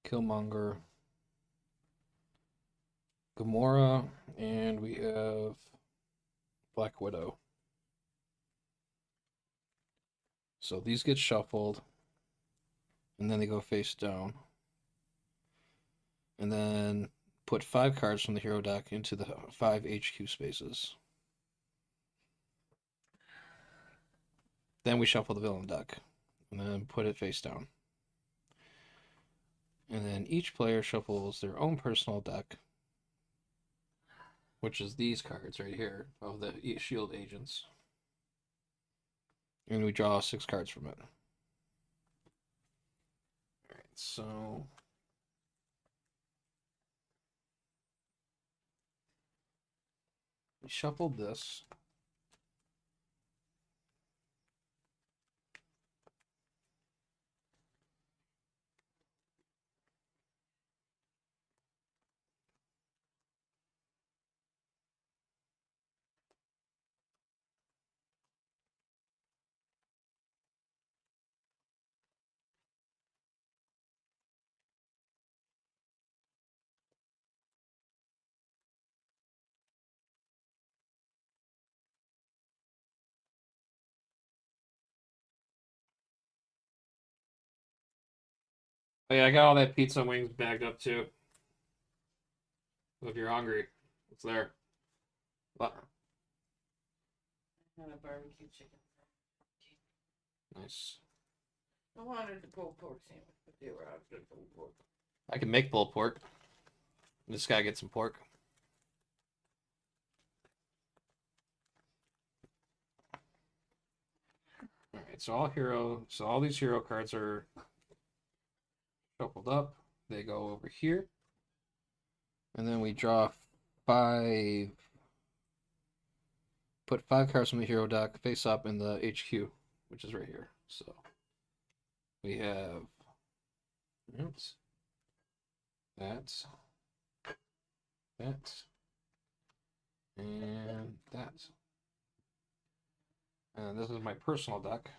Killmonger, Gamora, and we have Black Widow. So these get shuffled, and then they go face down. And then put 5 cards from the hero deck into the 5 HQ spaces. Then we shuffle the villain deck, and then put it face down. And then each player shuffles their own personal deck, which is these cards right here of the shield agents. And we draw 6 cards from it. Alright, so we shuffled this. Oh yeah, I got all that pizza and wings bagged up too. So if you're hungry, it's there. But, And a barbecue chicken. nice. I wanted the pulled pork sandwich, but they were out of pulled pork. I can make pulled pork. Just gotta get some pork. Alright, so all these hero cards are shuffled up. They go over here. And then we draw 5. Put 5 cards from the hero deck face up in the HQ, which is right here. So we have oops, that, and that. And this is my personal deck.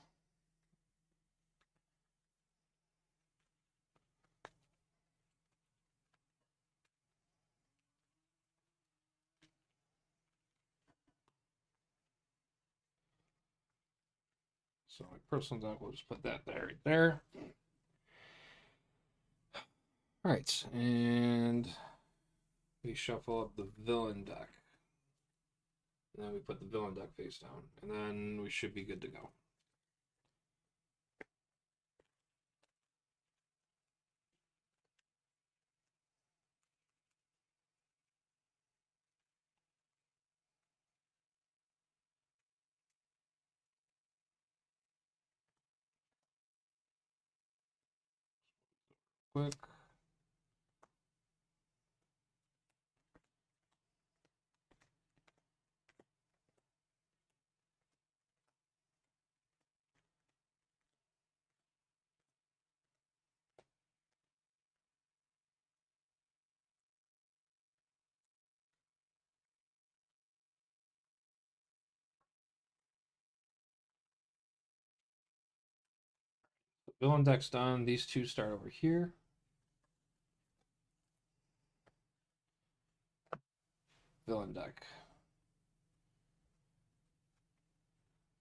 So my personal deck, we'll just put that there, right there. All right, and we shuffle up the villain deck. And then we put the villain deck face down. And then we should be good to go. Quick. The villain deck's done. These 2 start over here. Villain deck.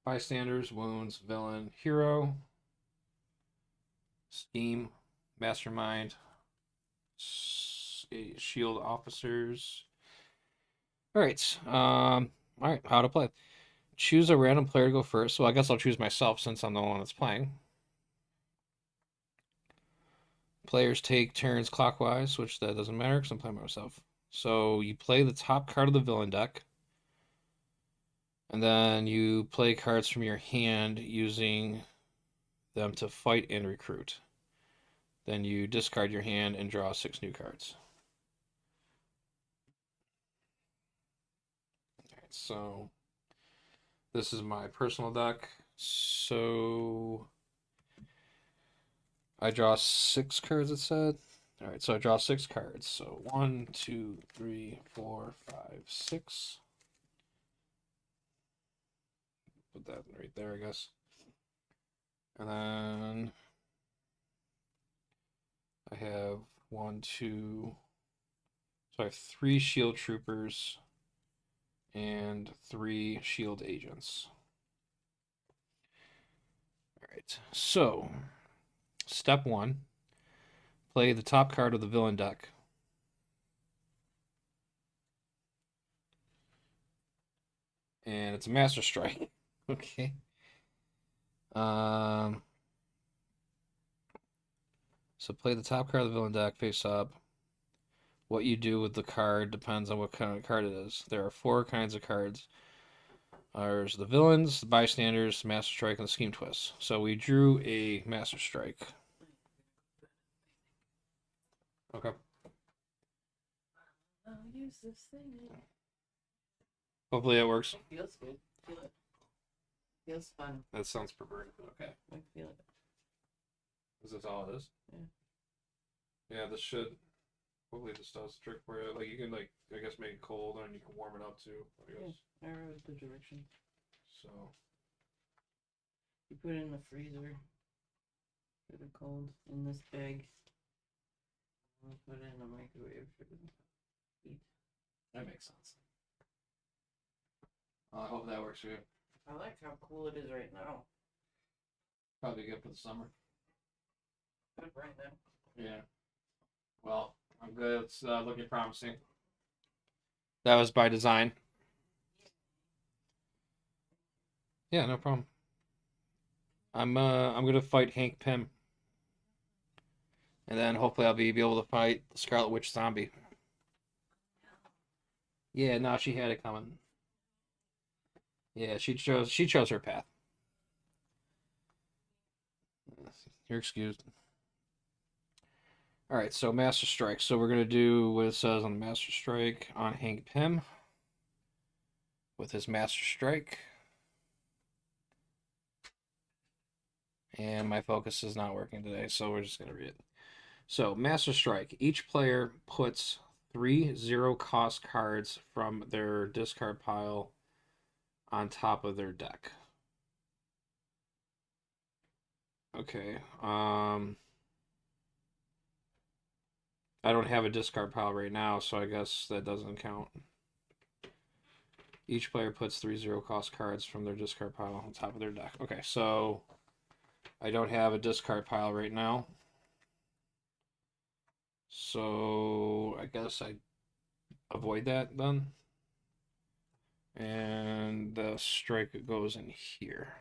Bystanders, wounds, villain, hero, scheme, mastermind, shield officers. All right. All right. How to play? Choose a random player to go first. So I guess I'll choose myself since I'm the one that's playing. Players take turns clockwise, which that doesn't matter because I'm playing by myself. So you play the top card of the villain deck. And then you play cards from your hand using them to fight and recruit. Then you discard your hand and draw 6 new cards. Alright, so this is my personal deck. So I draw 6 cards, it said. Alright, so I draw 6 cards. So 1, 2, 3, 4, 5, 6. Put that right there, I guess. And then I have 1, 2. So I have 3 shield troopers and 3 shield agents. Alright, so step 1, play the top card of the villain deck. And it's a Master Strike. Okay. So play the top card of the villain deck face up. What you do with the card depends on what kind of card it is. There are 4 kinds of cards. There's the villains, the bystanders, Master Strike, and the Scheme Twist. So we drew a Master Strike. Okay. I'll use this thing. Hopefully it works. It feels good. Feel it. Feels fun. That sounds perverted, but okay. I feel it. Is this all it is? Yeah. Yeah, this should. Hopefully this does the trick for you. Like you can I guess make it cold and you can warm it up too. I guess. Yeah, I wrote the direction. So. You put it in the freezer. For the cold in this bag. I'll put it in the microwave for the heat. That makes sense. I hope that works for you. I like how cool it is right now. Probably good for the summer. Good right now. Yeah. Well, I'm good. It's looking promising. That was by design. Yeah, no problem. I'm gonna fight Hank Pym. And then hopefully I'll be able to fight the Scarlet Witch zombie. Yeah, no, she had it coming. Yeah, she chose her path. You're excused. Alright, so Master Strike. So we're gonna do what it says on the Master Strike on Hank Pym. With his Master Strike. And my focus is not working today, so we're just gonna read it. So, Master Strike. Each player puts 3 0-cost cards from their discard pile on top of their deck. Okay. I don't have a discard pile right now, so I guess that doesn't count. Each player puts 3 0-cost cards from their discard pile on top of their deck. Okay, so I don't have a discard pile right now. So I guess I avoid that then. And the strike goes in here.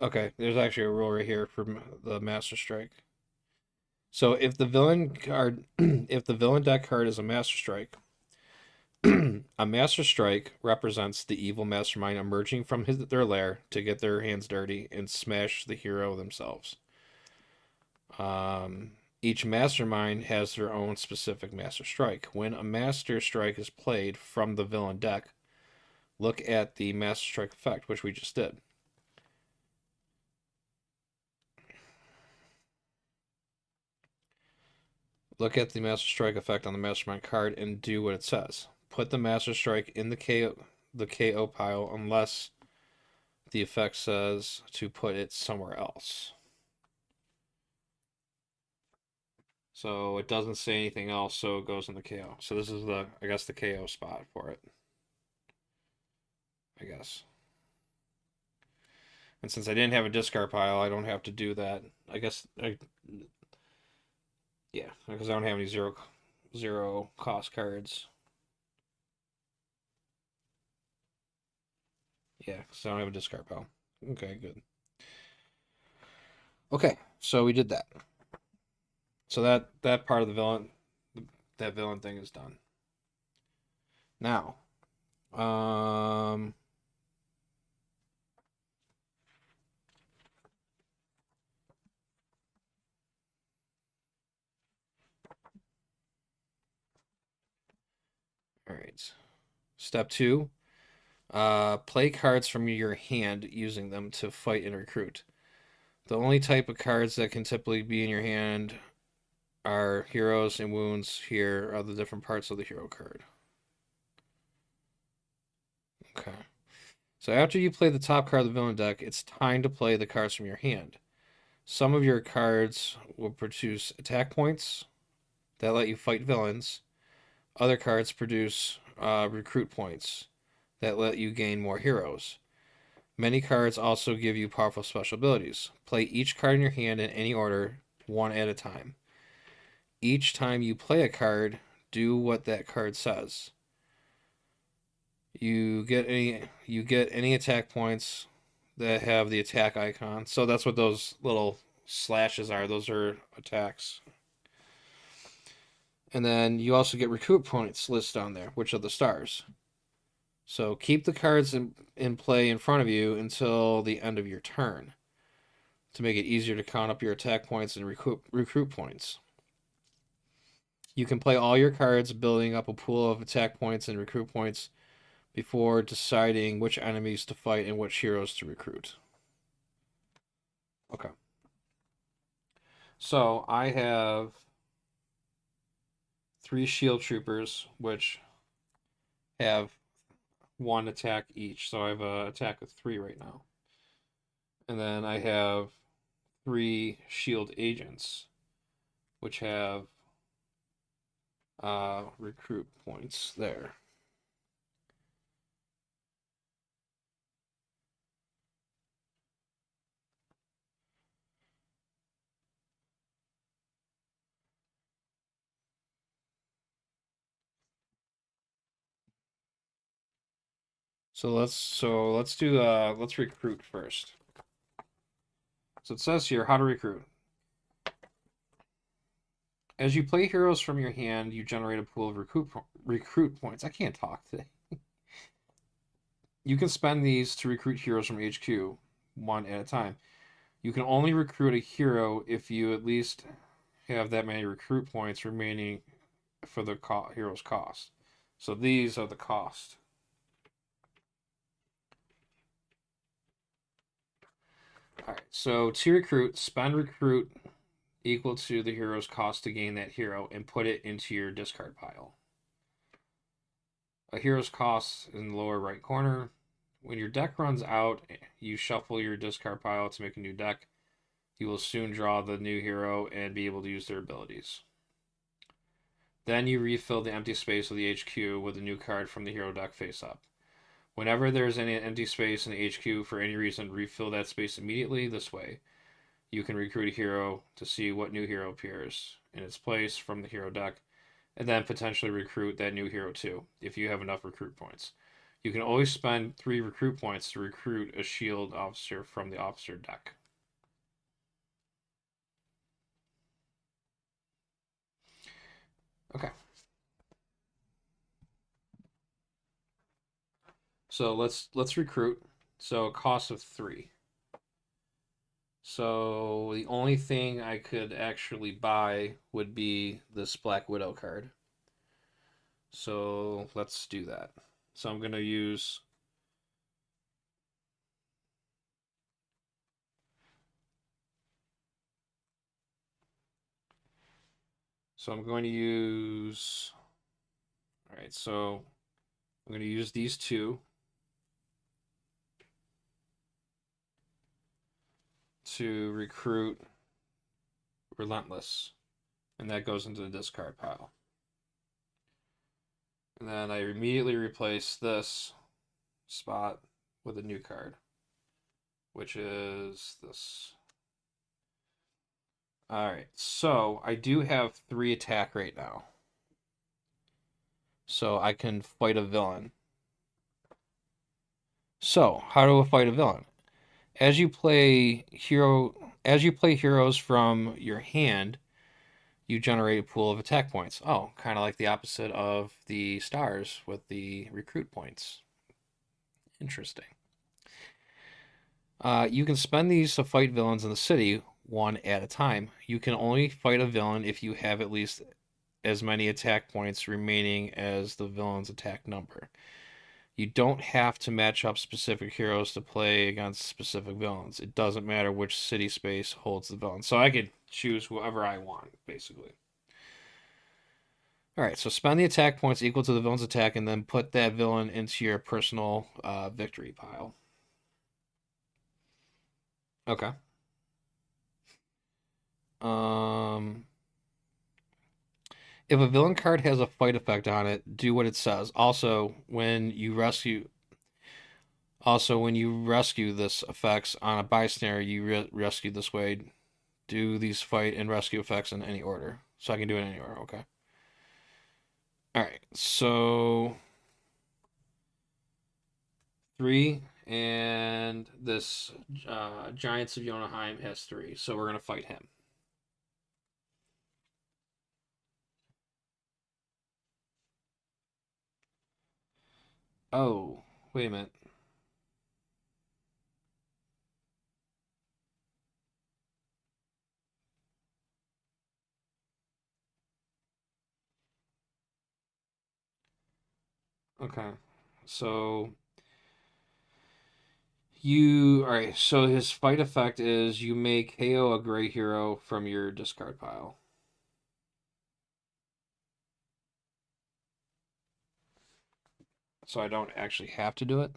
Okay, there's actually a rule right here for the Master Strike. So if the villain card, if the villain deck card is a Master Strike, a Master Strike represents the evil mastermind emerging from their lair to get their hands dirty and smash the hero themselves. Each mastermind has their own specific Master Strike. When a Master Strike is played from the villain deck, look at the Master Strike effect, which we just did. Look at the Master Strike effect on the Mastermind card and do what it says. Put the Master Strike in the KO pile unless the effect says to put it somewhere else. So it doesn't say anything else, so it goes in the KO. So this is I guess the KO spot for it. I guess. And since I didn't have a discard pile, I don't have to do that. I guess yeah, because I don't have any zero cost cards. Yeah, because I don't have a discard pile. Okay, good. Okay, so we did that. So that part of the villain, that villain thing is done. Now, um, all right. Step two, play cards from your hand using them to fight and recruit. The only type of cards that can typically be in your hand are heroes and wounds. Here are the different parts of the hero card. Okay. So after you play the top card of the villain deck, it's time to play the cards from your hand. Some of your cards will produce attack points that let you fight villains. Other cards produce recruit points that let you gain more heroes. Many cards also give you powerful special abilities. Play each card in your hand in any order, one at a time. Each time you play a card, do what that card says. You get any attack points that have the attack icon. So that's what those little slashes are. Those are attacks. And then you also get recruit points listed on there, which are the stars. So keep the cards in play in front of you until the end of your turn to make it easier to count up your attack points and recruit points. You can play all your cards, building up a pool of attack points and recruit points before deciding which enemies to fight and which heroes to recruit. Okay. So I have 3 shield troopers, which have 1 attack each. So I have an attack of 3 right now. And then I have 3 shield agents, which have recruit points there. Let's recruit first. So it says here how to recruit. As you play heroes from your hand, you generate a pool of recruit points. I can't talk today. You can spend these to recruit heroes from HQ, one at a time. You can only recruit a hero if you at least have that many recruit points remaining for the hero's cost. So these are the cost. All right, so to recruit, spend recruit equal to the hero's cost to gain that hero and put it into your discard pile. A hero's cost in the lower right corner. When your deck runs out, you shuffle your discard pile to make a new deck. You will soon draw the new hero and be able to use their abilities. Then you refill the empty space of the HQ with a new card from the hero deck face up. Whenever there is any empty space in the HQ for any reason, refill that space immediately this way. You can recruit a hero to see what new hero appears in its place from the hero deck, and then potentially recruit that new hero too, if you have enough recruit points. You can always spend 3 recruit points to recruit a shield officer from the officer deck. Okay. So let's recruit. So a cost of 3. So the only thing I could actually buy would be this Black Widow card. So let's do that. So I'm going to use So I'm going to use All right, so I'm going to use these 2 to recruit Relentless, and that goes into the discard pile. And then I immediately replace this spot with a new card, which is this. Alright, so I do have 3 attack right now. So I can fight a villain. So, how do I fight a villain? As you play hero as you play heroes from your hand, you generate a pool of attack points. Oh, kind of like the opposite of the stars with the recruit points. Interesting. You can spend these to fight villains in the city one at a time. You can only fight a villain if you have at least as many attack points remaining as the villain's attack number. You don't have to match up specific heroes to play against specific villains. It doesn't matter which city space holds the villain. So I could choose whoever I want, basically. All right, so spend the attack points equal to the villain's attack and then put that villain into your personal victory pile. Okay. Um, if a villain card has a fight effect on it, do what it says. Also, when you rescue this effects on a bystander you rescue this way, do these fight and rescue effects in any order. So I can do it in any order, okay. All right, so 3, and this Giants of Jotunheim has 3, so we're gonna fight him. Oh, wait a minute. Okay, so all right. So his fight effect is you may KO a gray hero from your discard pile. So I don't actually have to do it.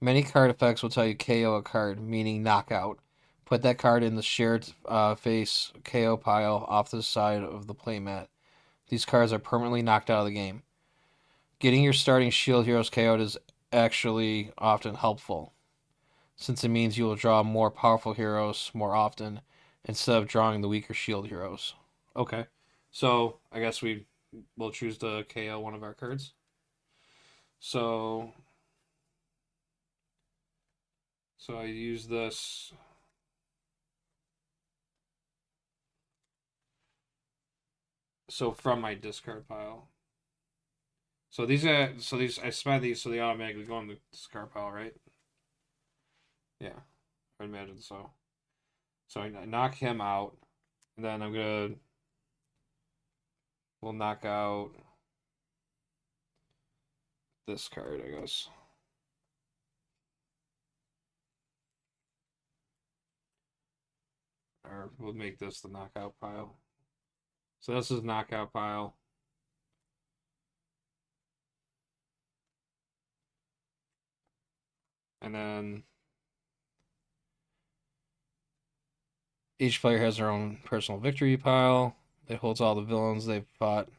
Many card effects will tell you KO a card, meaning knockout. Put that card in the shared face KO pile off to the side of the playmat. These cards are permanently knocked out of the game. Getting your starting shield heroes KO'd is actually often helpful, since it means you will draw more powerful heroes more often instead of drawing the weaker shield heroes. Okay. So I guess we will choose to KO one of our cards. So I use this. So from my discard pile. So these I spend these so they automatically go in the discard pile, right? Yeah, I imagine so. So I knock him out, and then we'll knock out this card, I guess. Or we'll make this the knockout pile. So this is knockout pile. And then each player has their own personal victory pile. It holds all the villains they've fought.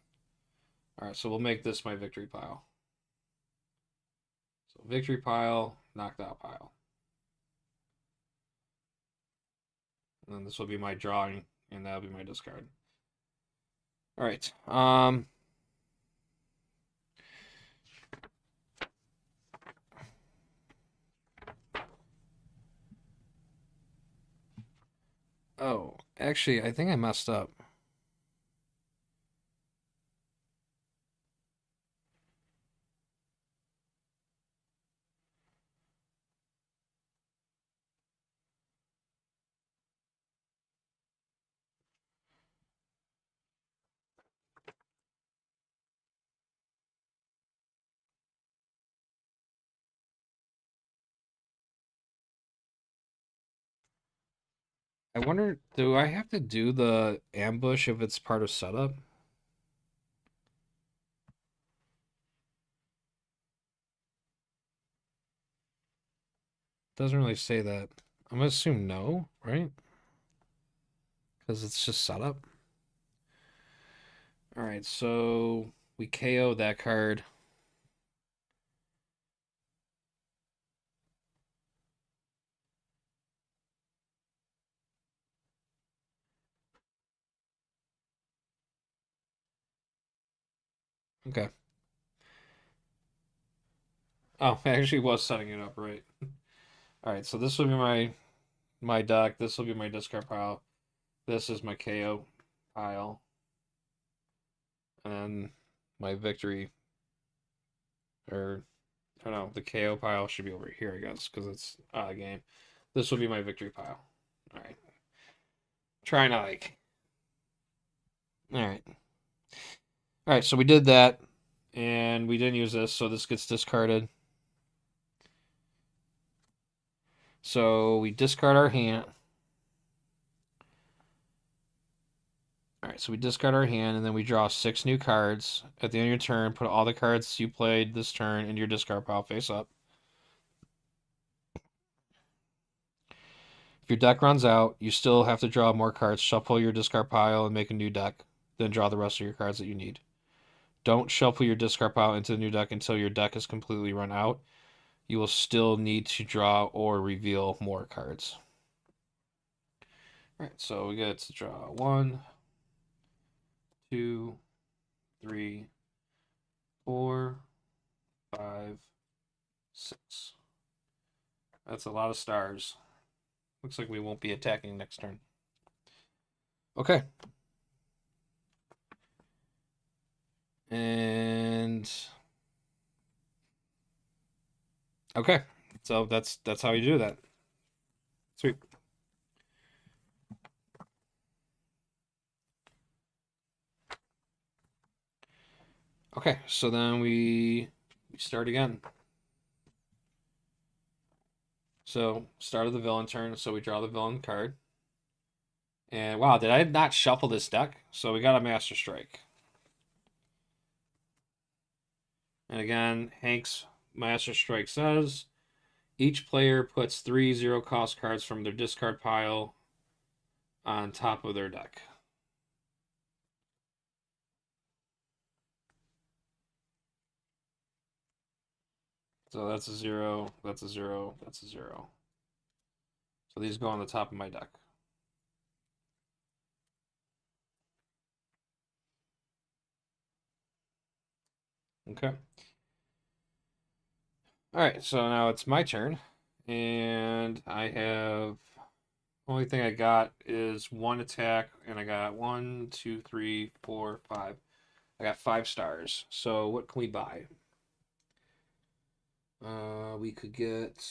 Alright, so we'll make this my victory pile. So victory pile, knocked out pile. And then this will be my drawing, and that'll be my discard. Alright. Oh, actually, I think I messed up. I wonder, do I have to do the ambush if it's part of setup? Doesn't really say that. I'm gonna assume no, right? Because it's just setup. All right, so we KO that card. Okay. Oh, I actually was setting it up right. All right, so this will be my deck. This will be my discard pile. This is my KO pile, and then my victory, or I don't know, the KO pile should be over here, I guess, because it's a game. This will be my victory pile. All right, try not like. All right, all right. So we did that, and we didn't use this, so this gets discarded. So we discard our hand. All right, so we discard our hand, and then we draw 6 new cards. At the end of your turn, put all the cards you played this turn into your discard pile face up. If your deck runs out, you still have to draw more cards, shuffle your discard pile, and make a new deck. Then draw the rest of your cards that you need. Don't shuffle your discard pile into the new deck until your deck is completely run out. You will still need to draw or reveal more cards. All right, so we get to draw 1, 2, 3, 4, 5, 6. That's a lot of stars. Looks like we won't be attacking next turn. Okay. And okay. So that's how you do that. Sweet. Okay, so then we start again. So start of the villain turn, so we draw the villain card. And wow, did I not shuffle this deck? So we got a Master Strike. And again, Hank's Master Strike says each player puts 3 0-cost cards from their discard pile on top of their deck. So that's a 0, that's a 0, that's a 0. So these go on the top of my deck. Okay. All right, so now it's my turn, and I have only thing I got is 1 attack, and I got 1, 2, 3, 4, 5. I got 5 stars. So what can we buy? We could get.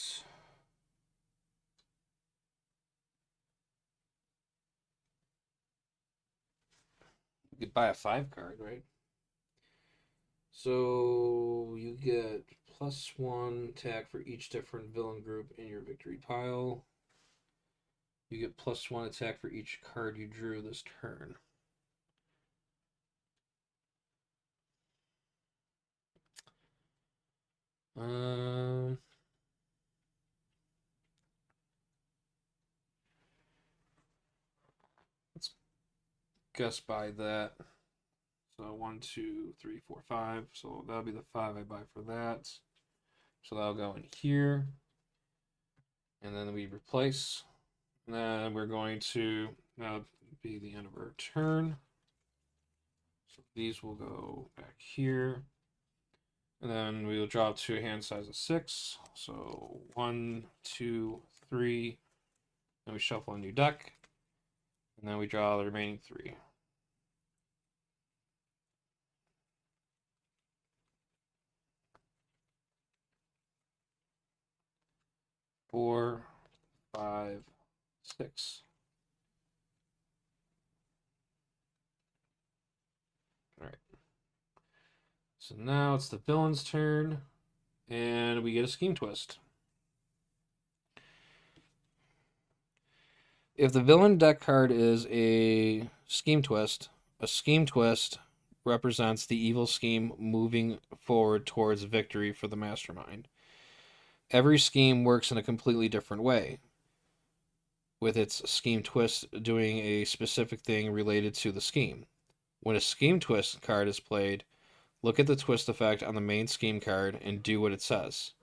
We could buy a 5 card, right? So you get +1 attack for each different villain group in your victory pile. You get +1 attack for each card you drew this turn. Um, let's guess by that. So 1, 2, 3, 4, 5. So that'll be the 5 I buy for that. So that'll go in here. And then we replace. And then we're going to now be the end of our turn. So these will go back here. And then we will drop to a hand size of 6. So 1, 2, 3. Then we shuffle a new deck. And then we draw the remaining 3. 4, 5, 6. All right. So now it's the villain's turn, and we get a scheme twist. If the villain deck card is a scheme twist represents the evil scheme moving forward towards victory for the mastermind. Every scheme works in a completely different way, with its scheme twist doing a specific thing related to the scheme. When a scheme twist card is played, look at the twist effect on the main scheme card and do what it says.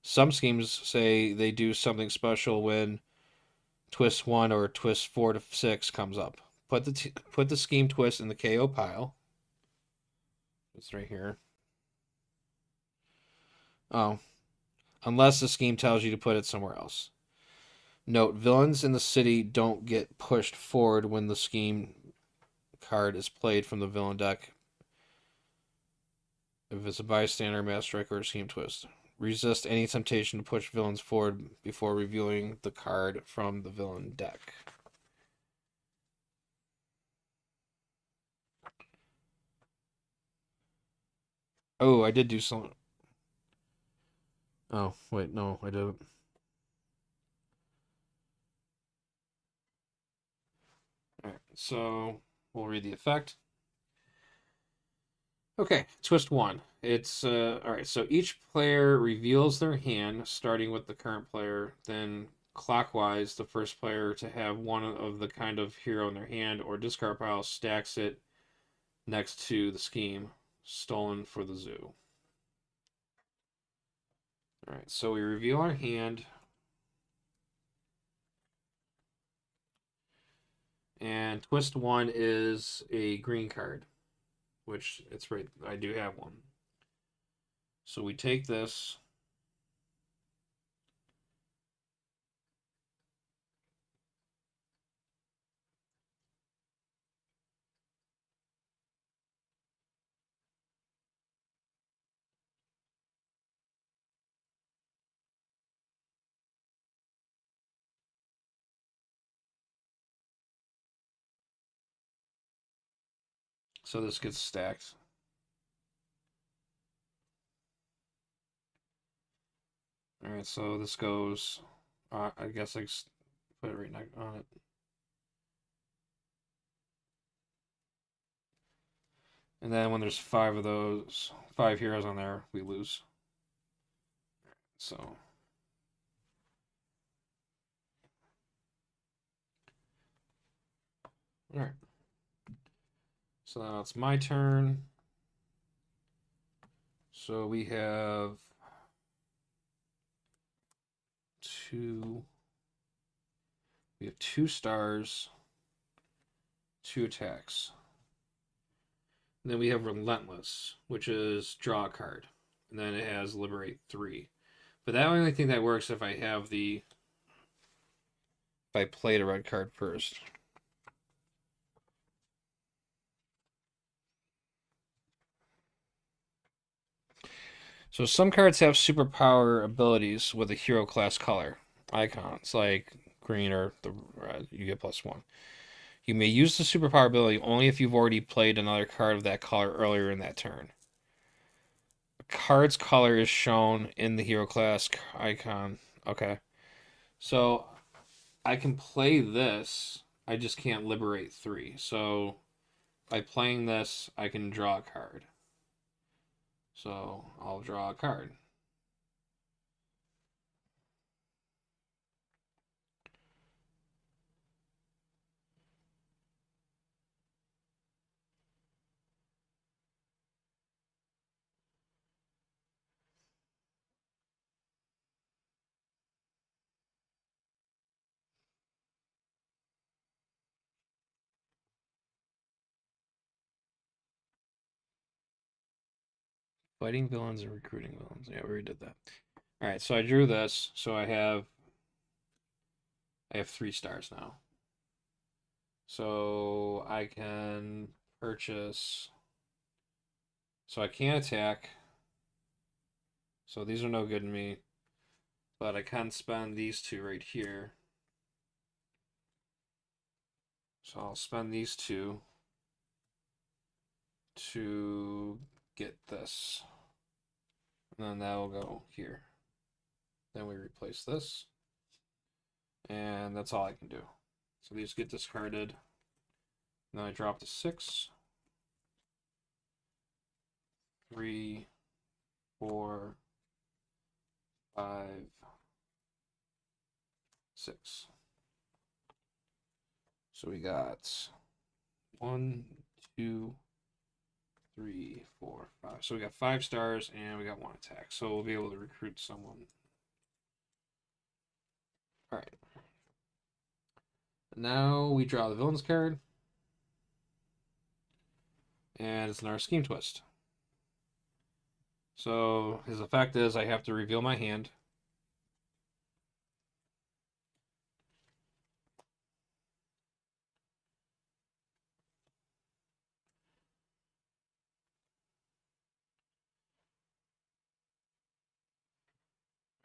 Some schemes say they do something special when twist 1 or twist 4 to 6 comes up. Put the scheme twist in the KO pile. It's right here. Oh, unless the scheme tells you to put it somewhere else. Note, villains in the city don't get pushed forward when the scheme card is played from the villain deck. If it's a bystander, mass strike, or a scheme twist. Resist any temptation to push villains forward before reviewing the card from the villain deck. Oh, I did do something. Oh, wait, no, I didn't. Alright, so we'll read the effect. Okay, twist one. It's alright, so each player reveals their hand, starting with the current player, then clockwise, the first player to have one of the kind of hero in their hand or discard pile stacks it next to the scheme, stolen for the zoo. Alright, so we reveal our hand. And twist one is a green card, which it's right. I do have one. So we take this. So this gets stacked. All right, so this goes. I guess I just put it right next on it. And then when there's five of those, five heroes on there, we lose. So. All right. So now it's my turn. So we have two. We have 2 stars, 2 attacks. And then we have Relentless, which is draw a card. And then it has Liberate 3. But that only thing that works if I have the. If I played a red card first. So some cards have superpower abilities with a hero class color icons, like green or the red. You get +1. You may use the superpower ability only if you've already played another card of that color earlier in that turn. A card's color is shown in the hero class icon. Okay. So I can play this. I just can't liberate 3. So by playing this, I can draw a card. So I'll draw a card. Fighting villains and recruiting villains. Yeah, we already did that. All right, so I drew this. So I have 3 stars now. So I can purchase. So I can't attack. So these are no good to me. But I can spend these 2 right here. So I'll spend these 2 to get this. And then that will go here. Then we replace this. And that's all I can do. So these get discarded. And then I drop to 6. 3, 4, 5, 6. So we got 1, 2, 3, 4, 5. So we got 5 stars and we got 1 attack. So we'll be able to recruit someone. All right. Now we draw the villain's card. And it's another scheme twist. So his effect is I have to reveal my hand.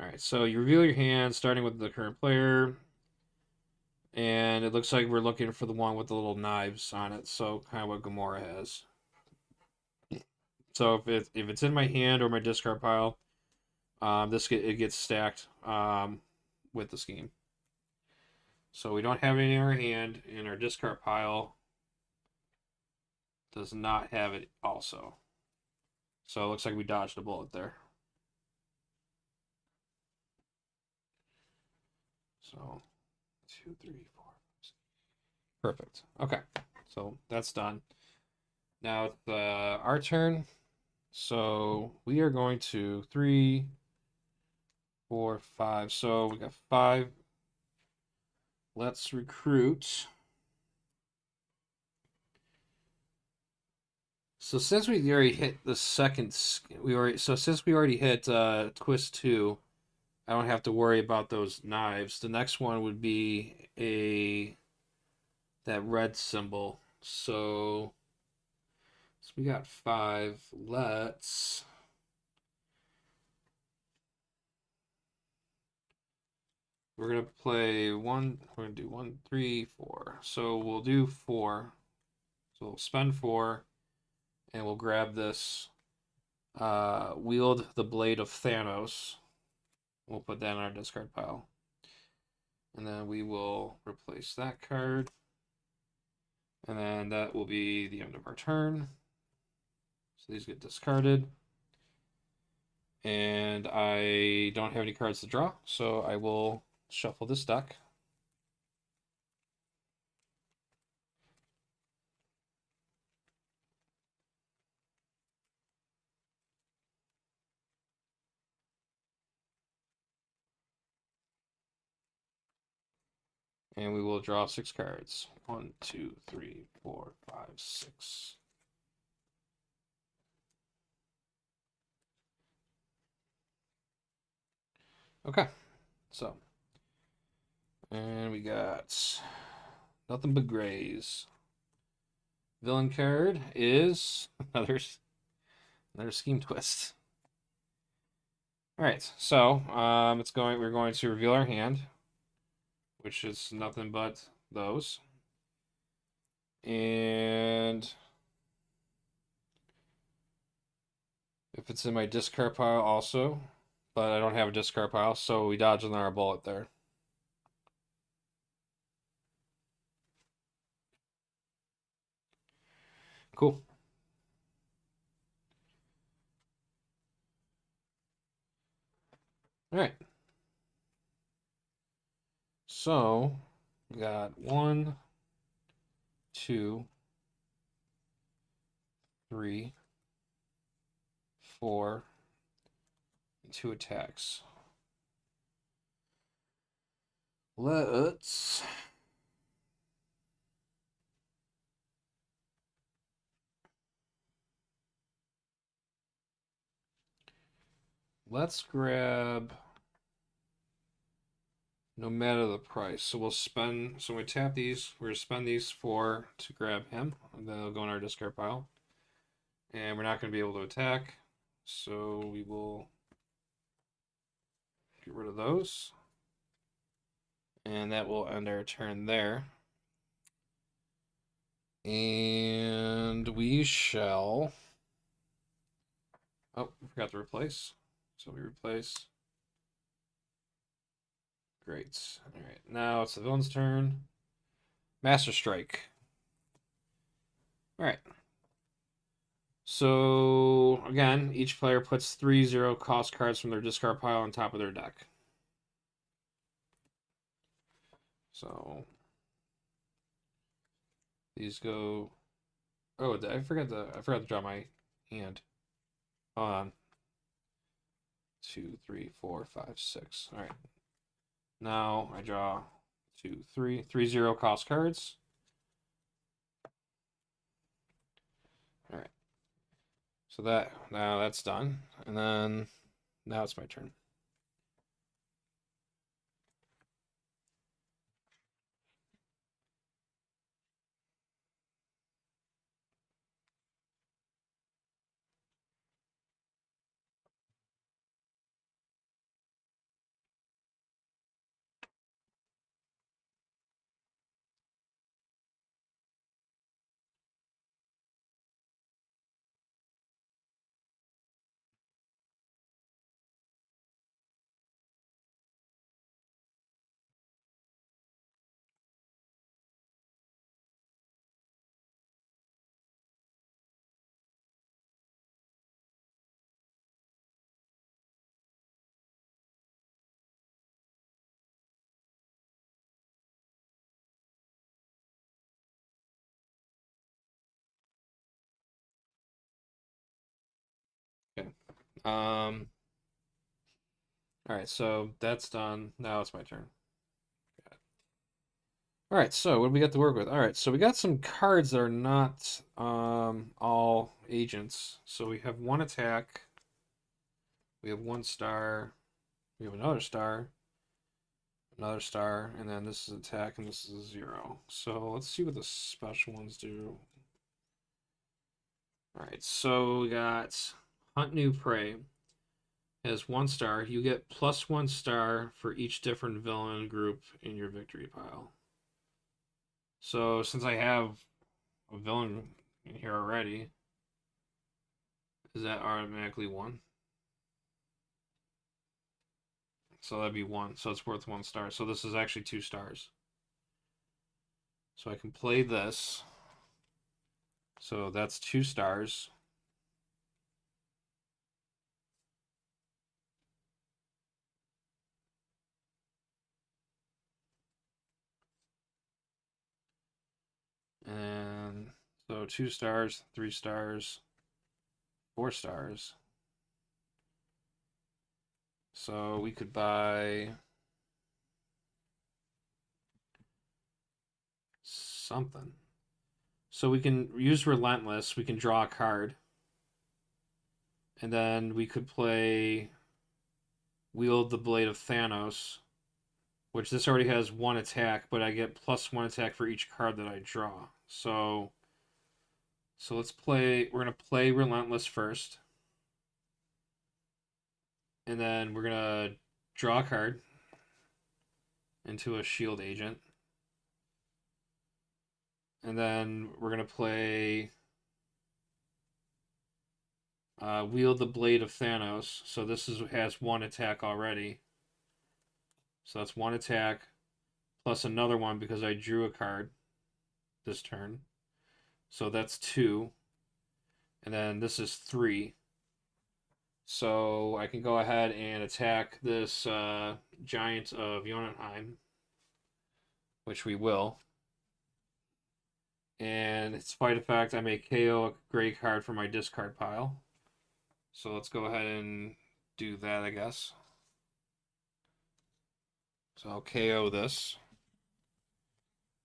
All right, so you reveal your hand, starting with the current player, and it looks like we're looking for the one with the little knives on it. So kind of what Gamora has. So if it's in my hand or my discard pile, it gets stacked with the scheme. So we don't have any in our hand, and our discard pile does not have it also. So it looks like we dodged a bullet there. So 2, 3, 4. Perfect. Okay. So that's done. Now it's our turn. So we are going to 3, 4, 5. So we got 5. Let's recruit. So since we already hit the second, since we already hit twist 2, I don't have to worry about those knives. The next one would be that red symbol. So we got 5. We're gonna play one. We're gonna do 1, 3, 4. So we'll do 4. So we'll spend 4, and we'll grab this. Wield the blade of Thanos. We'll put that in our discard pile, and then we will replace that card, and then that will be the end of our turn. So these get discarded. And I don't have any cards to draw, so I will shuffle this deck. And we will draw 6 cards. 1, 2, 3, 4, 5, 6. Okay, so. And we got nothing but grays. Villain card is another scheme twist. All right, so we're going to reveal our hand, which is nothing but those. And if it's in my discard pile also, but I don't have a discard pile, so we dodged another bullet there. Cool. All right. So we got 1, 2, 3, 4, and 2 attacks. Let's grab no matter the price. So we tap these, we're gonna spend these 4 to grab him, and then they'll go in our discard pile. And we're not gonna be able to attack, so we will get rid of those. And that will end our turn there. And we shall. Oh, forgot to replace. So we replace. Great. All right, now it's the villain's turn. Master Strike. All right. So again, each player puts 3 0 cost cards from their discard pile on top of their deck. So these go. Oh, I forgot to draw my hand. Hold on. 2, 3, 4, 5, 6. All right. Now I draw 2, 3, 3 0 cost cards. All right. So now that's done. And then now it's my turn. Okay. All right, so that's done. Now it's my turn. All right, so what do we got to work with? All right, so we got some cards that are not all agents. So we have one attack, we have 1 star, we have another star, and then this is attack, and this is a 0. So let's see what the special ones do. All right, so we got Hunt New Prey. Has 1 star. You get plus 1 star for each different villain group in your victory pile. So since I have a villain in here already, is that automatically 1? So that'd be 1. So it's worth 1 star. So this is actually 2 stars. So I can play this. So that's 2 stars. And so 2 stars, 3 stars, 4 stars. So we could buy something. So we can use Relentless. We can draw a card. And then we could play Wield the Blade of Thanos, which this already has 1 attack, but I get plus 1 attack for each card that I draw. So let's play. We're gonna play Relentless first, and then we're gonna draw a card into a shield agent, and then we're gonna play Wield the Blade of Thanos. So this has 1 attack already. So that's 1 attack plus another one because I drew a card this turn. So that's 2. And then this is 3. So I can go ahead and attack this Giant of Jotunheim, which we will. And its fight effect, I may KO a gray card from my discard pile. So let's go ahead and do that, I guess. So I'll KO this.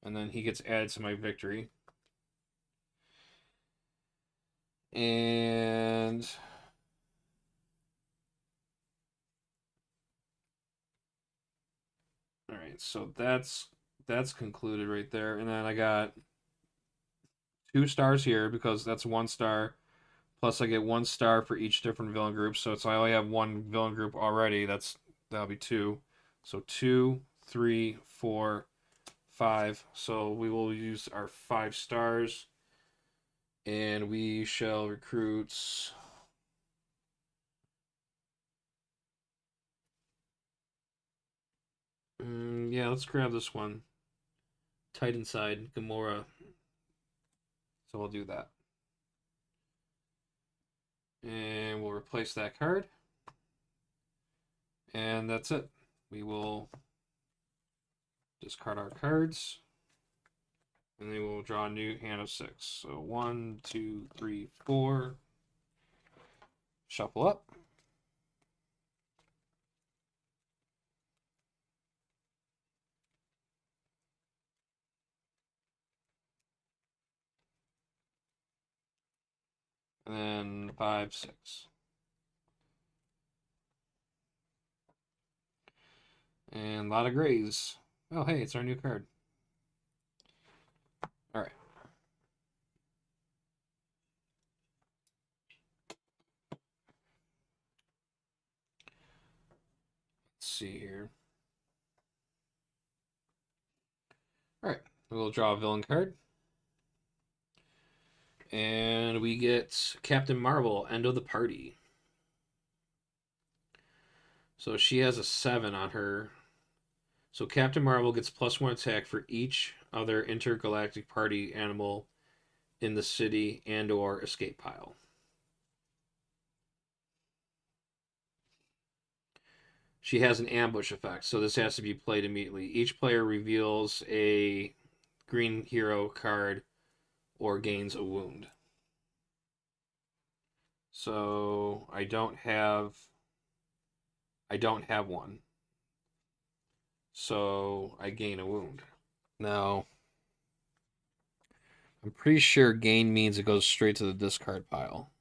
And then he gets added to my victory. And all right, so that's concluded right there. And then I got 2 stars here because that's 1 star. Plus I get 1 star for each different villain group. So I only have 1 villain group already. That'll be 2. So 2, 3, 4, 5. So we will use our 5 stars. And we shall recruit. Yeah, let's grab this one. Titan side, Gamora. So we'll do that. And we'll replace that card. And that's it. We will discard our cards. And then we'll draw a new hand of 6. So 1, 2, 3, 4. Shuffle up. And then 5, 6. And a lot of grays. Oh, hey, it's our new card. All right. Let's see here. All right. We'll draw a villain card. And we get Captain Marvel, End of the Party. So she has a 7 on her. So Captain Marvel gets +1 attack for each other intergalactic party animal in the city and or escape pile. She has an ambush effect, so this has to be played immediately. Each player reveals a green hero card or gains a wound. So I don't have one. So I gain a wound. Now, I'm pretty sure gain means it goes straight to the discard pile.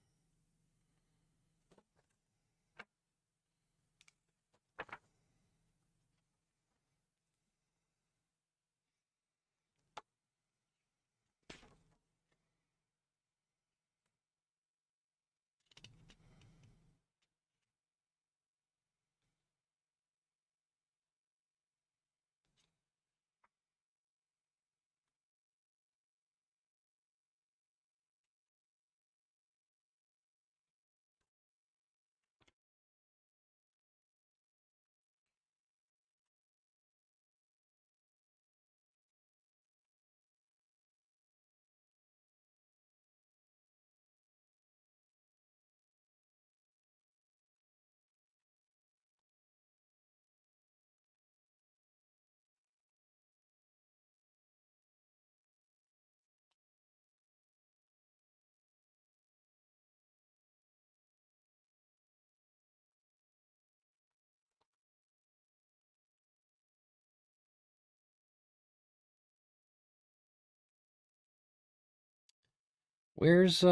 Where's they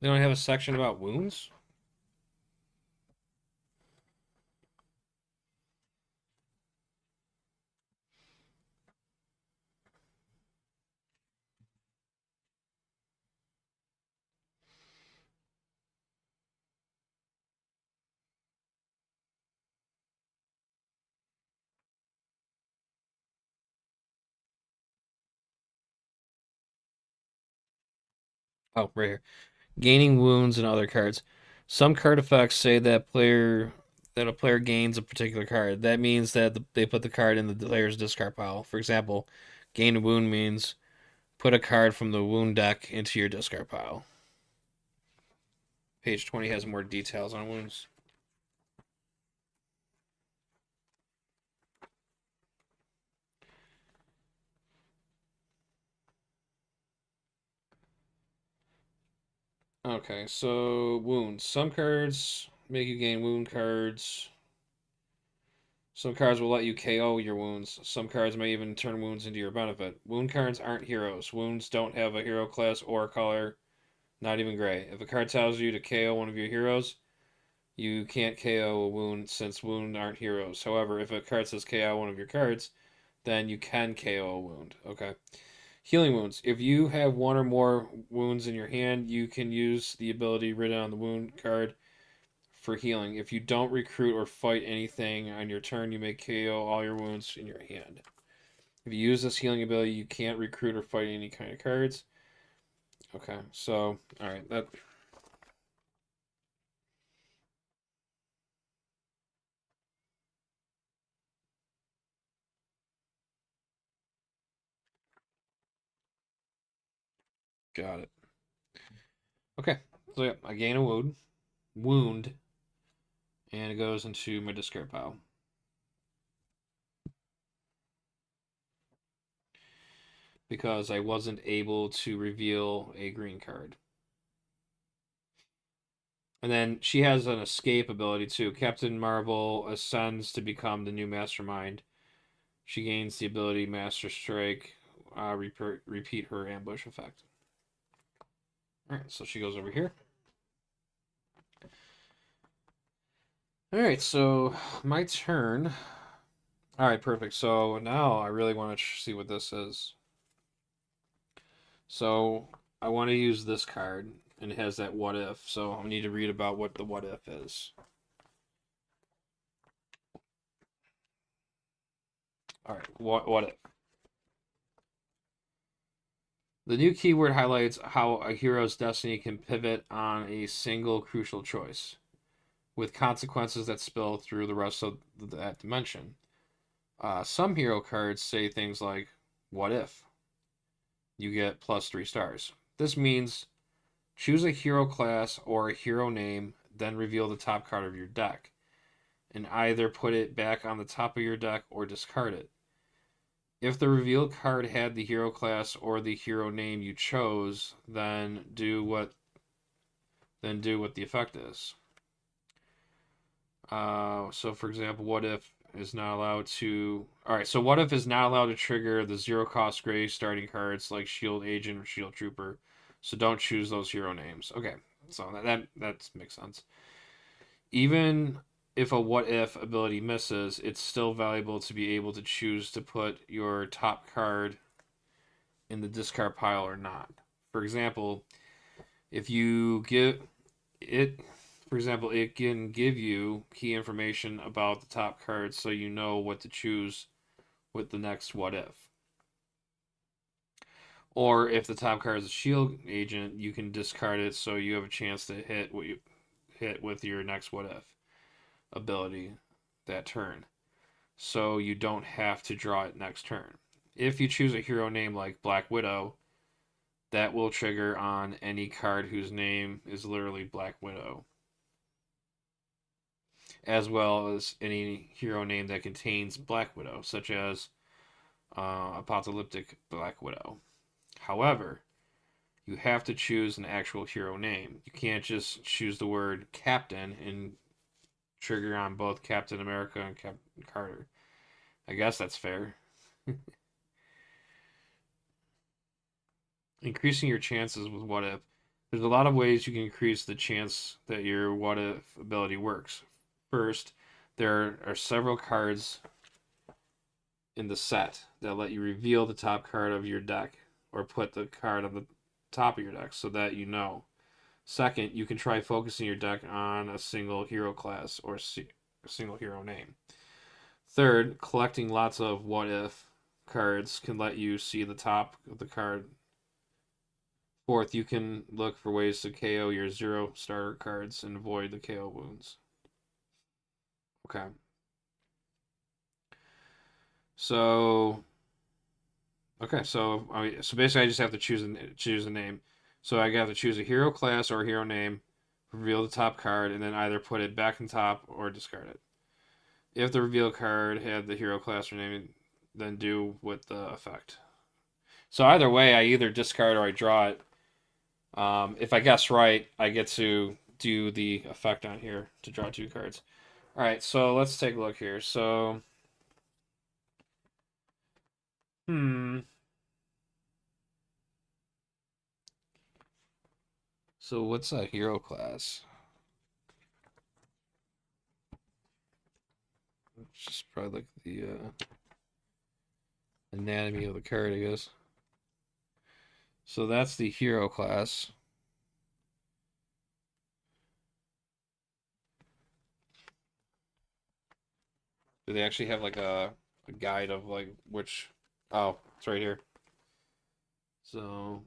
don't have a section about wounds? Oh, right here. Gaining wounds and other cards. Some card effects say that a player gains a particular card. That means that they put the card in the player's discard pile. For example, gain a wound means put a card from the wound deck into your discard pile. Page 20 has more details on wounds. Okay, so wounds. Some cards make you gain wound cards. Some cards will let you KO your wounds. Some cards may even turn wounds into your benefit. Wound cards aren't heroes. Wounds don't have a hero class or color, not even gray. If a card tells you to KO one of your heroes, you can't KO a wound since wound aren't heroes. However, if a card says KO one of your cards, then you can KO a wound. Okay. Healing wounds. If you have one or more wounds in your hand, you can use the ability written on the wound card for healing. If you don't recruit or fight anything on your turn, you may KO all your wounds in your hand. If you use this healing ability, you can't recruit or fight any kind of cards. Okay, so, alright, that... Got it. Okay, so yeah, I gain a wound, and it goes into my discard pile. Because I wasn't able to reveal a green card. And then she has an escape ability too. Captain Marvel ascends to become the new mastermind. She gains the ability Master Strike, repeat her ambush effect. All right, so she goes over here. All right, so my turn. All right, perfect. So now I really want to see what this is. So I want to use this card, and it has that what if. So I need to read about what the what if is. All right, what if? The new keyword highlights how a hero's destiny can pivot on a single crucial choice, with consequences that spill through the rest of that dimension. Some hero cards say things like, "What if?" You get plus 3 stars. This means choose a hero class or a hero name, then reveal the top card of your deck, and either put it back on the top of your deck or discard it. If the revealed card had the hero class or the hero name you chose, then do what the effect is. So for example, what if is not allowed to. All right, so what if is not allowed to trigger the 0 cost gray starting cards like Shield Agent or Shield Trooper. So don't choose those hero names. Okay, so that makes sense. Even if a what if ability misses, it's still valuable to be able to choose to put your top card in the discard pile or not. For example, if you give it for example, it can give you key information about the top cards so you know what to choose with the next what if. Or if the top card is a shield agent, you can discard it so you have a chance to hit what you hit with your next what if ability that turn. So you don't have to draw it next turn. If you choose a hero name like Black Widow, that will trigger on any card whose name is literally Black Widow, as well as any hero name that contains Black Widow, such as Apocalyptic Black Widow. However, you have to choose an actual hero name. You can't just choose the word Captain and trigger on both Captain America and Captain Carter. I guess that's fair. Increasing your chances with what if. There's a lot of ways you can increase the chance that your what if ability works. First, there are several cards in the set that let you reveal the top card of your deck or put the card on the top of your deck so that you know. Second, you can try focusing your deck on a single hero class or a single hero name. Third, collecting lots of what if cards can let you see the top of the card. Fourth, you can look for ways to KO your 0 starter cards and avoid the KO wounds. Okay. So so basically, I just have to choose a name. So I have to choose a hero class or a hero name, reveal the top card, and then either put it back on top or discard it. If the reveal card had the hero class or name, then do with the effect. So either way, I either discard or I draw it. If I guess right, I get to do the effect on here to draw 2 cards. All right, so let's take a look here. So, hmm. So what's a hero class? It's just probably like the anatomy of the card, I guess. So that's the hero class. Do they actually have like a guide of like which? Oh, it's right here. So,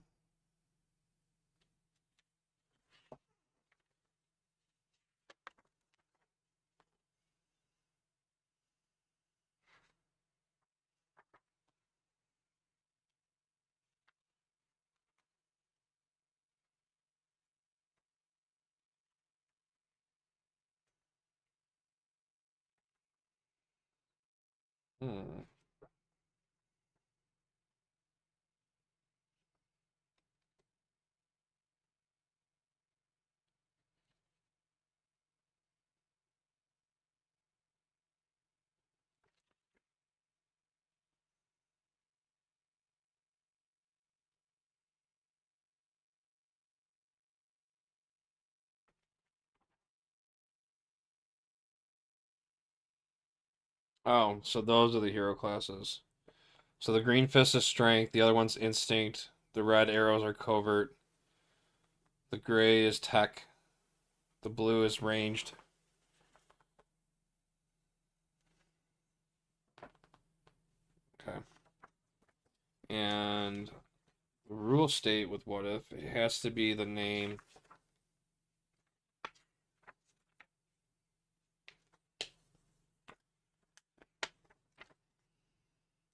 hmm. Oh, so those are the hero classes. So the green fist is strength, the other one's instinct, the red arrows are covert, the gray is tech, the blue is ranged. Okay. And the rule state with what if, it has to be the name.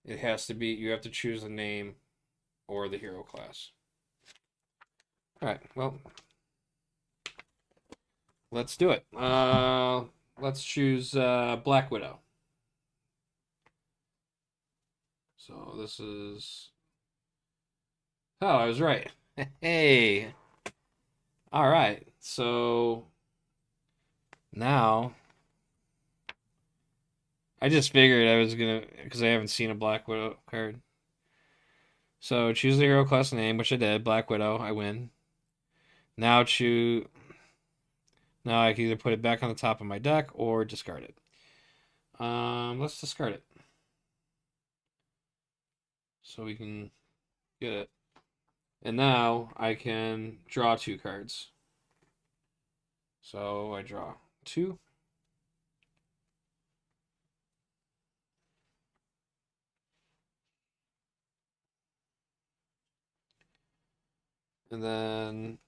It has to be, you have to choose the name or the hero class. Alright, well, let's do it. Let's choose Black Widow. So this is. Oh, I was right. Hey. All right. So now I just figured I was gonna because I haven't seen a Black Widow card. So choose the hero class name, which I did. Black Widow. I win. Now choose. Now I can either put it back on the top of my deck or discard it. Let's discard it so we can get it. And now I can draw 2 cards. So I draw 2. And then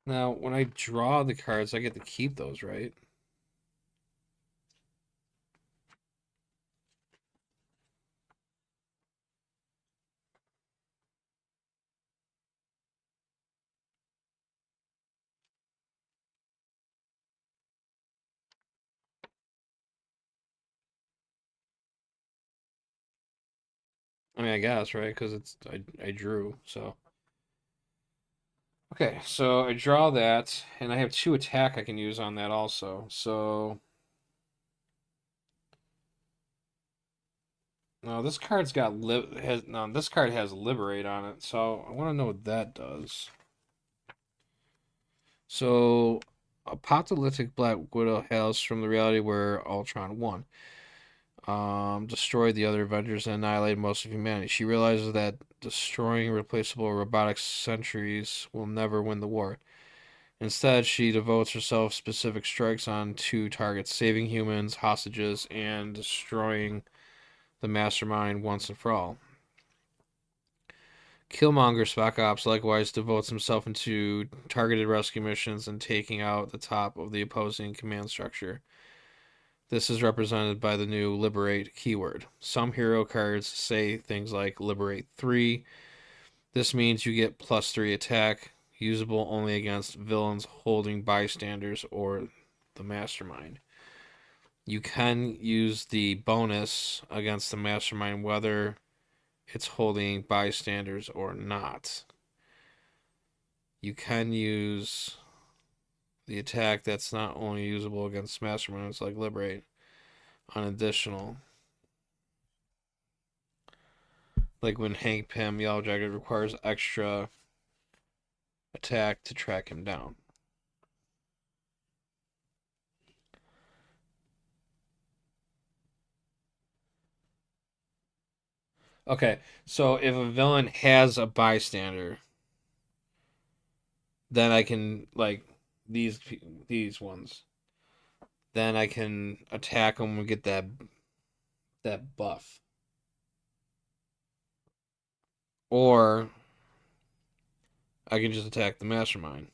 now when I draw the cards, I get to keep those, right? I mean, I guess, right? Because I drew, so. Okay, so I draw that, and I have 2 attack I can use on that also. So no, this card's got has no. This card has liberate on it, so I want to know what that does. So, Apocalyptic Black Widow hails from the reality where Ultron won. Destroyed the other Avengers and annihilated most of humanity. She realizes that destroying replaceable robotic sentries will never win the war. Instead, she devotes herself specific strikes on 2 targets, saving humans, hostages, and destroying the mastermind once and for all. Killmonger Spec Ops likewise devotes himself into targeted rescue missions and taking out the top of the opposing command structure. This is represented by the new Liberate keyword. Some hero cards say things like Liberate 3. This means you get +3 attack, usable only against villains holding bystanders or the mastermind. You can use the bonus against the mastermind whether it's holding bystanders or not. You can use the attack that's not only usable against masterminds like Liberate on additional. Like when Hank Pym Yellow Jacket requires extra attack to track him down. Okay, so if a villain has a bystander, then I can like these these ones. Then I can attack them and get that buff. Or I can just attack the mastermind.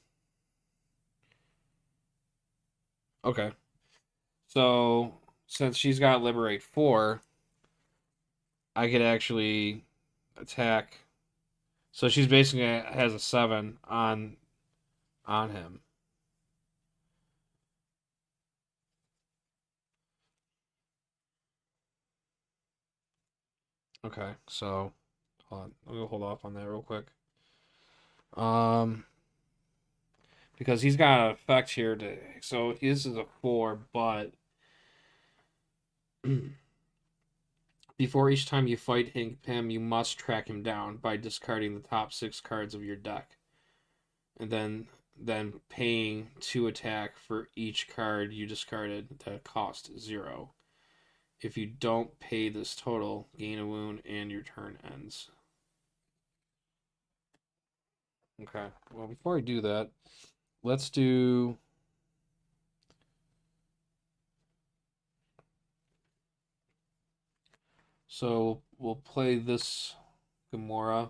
Okay. So since she's got Liberate 4, I could actually attack. So she's basically has a 7 on him. Okay, so hold on. I'm gonna hold off on that real quick. Um, because he's got an effect here to. So this is a 4, but Before each time you fight him, you must track him down by discarding the top 6 cards of your deck, and then paying 2 attack for each card you discarded that cost 0. If you don't pay this total, gain a wound and your turn ends. Okay, well, before I do that, let's do. So we'll play this Gamora,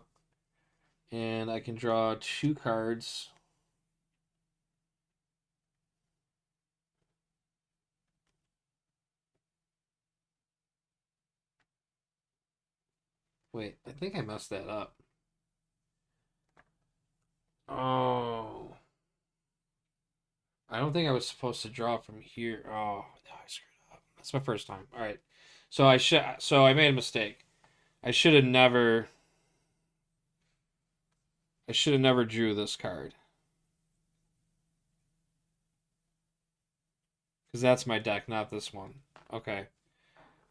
and I can draw 2 cards. Wait, I think I messed that up. Oh. I don't think I was supposed to draw from here. Oh, no, I screwed up. That's my first time. All right. So I made a mistake. I should have never I should have never drew this card. Cuz that's my deck, not this one. Okay.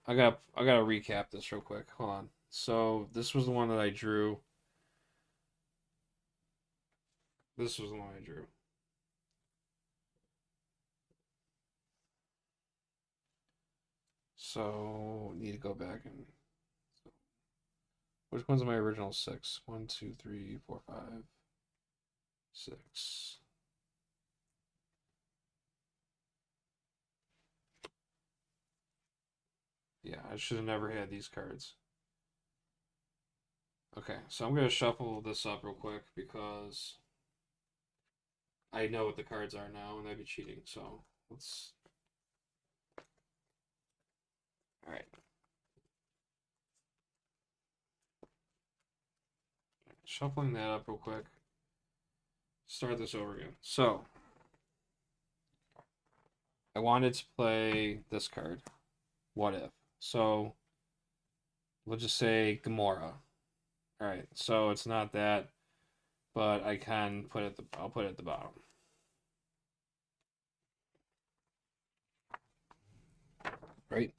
I got to recap this real quick. Hold on. So, this was the one that I drew. This was the one I drew. So, need to go back and which one's my original 6? 1, 2, 3, 4, 5, 6. Yeah, I should have never had these cards. Okay, so I'm going to shuffle this up real quick because I know what the cards are now and that'd be cheating. So let's. All right. Shuffling that up real quick. Start this over again. So I wanted to play this card. What if? So we'll just say Gamora. All right. So it's not that, but I can put it. I'll put it at the bottom. Right.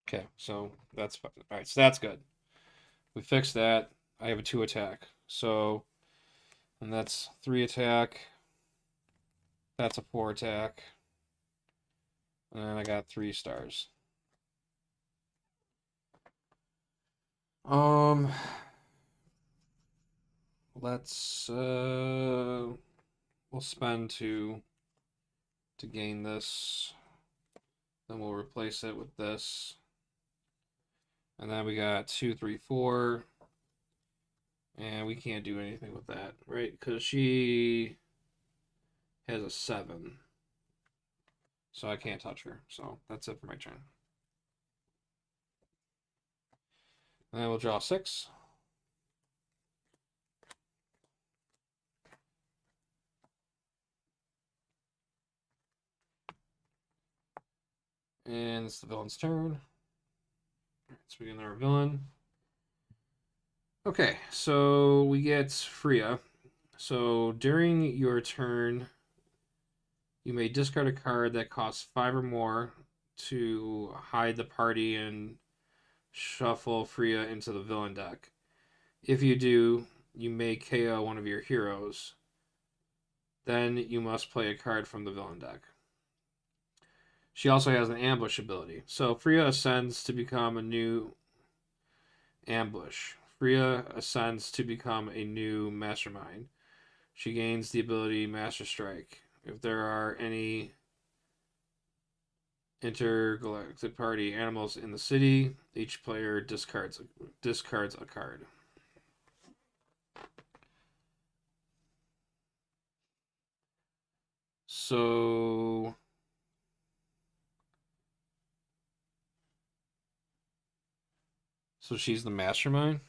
Okay. So that's all right. So that's good. We fixed that. I have a 2 attack. So, and that's 3 attack. That's a 4 attack. And then I got 3 stars. Um, let's we'll spend 2 to gain this. Then we'll replace it with this. And then we got 2, 3, 4. And we can't do anything with that, right? Because she has a 7. So I can't touch her. So that's it for my turn. And then we'll draw 6. And it's the villain's turn. So we get another villain. Okay, so we get Freya. So during your turn, you may discard a card that costs 5 or more to hide the party and shuffle Freya into the villain deck. If you do, you may KO one of your heroes. Then you must play a card from the villain deck. She also has an ambush ability. So Freya ascends to become a new ambush. Freya ascends to become a new mastermind. She gains the ability Master Strike. If there are any intergalactic party animals in the city, each player discards a card. So she's the mastermind.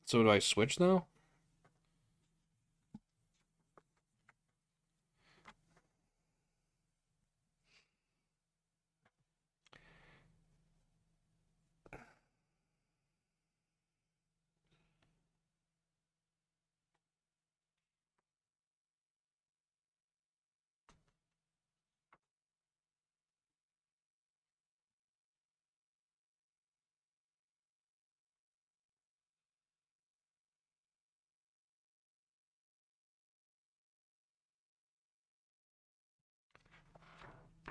So do I switch now?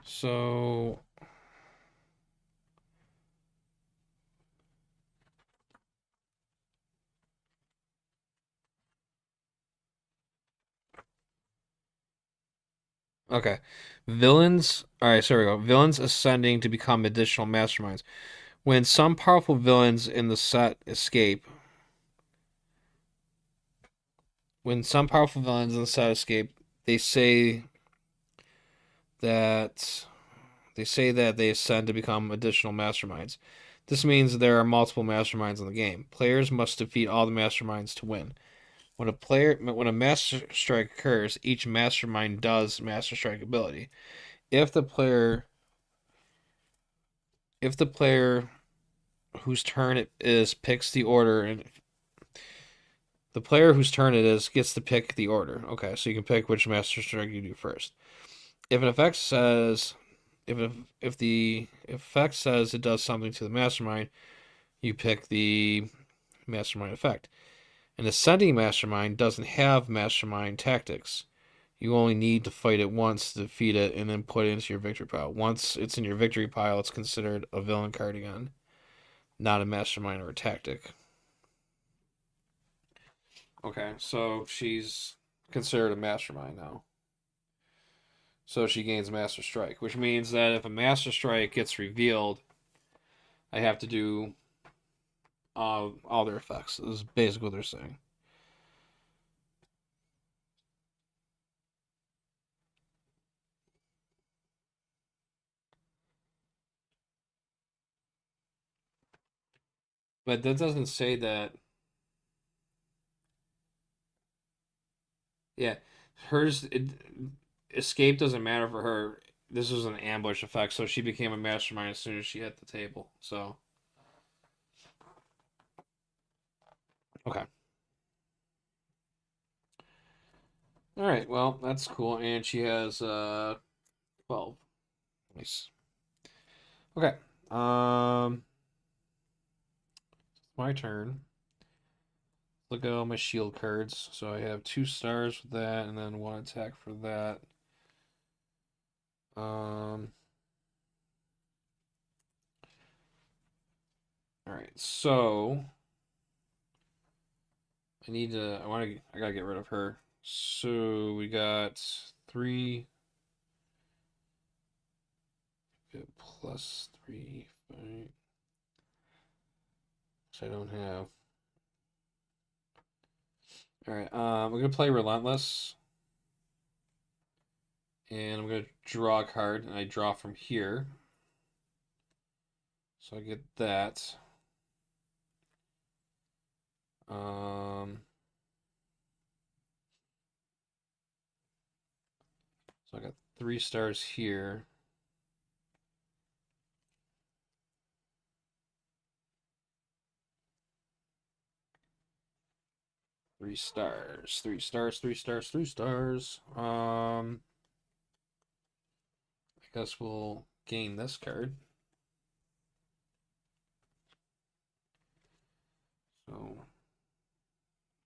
So okay. Villains. All right, so here we go. Villains ascending to become additional masterminds. When some powerful villains in the set escape, when some powerful villains in the set escape, they say that they ascend to become additional masterminds. This means there are multiple masterminds in the game. Players must defeat all the masterminds to win. When a master strike occurs, each mastermind does master strike ability. If the player if the player whose turn it is picks the order and the player whose turn it is gets to pick the order. Okay, so you can pick which master strike you do first. If an effect says if the effect says it does something to the mastermind, you pick the mastermind effect. An ascending mastermind doesn't have mastermind tactics. You only need to fight it once to defeat it and then put it into your victory pile. Once it's in your victory pile, it's considered a villain card again, not a mastermind or a tactic. Okay, so she's considered a mastermind now. So she gains Master Strike, which means that if a Master Strike gets revealed, I have to do all their effects. This is basically what they're saying. But that doesn't say that. Yeah, hers escape doesn't matter for her. This was an ambush effect, so she became a mastermind as soon as she hit the table. So okay, all right. Well, that's cool, and she has 12. Nice. Okay. My turn. Look at all my shield cards. So I have 2 stars for that, and then 1 attack for that. All right. So I gotta get rid of her. So we got 3 plus 3, 5. So I don't have. All right. I'm gonna play Relentless, and I'm gonna draw a card, and I draw from here. So I get that. Um, so I got 3 stars here. Three stars, 3 stars, 3 stars, 3 stars. I guess we'll gain this card. So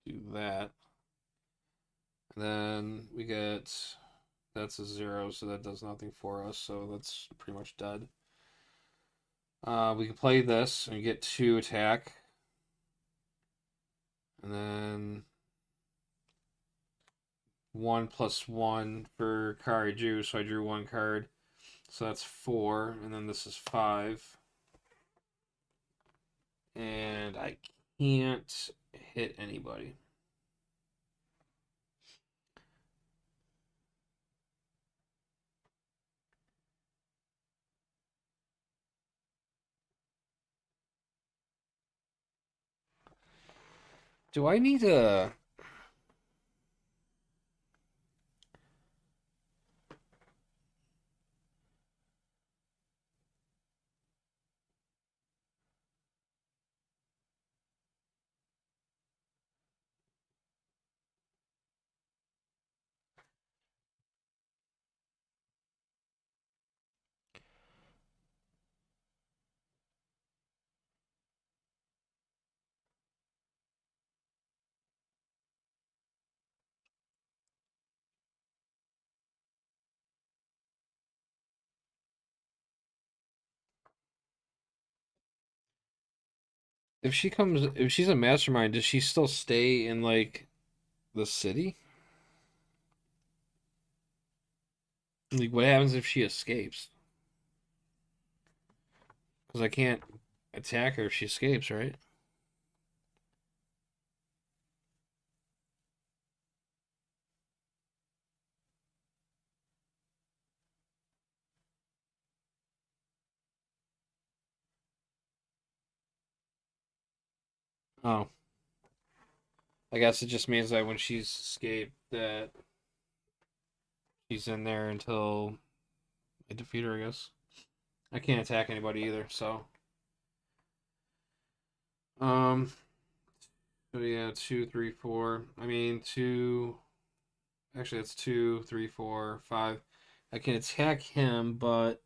do that. And then we get that's a 0, so that does nothing for us. So that's pretty much dead. We can play this and get 2 attack, and then 1+1 for card I drew. So I drew 1 card. So that's 4, and then this is 5. And I can't hit anybody. Do I need to? if she's a mastermind, does she still stay in like the city? Like, what happens if she escapes? Because I can't attack her if she escapes, right? Oh, I guess it just means that when she's escaped, that she's in there until I defeat her, I guess. I can't attack anybody either, so. Um, so yeah, two, three, four. I mean, two. Actually, that's two, three, four, five. I can attack him, but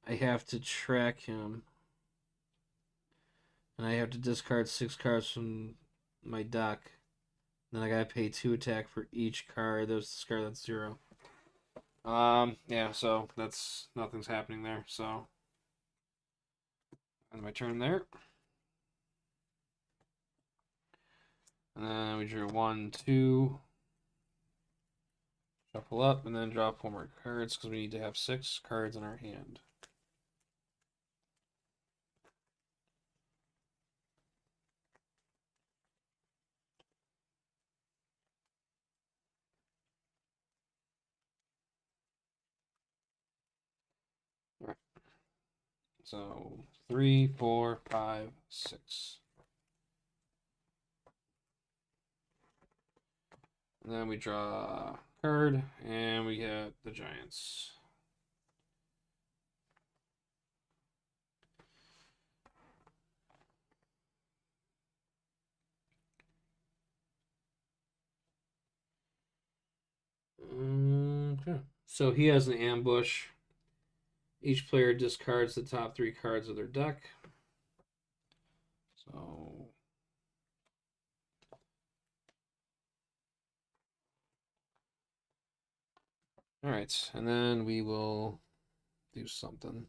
I have to track him. And I have to discard 6 cards from my deck. Then I gotta pay 2 attack for each card. There's discard, that's 0. Yeah, so that's nothing's happening there. So, end my turn there. And then we drew 1, 2. Shuffle up, and then draw 4 more cards because we need to have 6 cards in our hand. All right. So 3, 4, 5, 6. And then we draw a card, and we get the Giants. Okay. So he has an ambush. Each player discards the top 3 cards of their deck. So. Alright, and then we will do something.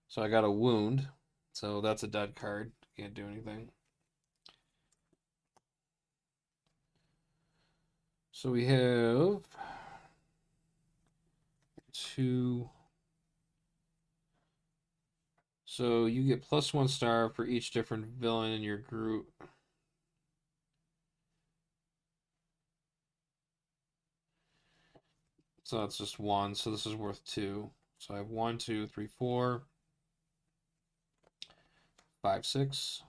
So I got a wound. So that's a dead card. Can't do anything. So we have 2. So you get +1 star for each different villain in your group. So that's just 1. So this is worth 2. So I have 1, 2, 3, 4, 5, 6.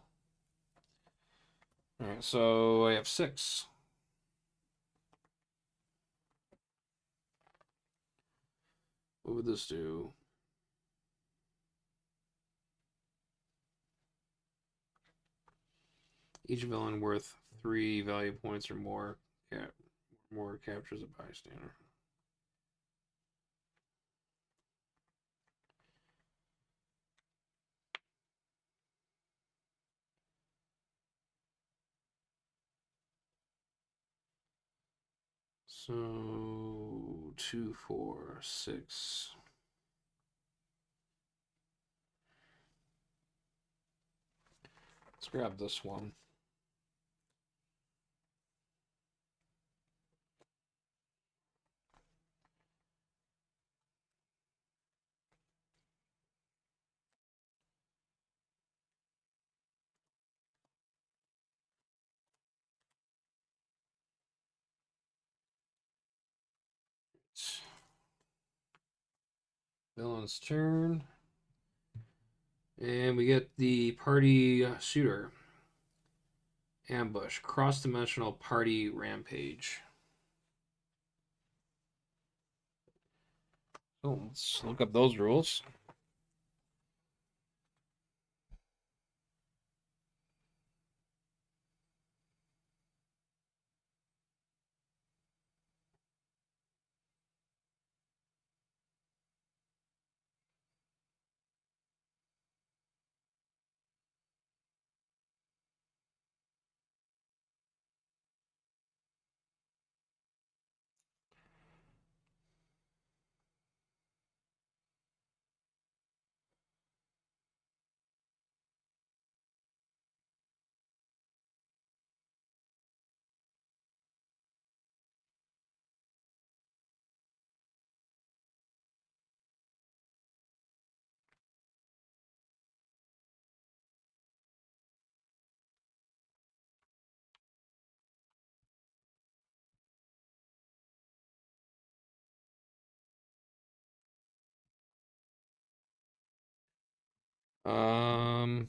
All right, so I have 6. What would this do? Each villain worth 3 value points or more captures a bystander. So 2, 4, 6. Let's grab this one. Villain's turn. And we get the party shooter. Ambush. Cross-dimensional party rampage. Oh, let's look up those rules. Um.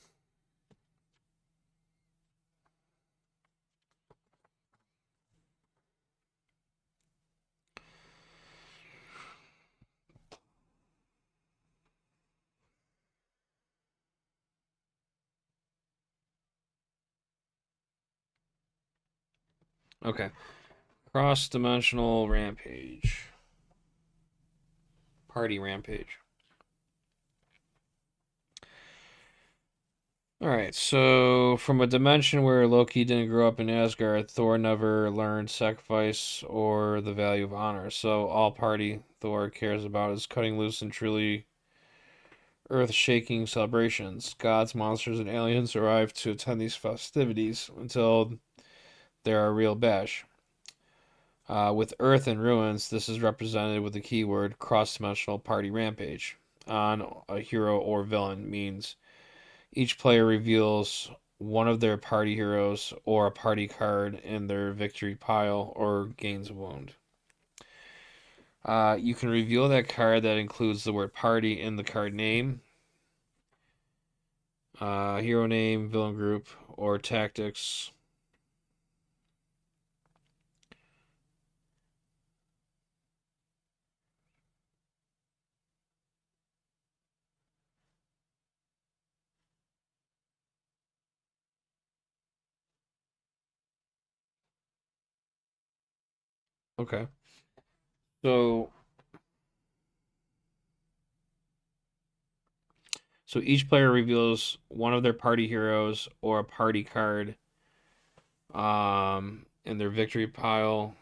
Okay. Cross-dimensional rampage. Party rampage. All right, so from a dimension where Loki didn't grow up in Asgard, Thor never learned sacrifice or the value of honor. So all party Thor cares about is cutting loose and truly earth-shaking celebrations. Gods, monsters, and aliens arrive to attend these festivities until they're a real bash. With Earth in ruins, this is represented with the keyword cross-dimensional party rampage. On a hero or villain means each player reveals one of their party heroes or a party card in their victory pile or gains a wound. You can reveal that card that includes the word party in the card name, hero name, villain group, or tactics. Okay. So so each player reveals one of their party heroes or a party card in their victory pile.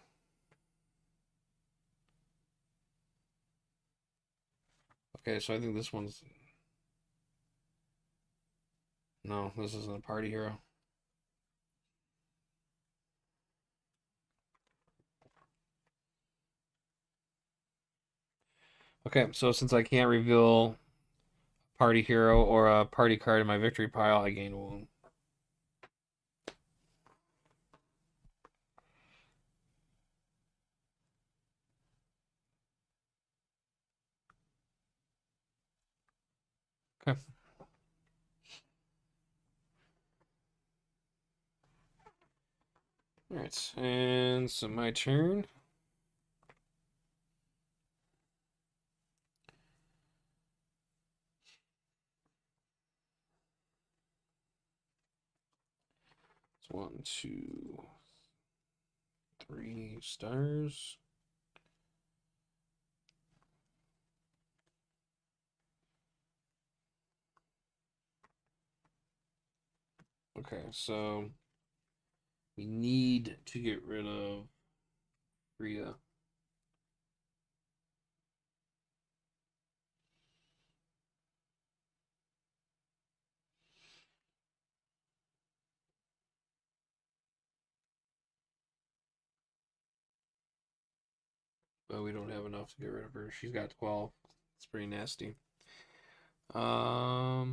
Okay, so I think this one's no, this isn't a party hero. Okay, so since I can't reveal party hero or a party card in my victory pile, I gain one. Okay. All right, and so my turn. It's 1, 2, 3 stars. Okay, so we need to get rid of Rhea. But we don't have enough to get rid of her. She's got 12. It's pretty nasty. All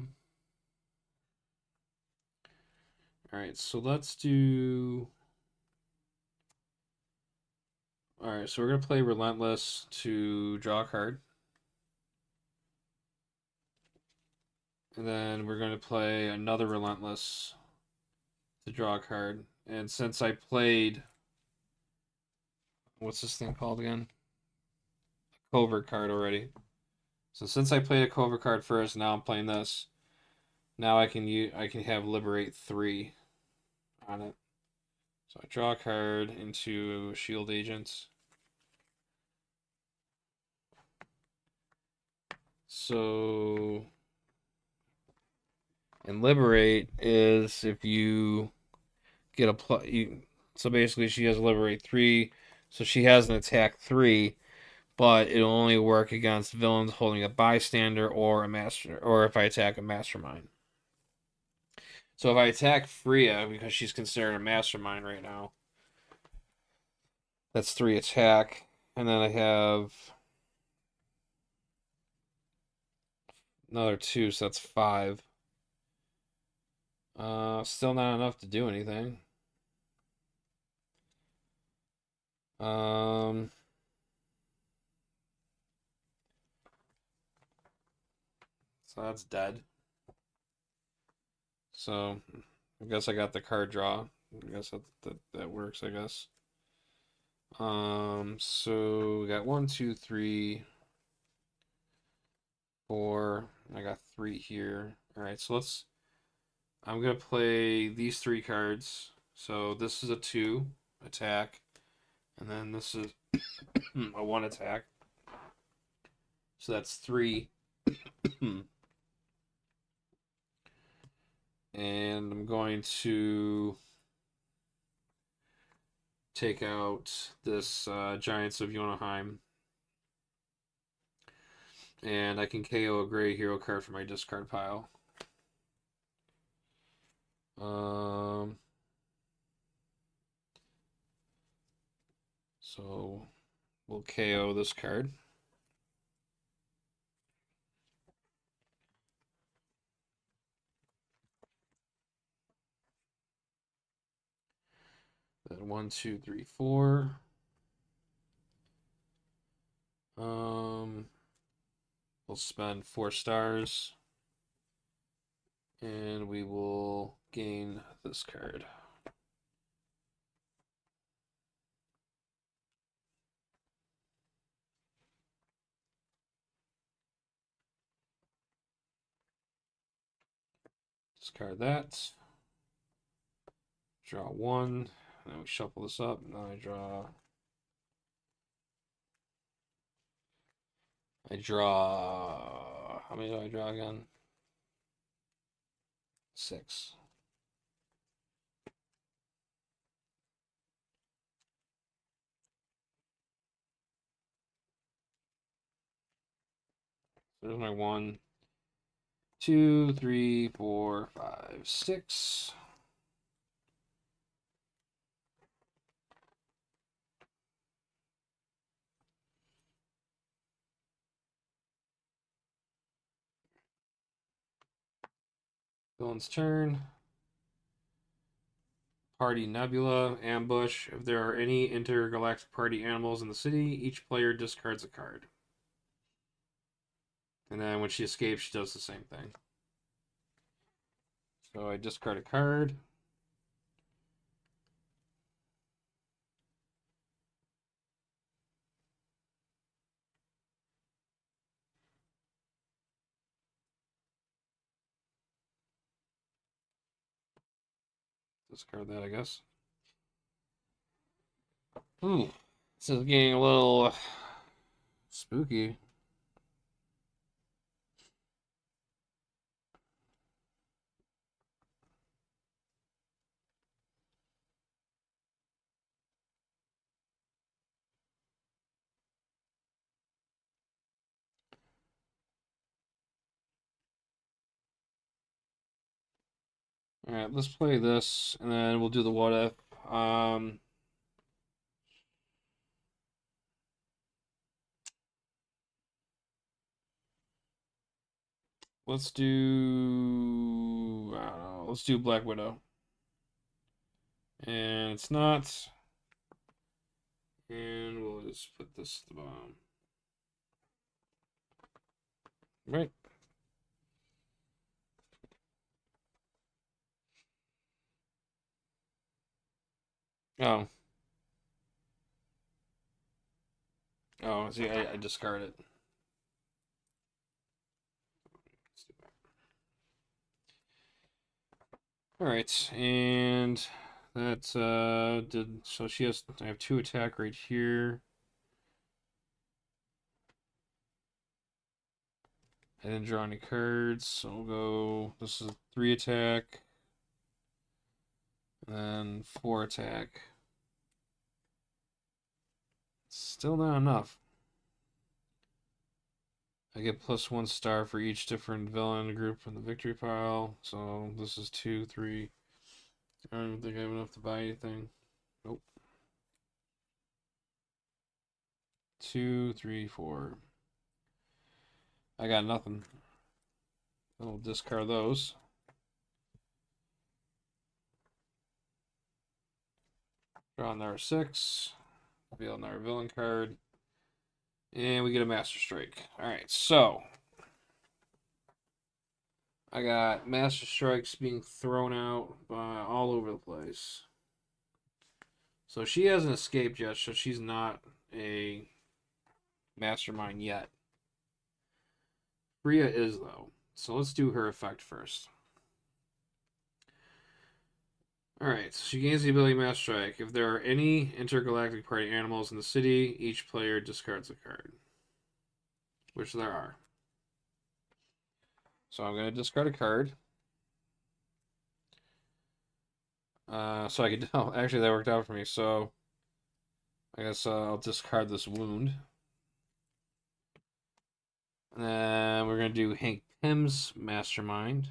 right, so let's do. All right, so we're gonna play Relentless to draw a card, and then we're gonna play another Relentless to draw a card. And since I played, what's this thing called again? Covert card already. So since I played a covert card first, now I'm playing this. Now I can have Liberate 3 on it. So I draw a card into Shield Agents. So and Liberate is if you get a plus. So basically, she has Liberate 3, so she has an attack 3, but it'll only work against villains holding a bystander or a master, or if I attack a mastermind. So if I attack Freya because she's considered a mastermind right now, that's 3 attack, and then I have another 2, so that's 5. Still not enough to do anything. Um, so that's dead. So I guess I got the card draw. I guess that works, I guess. So we got 1, 2, 3, 4. I got 3 here. Alright, so I'm gonna play these 3 cards. So this is a 2 attack, and then this is a 1 attack. So that's 3. And I'm going to take out this Giants of Jotunheim. And I can KO a gray hero card from my discard pile. So we'll KO this card. Then 1, 2, 3, 4. We'll spend 4 stars. And we will gain this card. Discard that. Draw 1. And then we shuffle this up. And then I draw. How many do I draw again? 6. There's my 1, 2, 3, 4, 5, 6. Villain's turn. Party Nebula, ambush. If there are any intergalactic party animals in the city, each player discards a card. And then when she escapes, she does the same thing. So I discard a card. Discard that, I guess. Ooh, this is getting a little spooky. All right, let's play this, and then we'll do the what if. Let's do. I don't know. Let's do Black Widow. And it's not. And we'll just put this at the bottom. Right. Oh. Oh, see, I discard it. All right, and that's did so she has. I have 2 attack right here. I didn't draw any cards, so we'll go. This is 3 attack, and then 4 attack. Still not enough. I get +1 star for each different villain group from the victory pile. So this is 2, 3. I don't even think I have enough to buy anything. Nope. 2, 3, 4. I got nothing. I'll discard those. Draw another 6. Reveal another villain card. And we get a Master Strike. Alright, so I got Master Strikes being thrown out by all over the place. So she hasn't escaped yet, so she's not a mastermind yet. Bria is, though. So let's do her effect first. Alright, so she gains the ability Master Strike. If there are any intergalactic party animals in the city, each player discards a card. Which there are. So I'm going to discard a card. So I could. Oh, actually, that worked out for me. So I guess I'll discard this wound. And then we're going to do Hank Pym's Mastermind.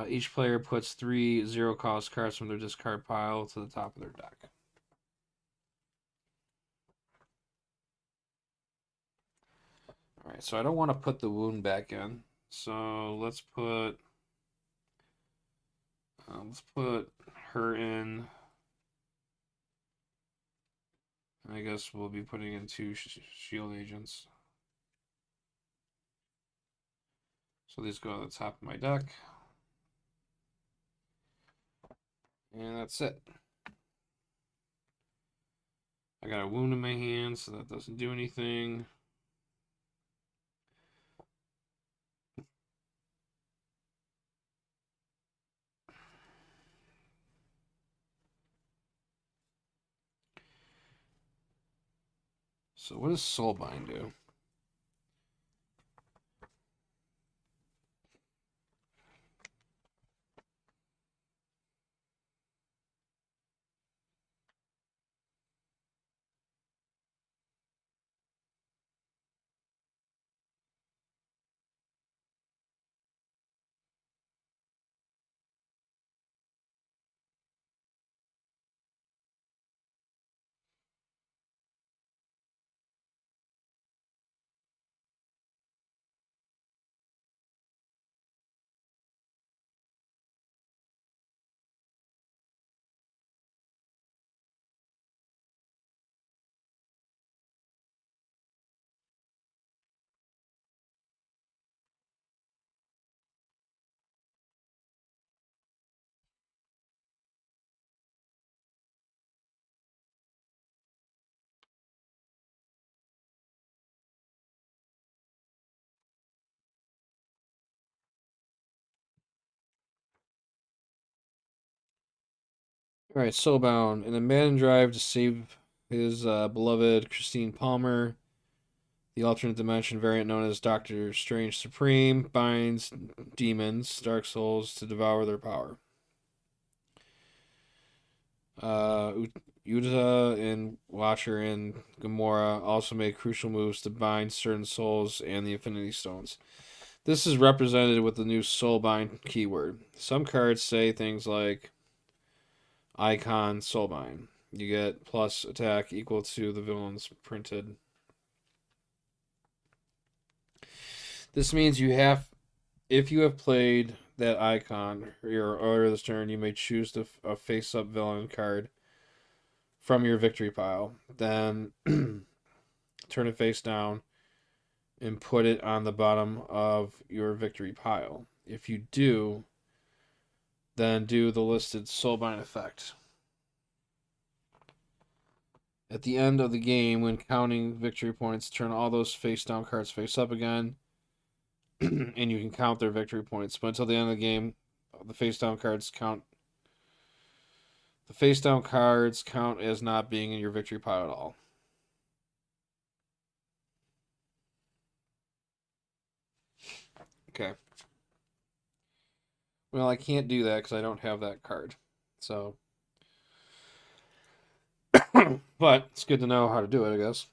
Each player puts 3 zero-cost cards from their discard pile to the top of their deck. Alright, so I don't want to put the wound back in. So let's put her in. I guess we'll be putting in 2 shield agents. So these go to the top of my deck. And that's it. I got a wound in my hand, so that doesn't do anything. So what does Soulbind do? All right, Soulbound. In a man drive to save his beloved Christine Palmer, the alternate dimension variant known as Doctor Strange Supreme binds demons, Dark Souls, to devour their power. Uh, Uta and Watcher and Gamora also make crucial moves to bind certain souls and the Infinity Stones. This is represented with the new Soulbind keyword. Some cards say things like Icon Soulbind. You get plus attack equal to the villain's printed. This means if you have played that icon earlier this turn, you may choose a face-up villain card from your victory pile. Then turn it face down and put it on the bottom of your victory pile. If you do, then do the listed Soulbind effect. At the end of the game, when counting victory points, turn all those face down cards face up again, and you can count their victory points. But until the end of the game, the face down cards count. The face down cards count as not being in your victory pile at all. Okay. Well, I can't do that because I don't have that card. So, but it's good to know how to do it, I guess.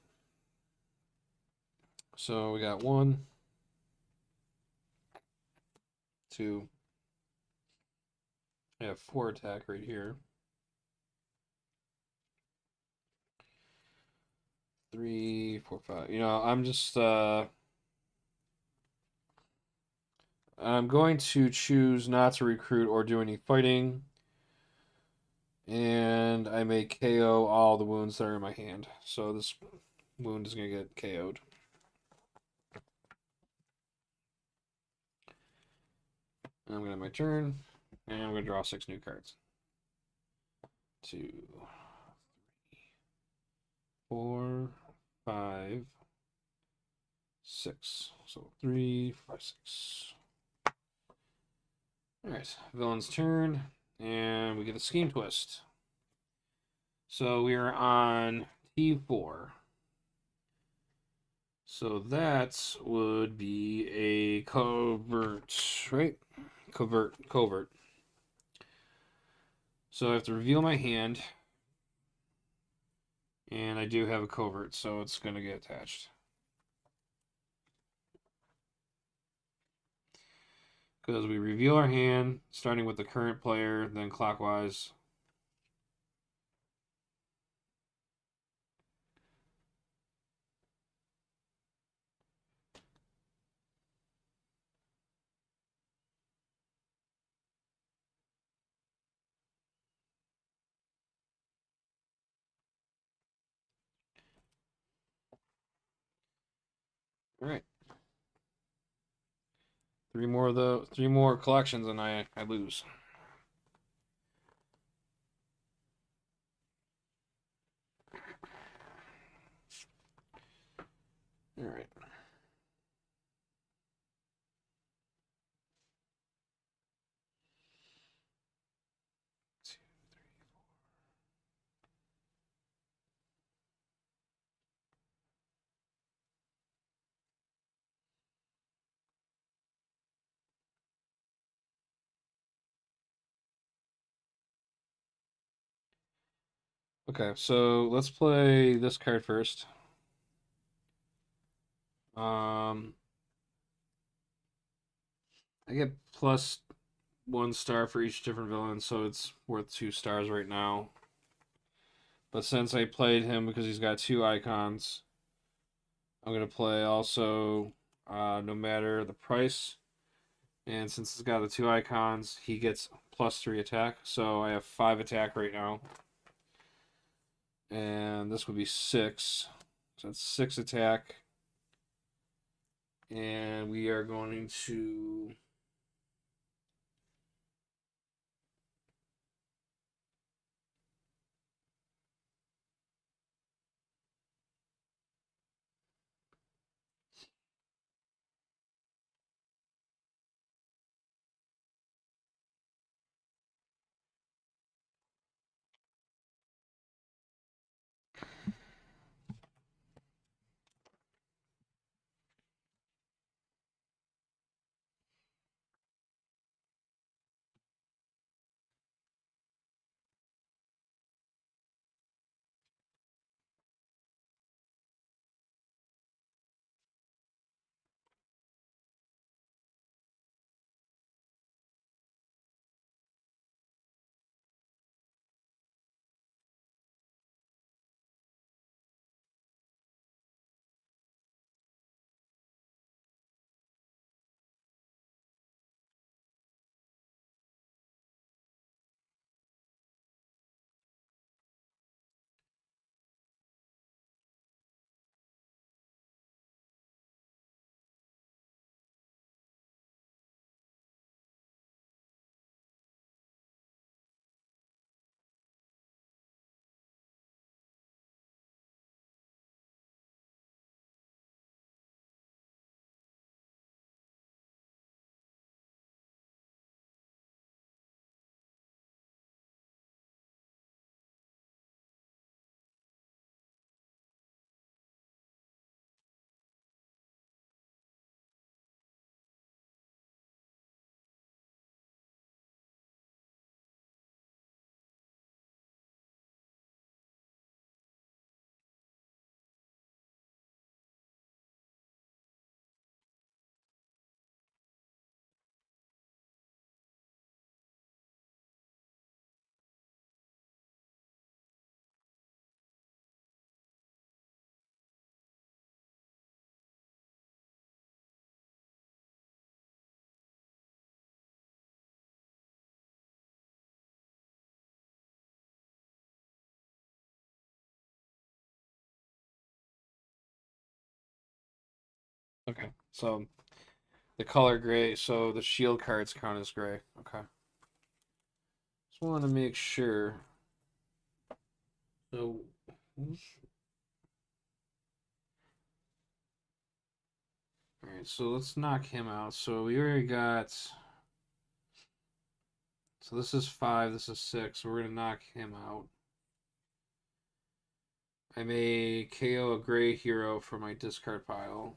So we got 1, 2. I have 4 attack right here. 3, 4, 5. I'm just I'm going to choose not to recruit or do any fighting. And I may KO all the wounds that are in my hand. So this wound is going to get KO'd. And I'm going to have my turn, and I'm going to draw 6 new cards. 2, 3, 4, 5, 6. So 3, 5, 6. Alright, villain's turn, and we get a scheme twist. So we are on T4. So that would be a covert, right? Covert. So I have to reveal my hand, and I do have a covert, so it's going to get attached. Because we reveal our hand, starting with the current player, then clockwise. All right. 3 more collections, and I lose. All right. Okay, so let's play this card first. I get +1 star for each different villain, so it's worth 2 stars right now. But since I played him because he's got 2 icons, I'm gonna play also no matter the price. And since he's got the 2 icons, he gets +3 attack. So I have 5 attack right now. And this would be 6. So that's 6 attack. And we are going to... Okay, so The color gray, so the shield cards count as gray. Okay. Just wanted to make sure. So, all right, so let's knock him out. So we already got. So this is 5, this is 6. So we're gonna knock him out. I may KO a gray hero for my discard pile.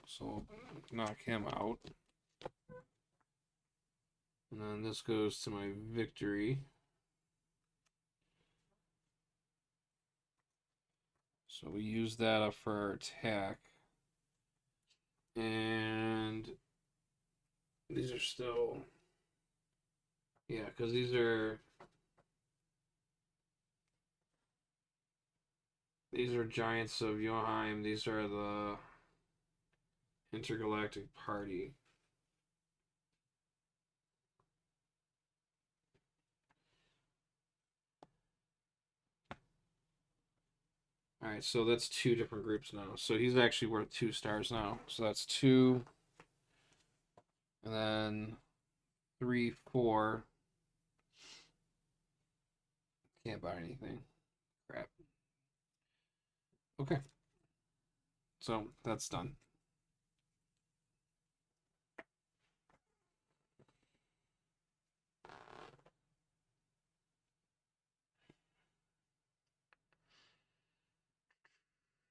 So knock him out. And then this goes to my victory. So we use that up for our attack. And these are still, yeah, because these are Giants of Joheim. These are the Intergalactic Party. All right, so that's 2 different groups now. So he's actually worth 2 stars now. So that's 2, and then 3, 4. Can't buy anything. Crap. Okay. So that's done.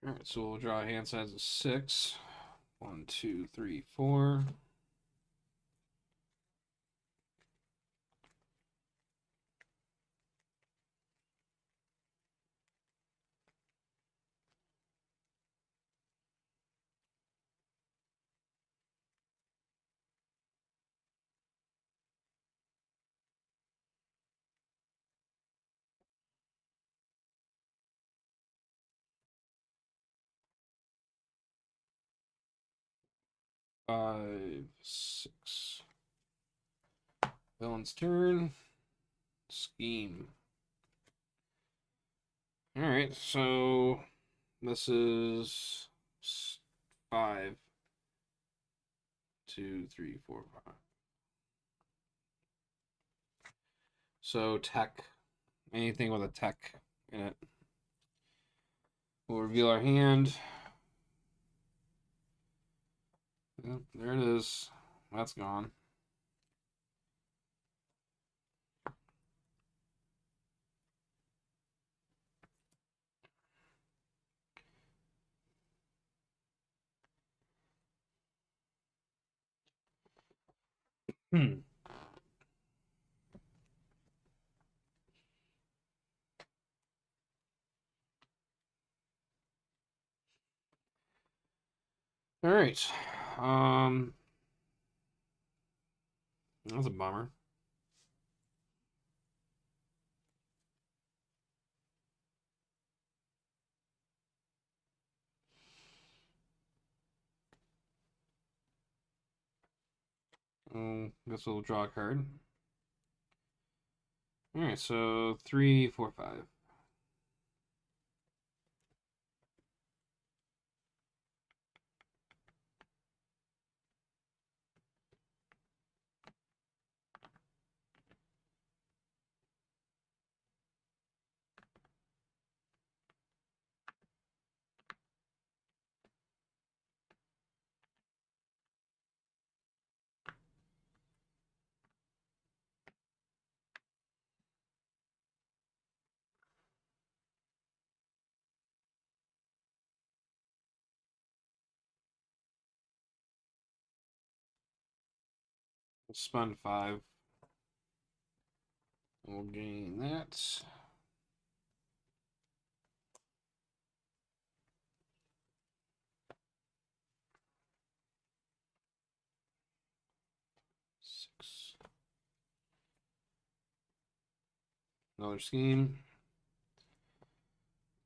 All right, so we'll draw a hand size of 6. 1, 2, 3, 4. Five, 6. Villain's turn. Scheme. All right, so this is 5, 2, 3, 4, 5. So tech, anything with a tech in it. We'll reveal our hand. Yep, there it is. That's gone. Hmm. All right. That's a bummer. Guess we'll draw a card. All right, so 3, 4, 5. We'll spend 5. We'll gain that. 6. Another scheme.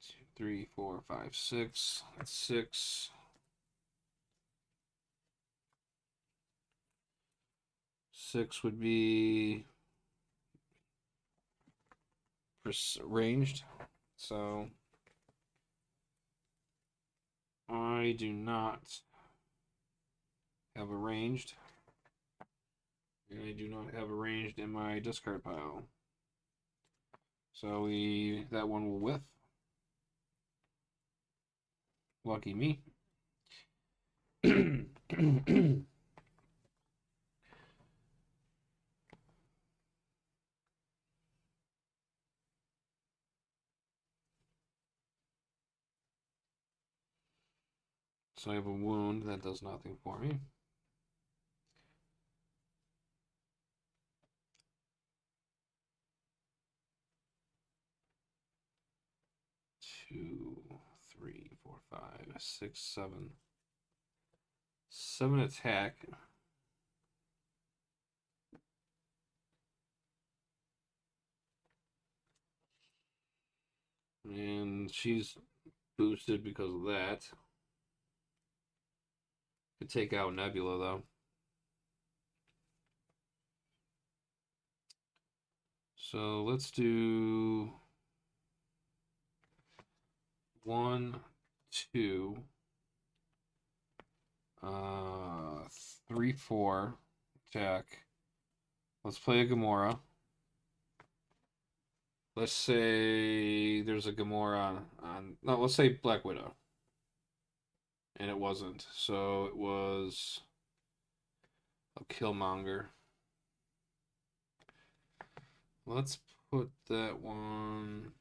2, 3, 4, 5, 6. That's 6. 6 would be ranged. So I do not have arranged. And I do not have arranged in my discard pile. So that one will whiff. Lucky me. So I have a wound that does nothing for me. Two, three, four, five, six, seven. 7 attack. And she's boosted because of that. Could take out Nebula though. So let's do 1, 2, 3, 4 attack. Let's play a Gamora. Let's say there's a Gamora on no, let's say Black Widow. And it wasn't. So it was a Killmonger. Let's put that one.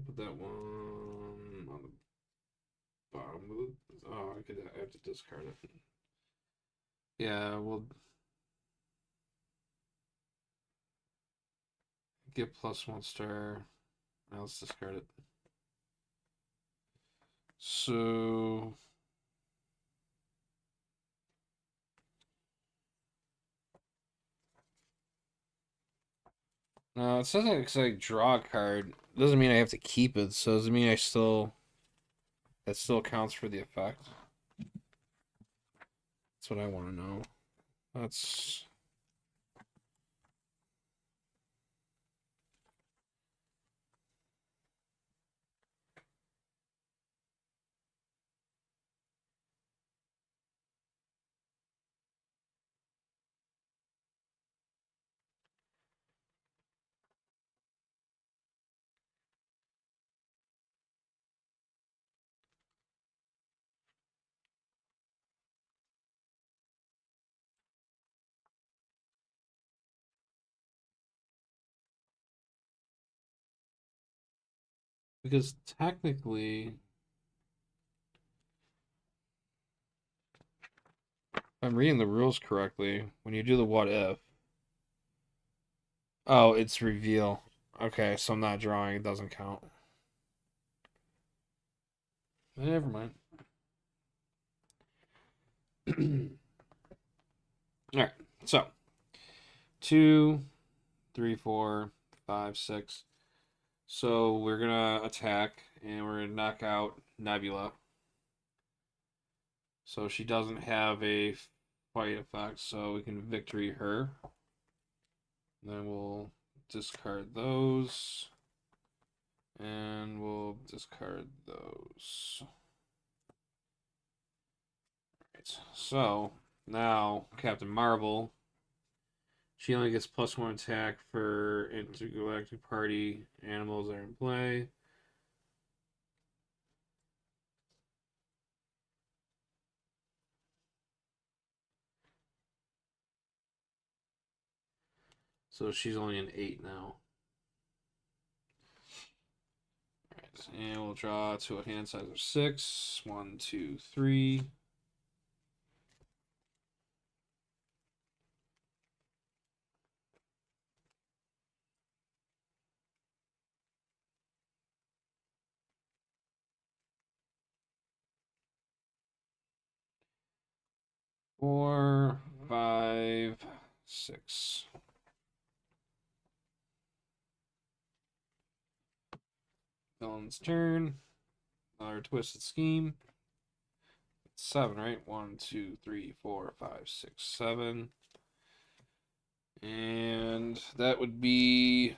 Put that one on the bottom. Oh, I have to discard it. Yeah, we'll get +1 star. Now let's discard it. So no, it says I draw a card. Doesn't mean I have to keep it. So does it mean that still counts for the effect? That's what I want to know. That's because technically, if I'm reading the rules correctly, when you do the what if. Oh, it's reveal. Okay, so I'm not drawing. It doesn't count. Never mind. All right, so 2, 3, 4, 5, 6. So we're gonna attack and we're gonna knock out Nebula. So she doesn't have a fight effect, so we can victory her. Then we'll discard those. And we'll discard those. Right. So now Captain Marvel. She only gets +1 attack for intergalactic party animals that are in play. So she's only an 8 now. Alright, and we'll draw to a hand size of 6. 1, 2, 3. 4, 5, 6. Villain's turn. Another twisted scheme. 7, right? 1, 2, 3, 4, 5, 6, 7. And that would be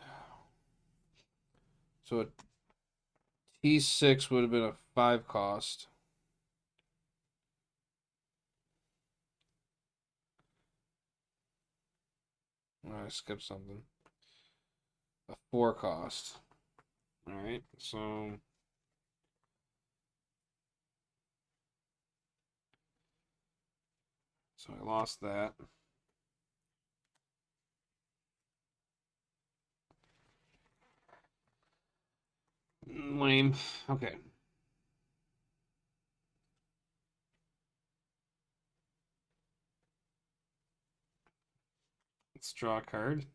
so a T6 would have been a 5 cost. Oh, I skipped something. A 4 cost. Alright, so I lost that. Lame. Okay. Let's draw a card.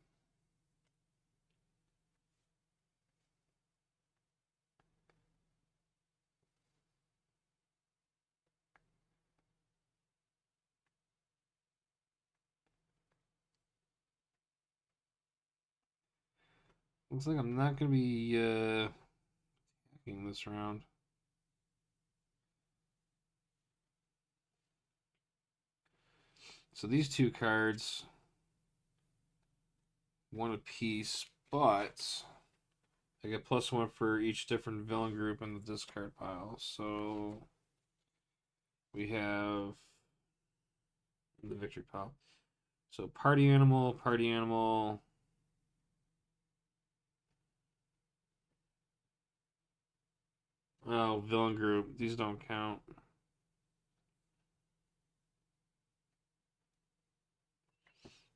Looks like I'm not going to be attacking this round. So these two cards, one apiece, but I get +1 for each different villain group in the discard pile. So we have the victory pile. So party animal, party animal. Oh, villain group. These don't count.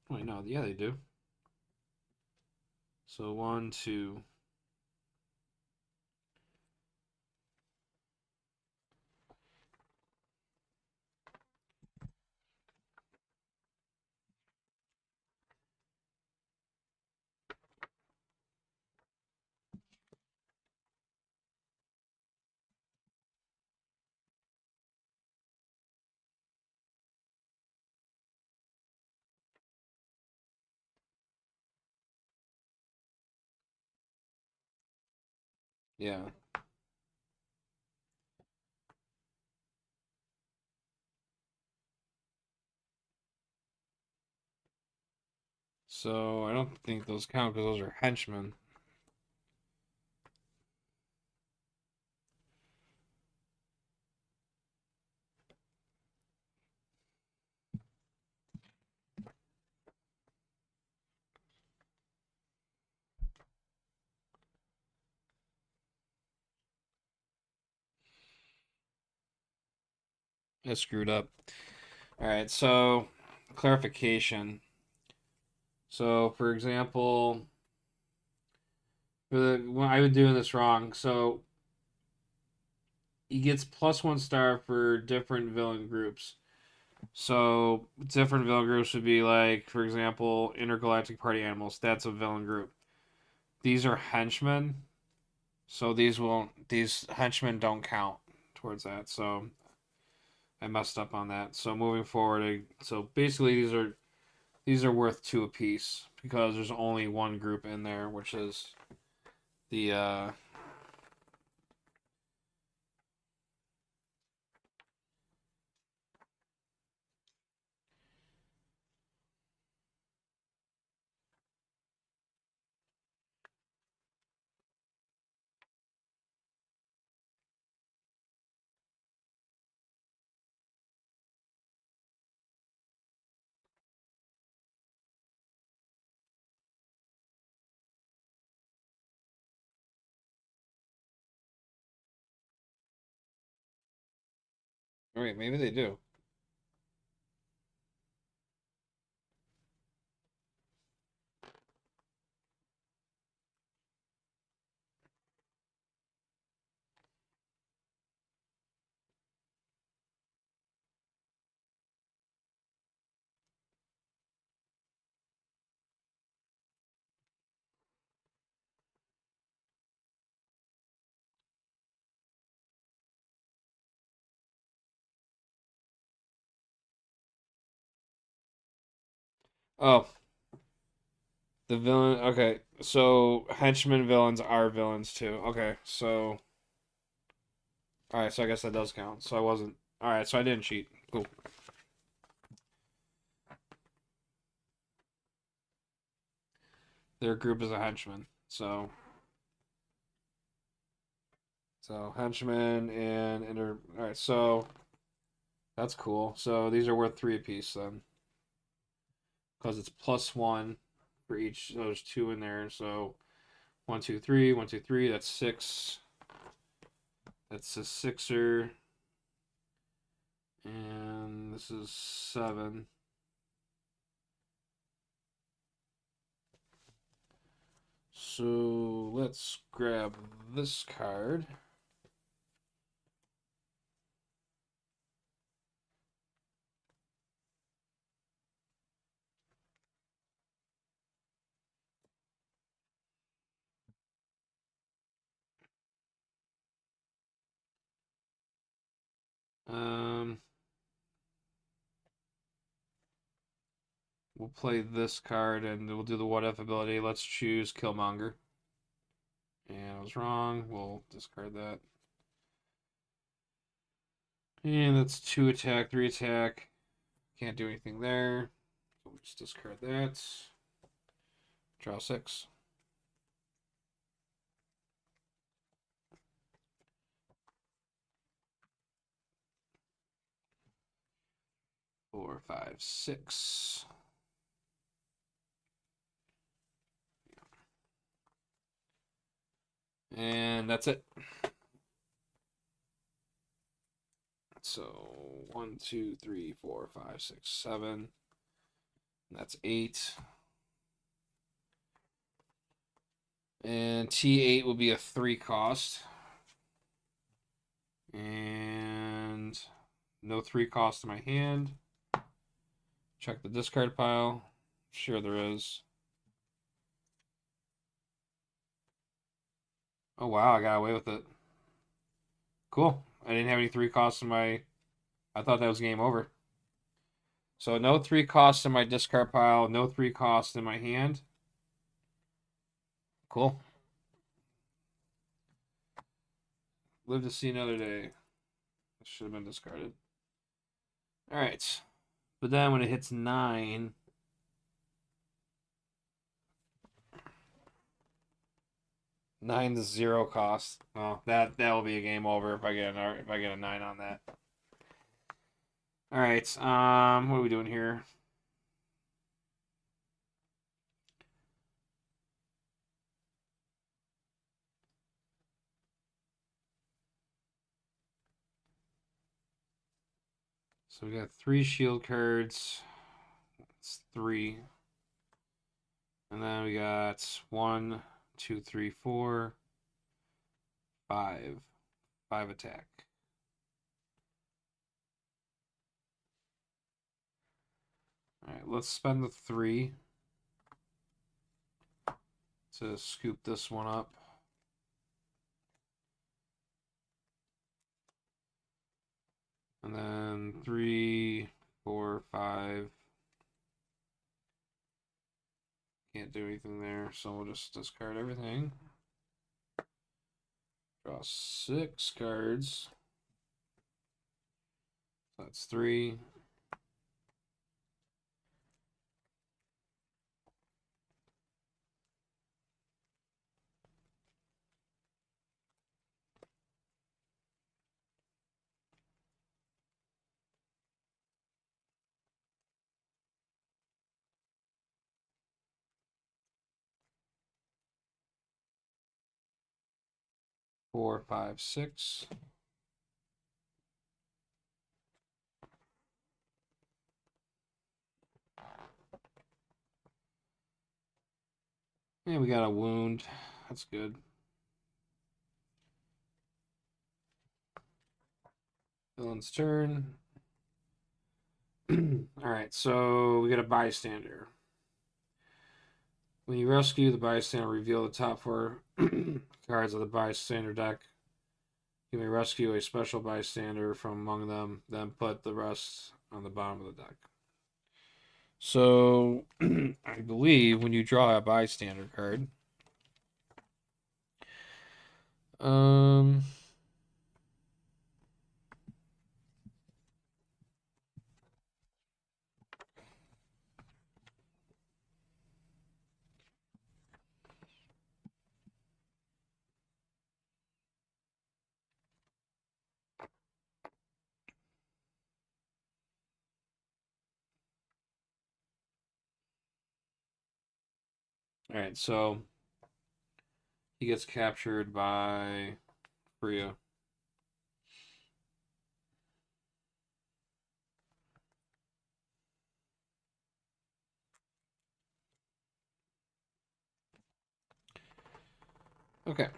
Wait, no, yeah, they do. So 1, 2. Yeah. So I don't think those count because those are henchmen. I screwed up. All right, so clarification. So, for example, when I was doing this wrong, so he gets +1 star for different villain groups. So different villain groups would be like, for example, intergalactic party animals. That's a villain group. These are henchmen, so these henchmen don't count towards that. So I messed up on that. So moving forward, so basically these are worth 2 apiece because there's only one group in there, which is the wait, maybe they do. Oh, the villain. Okay, so henchmen villains are villains too. Okay, so all right, so I guess that does count. So I wasn't. All right, so I didn't cheat. Cool. Their group is a henchman. So So henchman and inter. All right, so that's cool. So these are worth 3 apiece then, because it's +1 for each. So there's 2 in there. So 1, 2, 3, 1, 2, 3. That's 6. That's a sixer. And this is 7. So let's grab this card. Um, we'll play this card and we'll do the what if ability. Let's choose Killmonger. And I was wrong. We'll discard that. And that's 2 attack, 3 attack. Can't do anything there. So we'll just discard that. Draw 6. 4, 5, 6. And that's it. So 1, 2, 3, 4, 5, 6, 7. That's 8. And T8 will be a 3 cost. And no 3 cost in my hand. Check the discard pile. Sure there is. Oh wow, I got away with it. Cool. I didn't have any 3 costs in my... I thought that was game over. So no 3 costs in my discard pile, no 3 costs in my hand. Cool. Live to see another day. Should have been discarded. Alright. But then when it hits 9... 9 to 0 cost. Well, that will be a game over if I get a 9 on that. All right. What are we doing here? So we got 3 shield cards. That's 3. And then we got 1, 2, 3, 4, 5. 5 attack. All right, let's spend the 3 to scoop this one up. And then 3, 4, 5. Can't do anything there, so we'll just discard everything. Draw 6 cards. That's 3. 4, 5, 6. And we got a wound. That's good. Villain's turn. Alright, so we got a bystander. When you rescue the bystander, reveal the top 4 cards of the bystander deck. You may rescue a special bystander from among them, then put the rest on the bottom of the deck. So, I believe when you draw a bystander card, um, All right, so he gets captured by Freya. Okay.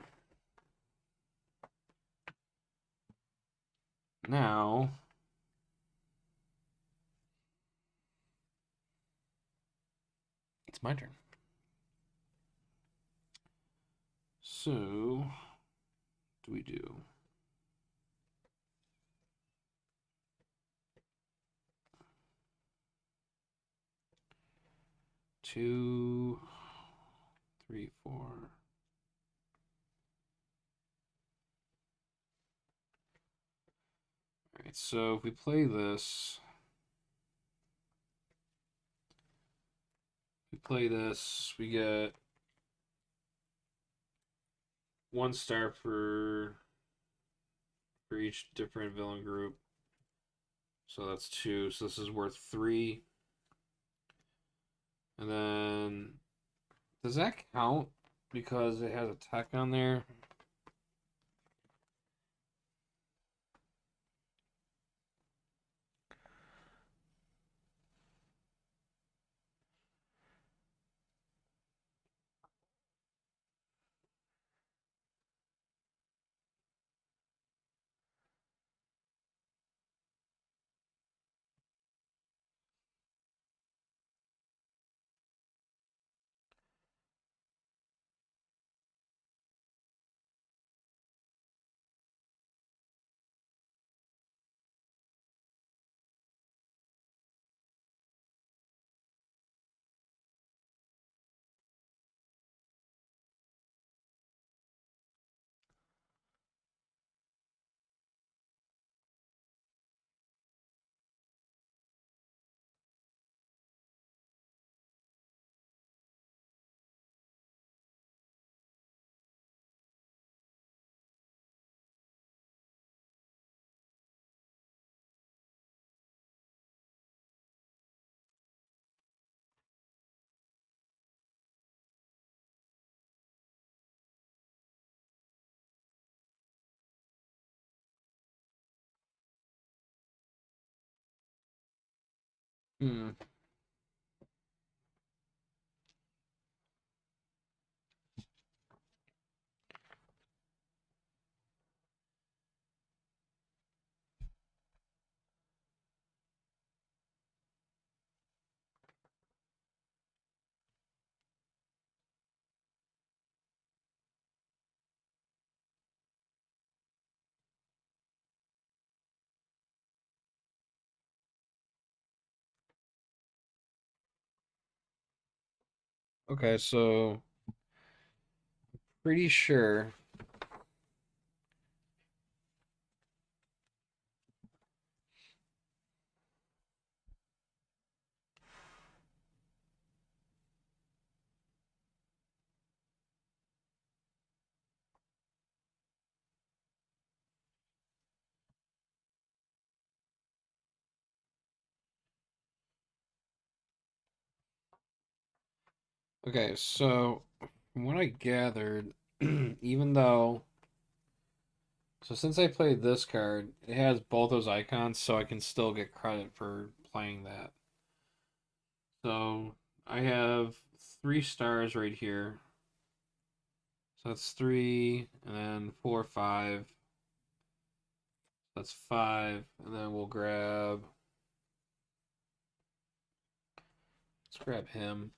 Now it's my turn. So, do we do? Two, three, four. All right, so if we play this, we get 1 star for each different villain group. So that's 2. So this is worth 3. And then does that count because it has a tech on there? Hmm. Okay, so pretty sure. Okay, so from what I gathered, even though so since I played this card, it has both those icons, so I can still get credit for playing that. So I have 3 stars right here. So that's 3, and then 4, 5. That's 5, and then let's grab him.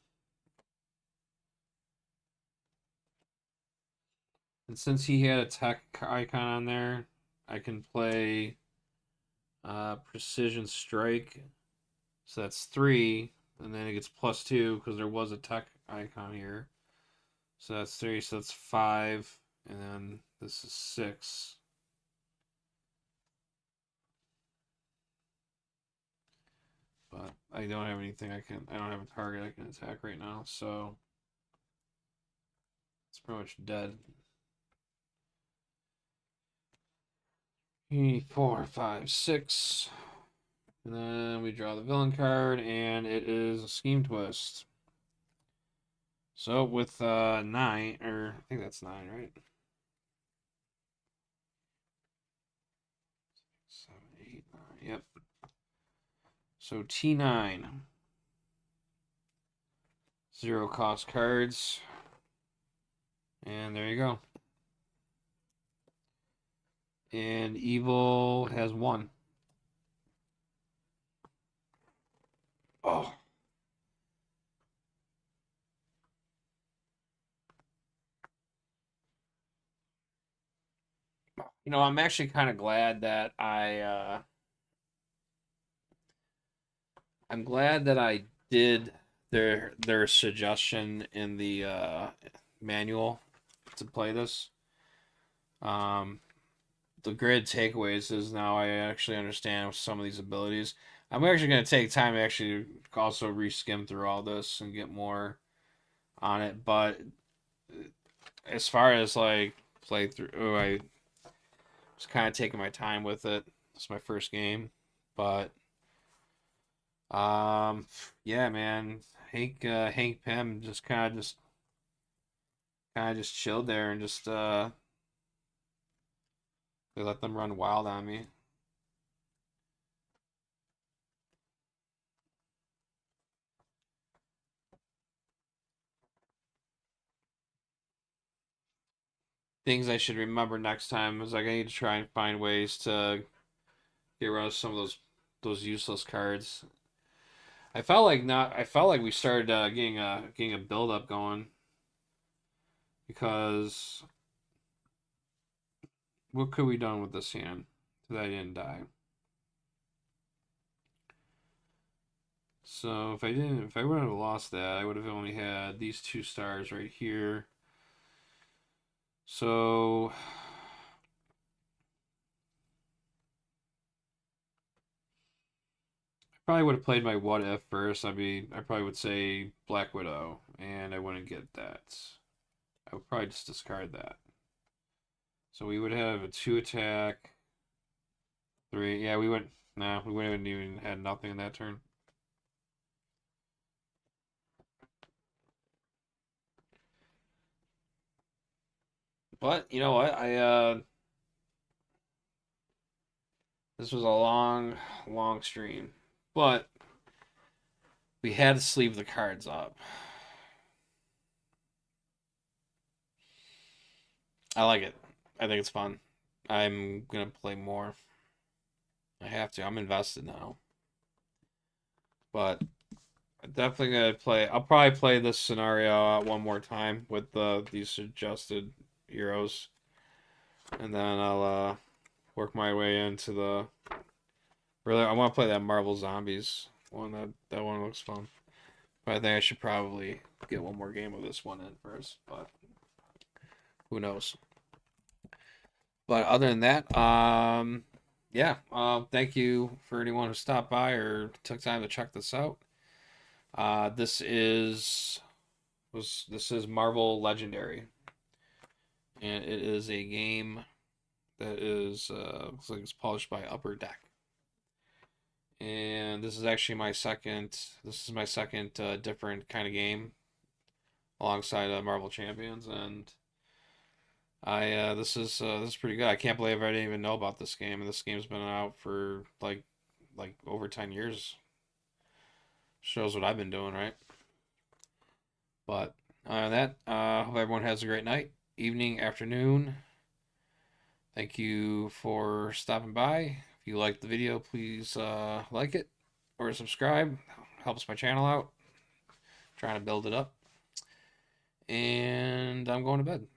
And since he had a tech icon on there, I can play Precision Strike. So that's 3, and then it gets +2 because there was a tech icon here. So that's 3, so that's 5, and then this is 6. But I don't have anything I don't have a target I can attack right now, so it's pretty much dead. 4, 5, 6. And then we draw the villain card, and it is a Scheme Twist. So with 9, or I think that's 9, right? 7, 8, 9. Yep. So T9. 0 cost cards. And there you go. And Evil has 1. Oh. You know, I'm actually kind of glad that I'm glad that I did their suggestion in the manual to play this. Um, the grid takeaways is now I actually understand some of these abilities. I'm actually going to take time to actually also reskim through all this and get more on it. But as far as like play through, I was kind of taking my time with it. It's my first game, but um, yeah, man, Hank Pym just kind of just chilled there and just they let them run wild on me. Things I should remember next time is like I need to try and find ways to get rid of some of those useless cards. I felt like we started getting a build up going because what could we done with this hand that I didn't die? So if I wouldn't have lost that, I would have only had these 2 stars right here. So probably would have played my what if first. I probably would say Black Widow, and I wouldn't get that. I would probably just discard that. So we would have a 2 attack, 3. Yeah, we wouldn't. Nah, we wouldn't even had nothing in that turn. But you know what? I this was a long, long stream, but we had to sleeve the cards up. I like it. I think it's fun. I'm gonna play more. I have to. I'm invested now. But I'm definitely gonna play. I'll probably play this scenario out one more time with these suggested heroes, and then I'll work my way into the. Really, I want to play that Marvel Zombies one. That one looks fun. But I think I should probably get one more game of this one in first. But who knows? But other than that, yeah. Thank you for anyone who stopped by or took time to check this out. This is Marvel Legendary, and it is a game that is looks like it's published by Upper Deck. And this is actually my second. This is my second different kind of game alongside Marvel Champions, and this is pretty good. I can't believe I didn't even know about this game, and this game's been out for like over 10 years. Shows what I've been doing, right? But that hope everyone has a great night, evening, afternoon. Thank you for stopping by. If you liked the video, please like it or subscribe. Helps my channel out. Trying to build it up. And I'm going to bed.